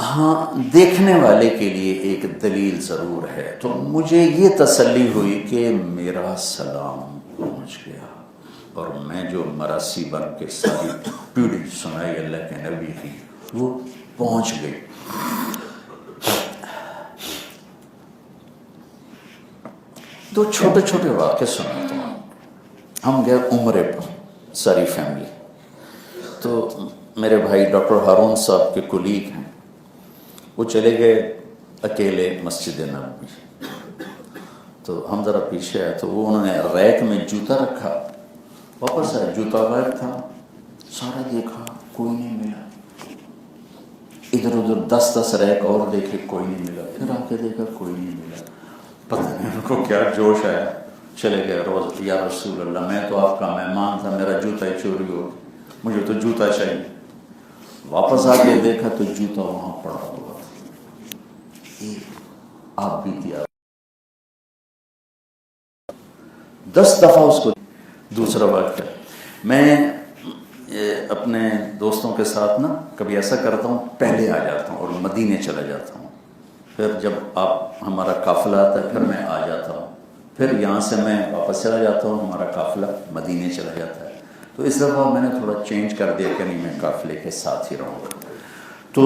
ہاں دیکھنے والے کے لیے ایک دلیل ضرور ہے. تو مجھے یہ تسلی ہوئی کہ میرا سلام پہنچ گیا، اور میں جو مراسی بن کے ساری پیڑھی سنائی اللہ کے نبی کی وہ پہنچ گئی. دو چھوٹے چھوٹے واقعے سناتا ہوں. ہم گئے عمرے پر ساری فیملی. تو میرے بھائی ڈاکٹر ہارون صاحب کے کولیگ ہیں، وہ چلے گئے اکیلے مسجد نبوی. تو ہم ذرا پیچھے آئے تو وہ انہوں نے ریک میں جوتا رکھا، واپس آئے جوتا غائب تھا. سارا دیکھا کوئی نہیں ملا، ادھر ادھر 10 ریک اور دیکھے کوئی نہیں ملا، پھر آ کے دیکھا کوئی نہیں ملا. پتہ نہیں ان کو کیا جوش آیا، چلے گئے روز یا رسول اللہ میں تو آپ کا مہمان تھا، میرا جوتا ہی چوری ہو گیا، مجھے تو جوتا چاہیے. واپس آ کے دیکھا تو جوتا وہاں پڑا ہوا تھا. آپ بھی دیا 10 دفعہ اس کو. دوسرا واقعہ، میں اپنے دوستوں کے ساتھ نا کبھی ایسا کرتا ہوں، پہلے آ جاتا ہوں اور مدینے چلا جاتا ہوں، پھر جب آپ ہمارا قافلہ آتا ہے پھر میں آ جاتا ہوں، پھر یہاں سے میں واپس چلا جاتا ہوں، ہمارا قافلہ مدینے چلا جاتا ہے. تو اس دفعہ میں نے تھوڑا چینج کر دیا کہ نہیں میں قافلے کے ساتھ ہی رہوں گا. تو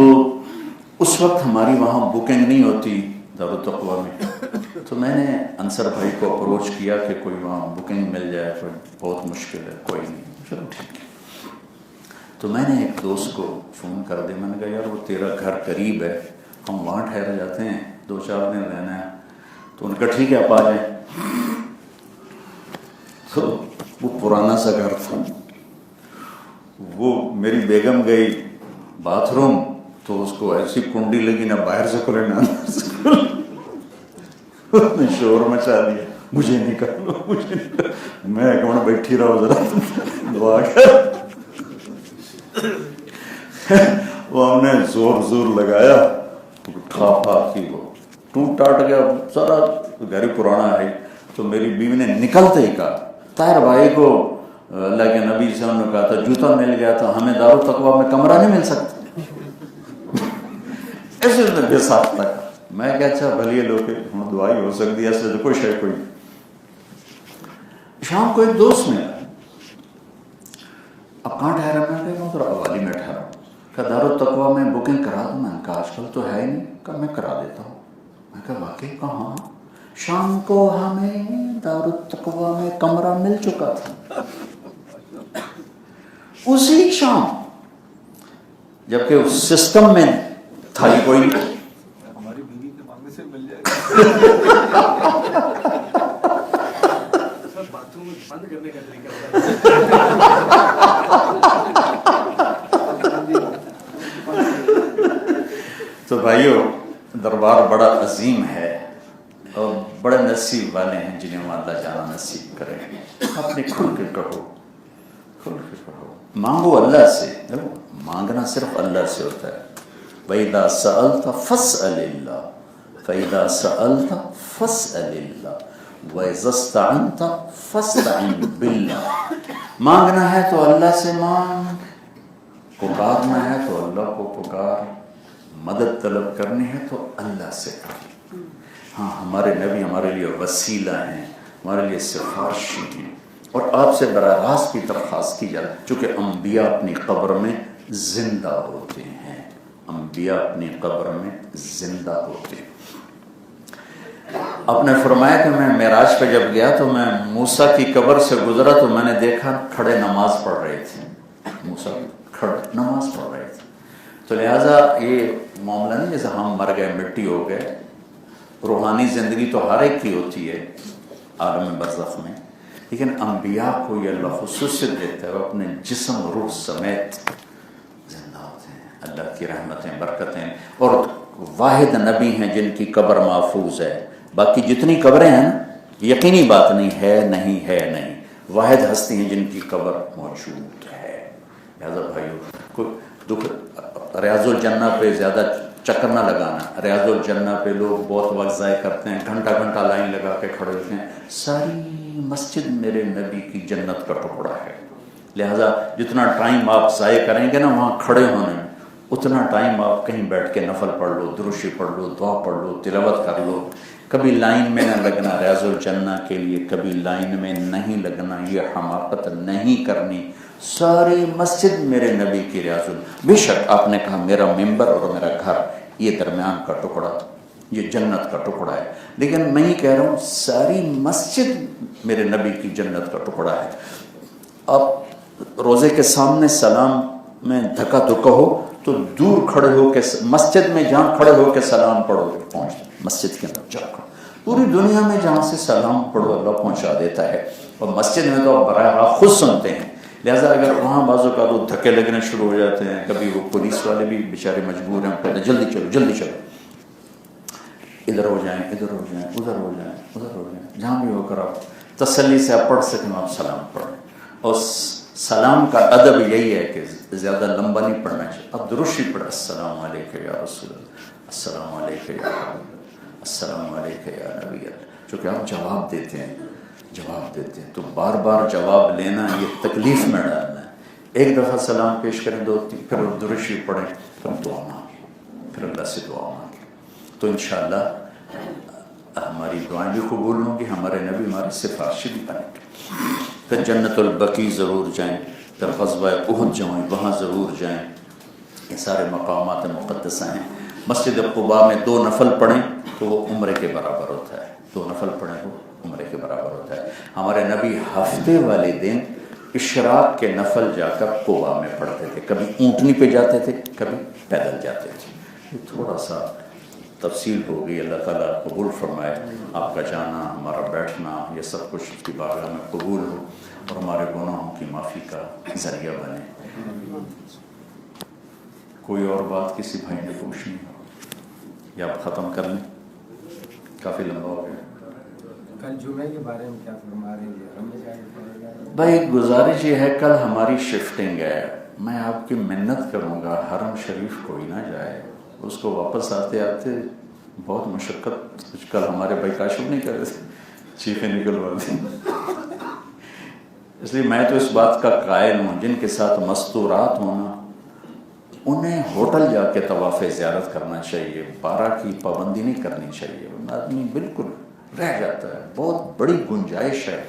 اس وقت ہماری وہاں بکنگ نہیں ہوتی دارالتقویٰ میں، تو میں نے انصر بھائی کو اپروچ کیا کہ کوئی وہاں بکنگ مل جائے، کوئی بہت مشکل ہے. کوئی نہیں، چلو ٹھیک ہے. تو میں نے ایک دوست کو فون کر دیا، میں نے کہا یار وہ تیرا گھر قریب ہے، ہم وہاں ٹھہر جاتے ہیں، 2-4 دن رہنا ہے. تو ان کا ٹھیک ہے آپ آ جائیں. تو وہ پرانا سا گھر تھا، وہ میری بیگم گئی باتھ روم تو اس کو ایسی کنڈی لگی نہ باہر سے کھلے نہ اندر سے کھلے. اس نے شور مچا دیا، مجھے نکالو مجھے نکالو. میں کہوں بیٹھی رہو ذرا دعا کر. وہ ہم نے زور زور لگایا، کھا پا کی وہ ٹوٹ ٹاٹ گیا سارا. گھر ہی پرانا ہے. تو میری بیوی نے نکلتے ہی کہا طاہر بھائی کو اللہ کے نبی سے ہم نے کہا تھا جوتا مل گیا تھا، ہمیں دارالتقویٰ میں کمرہ نہیں مل سکتا. ایسے بے ساتھ تک میں کہا اچھا بھلی لوگ ہم دعائی ہو سکتی ہے، ایسے تو کوئی شے کوئی. شام کو ایک دوست ملا، اب کہاں ٹھہرا؟ میں کہا ادھر حوالی میں ٹھہرا. کہا دارالتقویٰ میں بکنگ کرا دوں؟ میں نے کہا آج کل تو ہے ہی نہیں. کہا میں کرا دیتا ہوں. میں کہا واقعی؟ کہاں؟ شام کو ہمیں دارالتقویٰ میں کمرہ مل چکا تھا اسی شام، جبکہ اس سسٹم میں تھا ہی کوئی نہیں. ہماری بیوی کے مانگنے سے مل جائے باتھ روم بند کرنے کا تو بھائیو دربار بڑا عظیم ہے اور بڑے نصیب والے ہیں جنہیں اللہ جانا نصیب کرے. اپنے کھل کے کہو، کھل کے کہو، مانگو اللہ سے. مانگنا صرف اللہ سے ہوتا ہے. وَإِذَا سَأَلْتَ فَاسْأَلِ اللَّهَ فَإِذَا سَأَلْتَ فَاسْأَلِ اللَّهَ وَإِذَا اسْتَعَنْتَ فَاسْتَعِنْ بِاللَّهِ. مانگنا ہے تو اللہ سے مانگ، پکارنا ہے تو اللہ کو پکار، مدد طلب کرنی ہے تو اللہ سے کر. ہاں ہمارے نبی ہمارے لیے وسیلہ ہیں، ہمارے لیے سفارشی ہیں، اور آپ سے براہ راست کی درخواست کی جائے چونکہ انبیاء اپنی قبر میں زندہ ہوتے ہیں. انبیاء اپنی قبر میں زندہ ہوتے ہیں. آپ نے فرمایا کہ میں معراج پہ جب گیا تو میں موسیٰ کی قبر سے گزرا تو میں نے دیکھا کھڑے نماز پڑھ رہے تھے. موسیٰ کھڑے نماز پڑھ رہے تھے. تو لہٰذا یہ معاملہ نہیں جیسے ہم مر گئے مٹی ہو گئے. روحانی زندگی تو ہر ایک کی ہوتی ہے عالم برزخ میں، لیکن انبیاء کو یہ اللہ خصوصیت دیتا ہے وہ اپنے جسم روح سمیت زندہ ہوتے ہیں. اللہ کی رحمتیں برکتیں، اور واحد نبی ہیں جن کی قبر محفوظ ہے. باقی جتنی قبریں ہیں نا یقینی بات نہیں ہے، نہیں ہے نہیں، واحد ہستی ہیں جن کی قبر موجود ہے. لہٰذا بھائیو کوئی دکھ ریاض الجنہ پہ زیادہ چکر نہ لگانا. ریاض الجنہ پہ لوگ بہت وقت ضائع کرتے ہیں, گھنٹہ گھنٹہ لائن لگا کے کھڑے ہوتے ہیں. ساری مسجد میرے نبی کی جنت کا ٹکڑا ہے. لہٰذا جتنا ٹائم آپ ضائع کریں گے نا وہاں کھڑے ہونے میں, اتنا ٹائم آپ کہیں بیٹھ کے نفل پڑھ لو, درود پڑھ لو, دعا پڑھ لو, تلاوت کر لو. کبھی لائن میں نہ لگنا ریاض الجنہ کے لیے, کبھی لائن میں نہیں لگنا, یہ حماقت نہیں کرنی. ساری مسجد میرے نبی کی ریاض بے شک آپ نے کہا میرا ممبر اور میرا گھر یہ درمیان کا ٹکڑا, یہ جنت کا ٹکڑا ہے, لیکن میں ہی کہہ رہا ہوں ساری مسجد میرے نبی کی جنت کا ٹکڑا ہے. آپ روزے کے سامنے سلام میں دھکا دھکا ہو تو دور کھڑے ہو کے مسجد میں جہاں کھڑے ہو کے سلام پڑھو گے پہنچ مسجد کے اندر جا کر, پوری دنیا میں جہاں سے سلام پڑھو اللہ پہنچا دیتا ہے, اور مسجد میں تو آپ براہ راست خود سنتے ہیں. لہٰذا اگر وہاں بعضوں کا وہ دھکے لگنے شروع ہو جاتے ہیں, کبھی وہ پولیس والے بھی بیچارے مجبور ہیں, کہتے ہیں جلدی چلو جلدی چلو, ادھر ہو جائیں ادھر ہو جائیں ادھر ہو جائیں ادھر ہو جائیں, جہاں بھی ہو کر آپ تسلی سے آپ پڑھ سکیں آپ سلام پڑھیں. اور سلام کا ادب یہی ہے کہ زیادہ لمبا نہیں پڑھنا چاہیے. اب درود پڑھ السلام علیکم یا رسول اللہ, السلام علیکم یا حبیب, السلام علیکم یا نبی اللہ. چونکہ آپ جواب دیتے ہیں تو بار بار جواب لینا یہ تکلیف میں ڈالنا ہے. ایک دفعہ سلام پیش کریں, دو تین, پھر درود شریف پڑھیں, پھر دعا مانگیں, پھر اللہ سے دعا مانگیں, تو انشاءاللہ ہماری دعائیں بھی قبول ہوں گی, ہمارے نبی ہمارے سفارشی بھی بنیں گے. پھر جنت البقیع ضرور جائیں, پھر غزوہ احد جائیں, وہاں ضرور جائیں. یہ سارے مقامات مقدسہ ہیں. مسجد قباء میں 2 نفل پڑھیں تو وہ عمرے کے برابر ہوتا ہے, 2 نفل پڑھیں وہ عمرے کے برابر ہوتا ہے. ہمارے نبی ہفتے والے دن اشراق کے نفل جا کر قباء میں پڑھتے تھے, کبھی اونٹنی پہ جاتے تھے, کبھی پیدل جاتے تھے. یہ تھوڑا سا تفصیل ہو گئی. اللہ تعالیٰ قبول فرمائے آپ کا جانا, ہمارا بیٹھنا, یہ سب کچھ اس کی بارگاہ میں قبول ہو اور ہمارے گناہوں کی معافی کا ذریعہ بنے. کوئی اور بات کسی بھائی نے پوچھنی ہو یا آپ ختم کر لیں, کافی لمبا ہو گیا. کل جمعے کے بارے میں کیا فرما رہے ہیں بھائی؟ گزارش یہ ہے, کل ہماری شفٹنگ ہے. میں آپ کی منت کروں گا حرم شریف کوئی نہ جائے, اس کو واپس آتے آتے بہت مشقت. کل ہمارے بھائی کاشف نہیں کر رہے تھے, چیخیں نکلوا دی. اس لیے میں تو اس بات کا قائل ہوں جن کے ساتھ مستورات ہونا انہیں ہوٹل جا کے طواف زیارت کرنا چاہیے, 12 کی پابندی نہیں کرنی چاہیے. آدمی بالکل رہ جاتا ہے. بہت بڑی گنجائش ہے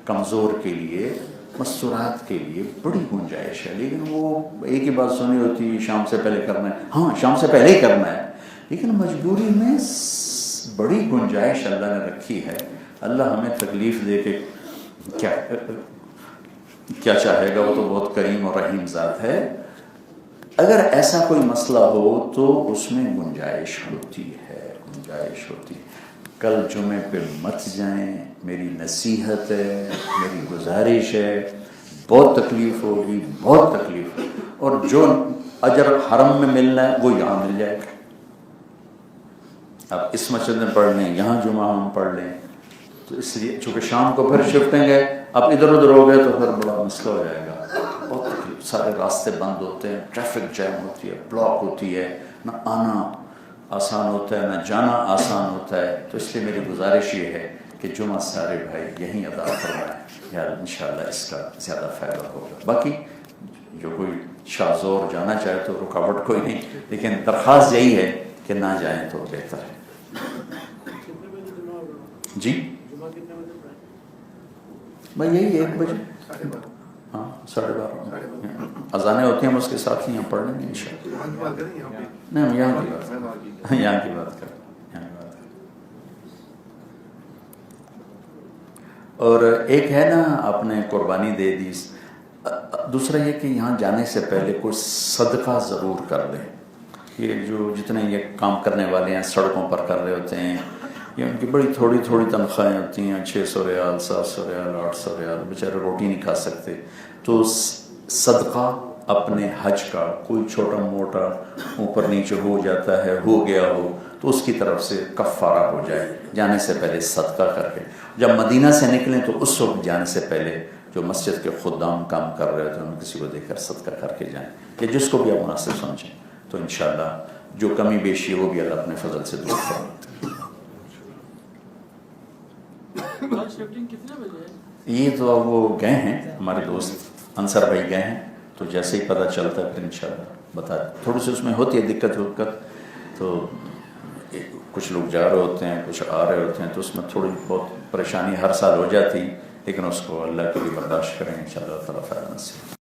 کمزور کے لیے, مستورات کے لیے بڑی گنجائش ہے. لیکن وہ ایک ہی بات سنی ہوتی شام سے پہلے کرنا ہے, ہاں شام سے پہلے ہی کرنا ہے, لیکن مجبوری میں بڑی گنجائش اللہ نے رکھی ہے. اللہ ہمیں تکلیف دے کے کیا چاہے گا, وہ تو بہت کریم اور رحیم ذات ہے. اگر ایسا کوئی مسئلہ ہو تو اس میں گنجائش ہوتی ہے, گنجائش ہوتی ہے. کل جمعے پہ مت جائیں, میری نصیحت ہے, میری گزارش ہے. بہت تکلیف ہوگی, بہت تکلیف, اور جو اجر حرم میں ملنا ہے وہ یہاں مل جائے گا. آپ اس مسجد میں پڑھ لیں, یہاں جمعہ ہم پڑھ لیں, تو اس لیے چونکہ شام کو پھر شفٹیں گے, اب ادھر ادھر ہو گئے تو پھر بڑا مسئلہ ہو جائے گا. بہت تکلیف, سارے راستے بند ہوتے ہیں, ٹریفک جیم ہوتی ہے, بلاک ہوتی ہے, نہ آنا آسان ہوتا ہے نہ جانا آسان ہوتا ہے. تو اس لیے میری گزارش یہ ہے کہ جمعہ سارے بھائی یہیں ادا فرمائیں, یا انشاءاللہ اس کا زیادہ فائدہ ہوگا. باقی جو کوئی شاہزور جانا چاہے تو رکاوٹ کوئی نہیں, لیکن درخواست یہی ہے کہ نہ جائیں تو بہتر ہے. جی بھائی یہی 1 بجے, ہاں 12:30 اذانیں ہوتی ہیں, ہم اس کے ساتھ ہی یہاں پڑھ لیں گے انشاءاللہ. نہیں ہم یہاں کی بات کریں. اور ایک ہے نا آپ نے قربانی دے دی, دوسرا یہ کہ یہاں جانے سے پہلے کوئی صدقہ ضرور کر لیں. یہ جو جتنے یہ کام کرنے والے ہیں سڑکوں پر کر رہے ہوتے ہیں, یہ ان کی بڑی تھوڑی تنخواہیں ہوتی ہیں, 600 ریال 700 ریال 800 ریال, بیچارے روٹی نہیں کھا سکتے. تو صدقہ اپنے حج کا کوئی چھوٹا موٹا اوپر نیچے ہو جاتا ہے, ہو گیا ہو تو اس کی طرف سے کفارہ ہو جائے, جانے سے پہلے صدقہ کر کے. جب مدینہ سے نکلیں تو اس وقت جانے سے پہلے جو مسجد کے خدام کام کر رہے ہوتے ہیں ان کسی کو دیکھ کر صدقہ کر کے جائیں, یا جس کو بھی آپ مناسب سمجھیں. تو انشاءاللہ جو کمی بیشی ہے وہ بھی اللہ اپنے فضل سے دور کرے. یہ تو اب وہ گئے ہیں ہمارے دوست انصر بھائی گئے ہیں, تو جیسے ہی پتہ چلتا ہے پھر انشاءاللہ بتا دیں. تھوڑی سی اس میں ہوتی ہے دقت تو کچھ لوگ جا رہے ہوتے ہیں, کچھ آ رہے ہوتے ہیں, تو اس میں تھوڑی بہت پریشانی ہر سال ہو جاتی, لیکن اس کو اللہ کے لیے برداشت کریں, انشاءاللہ تعالیٰ فائدہ نصیب.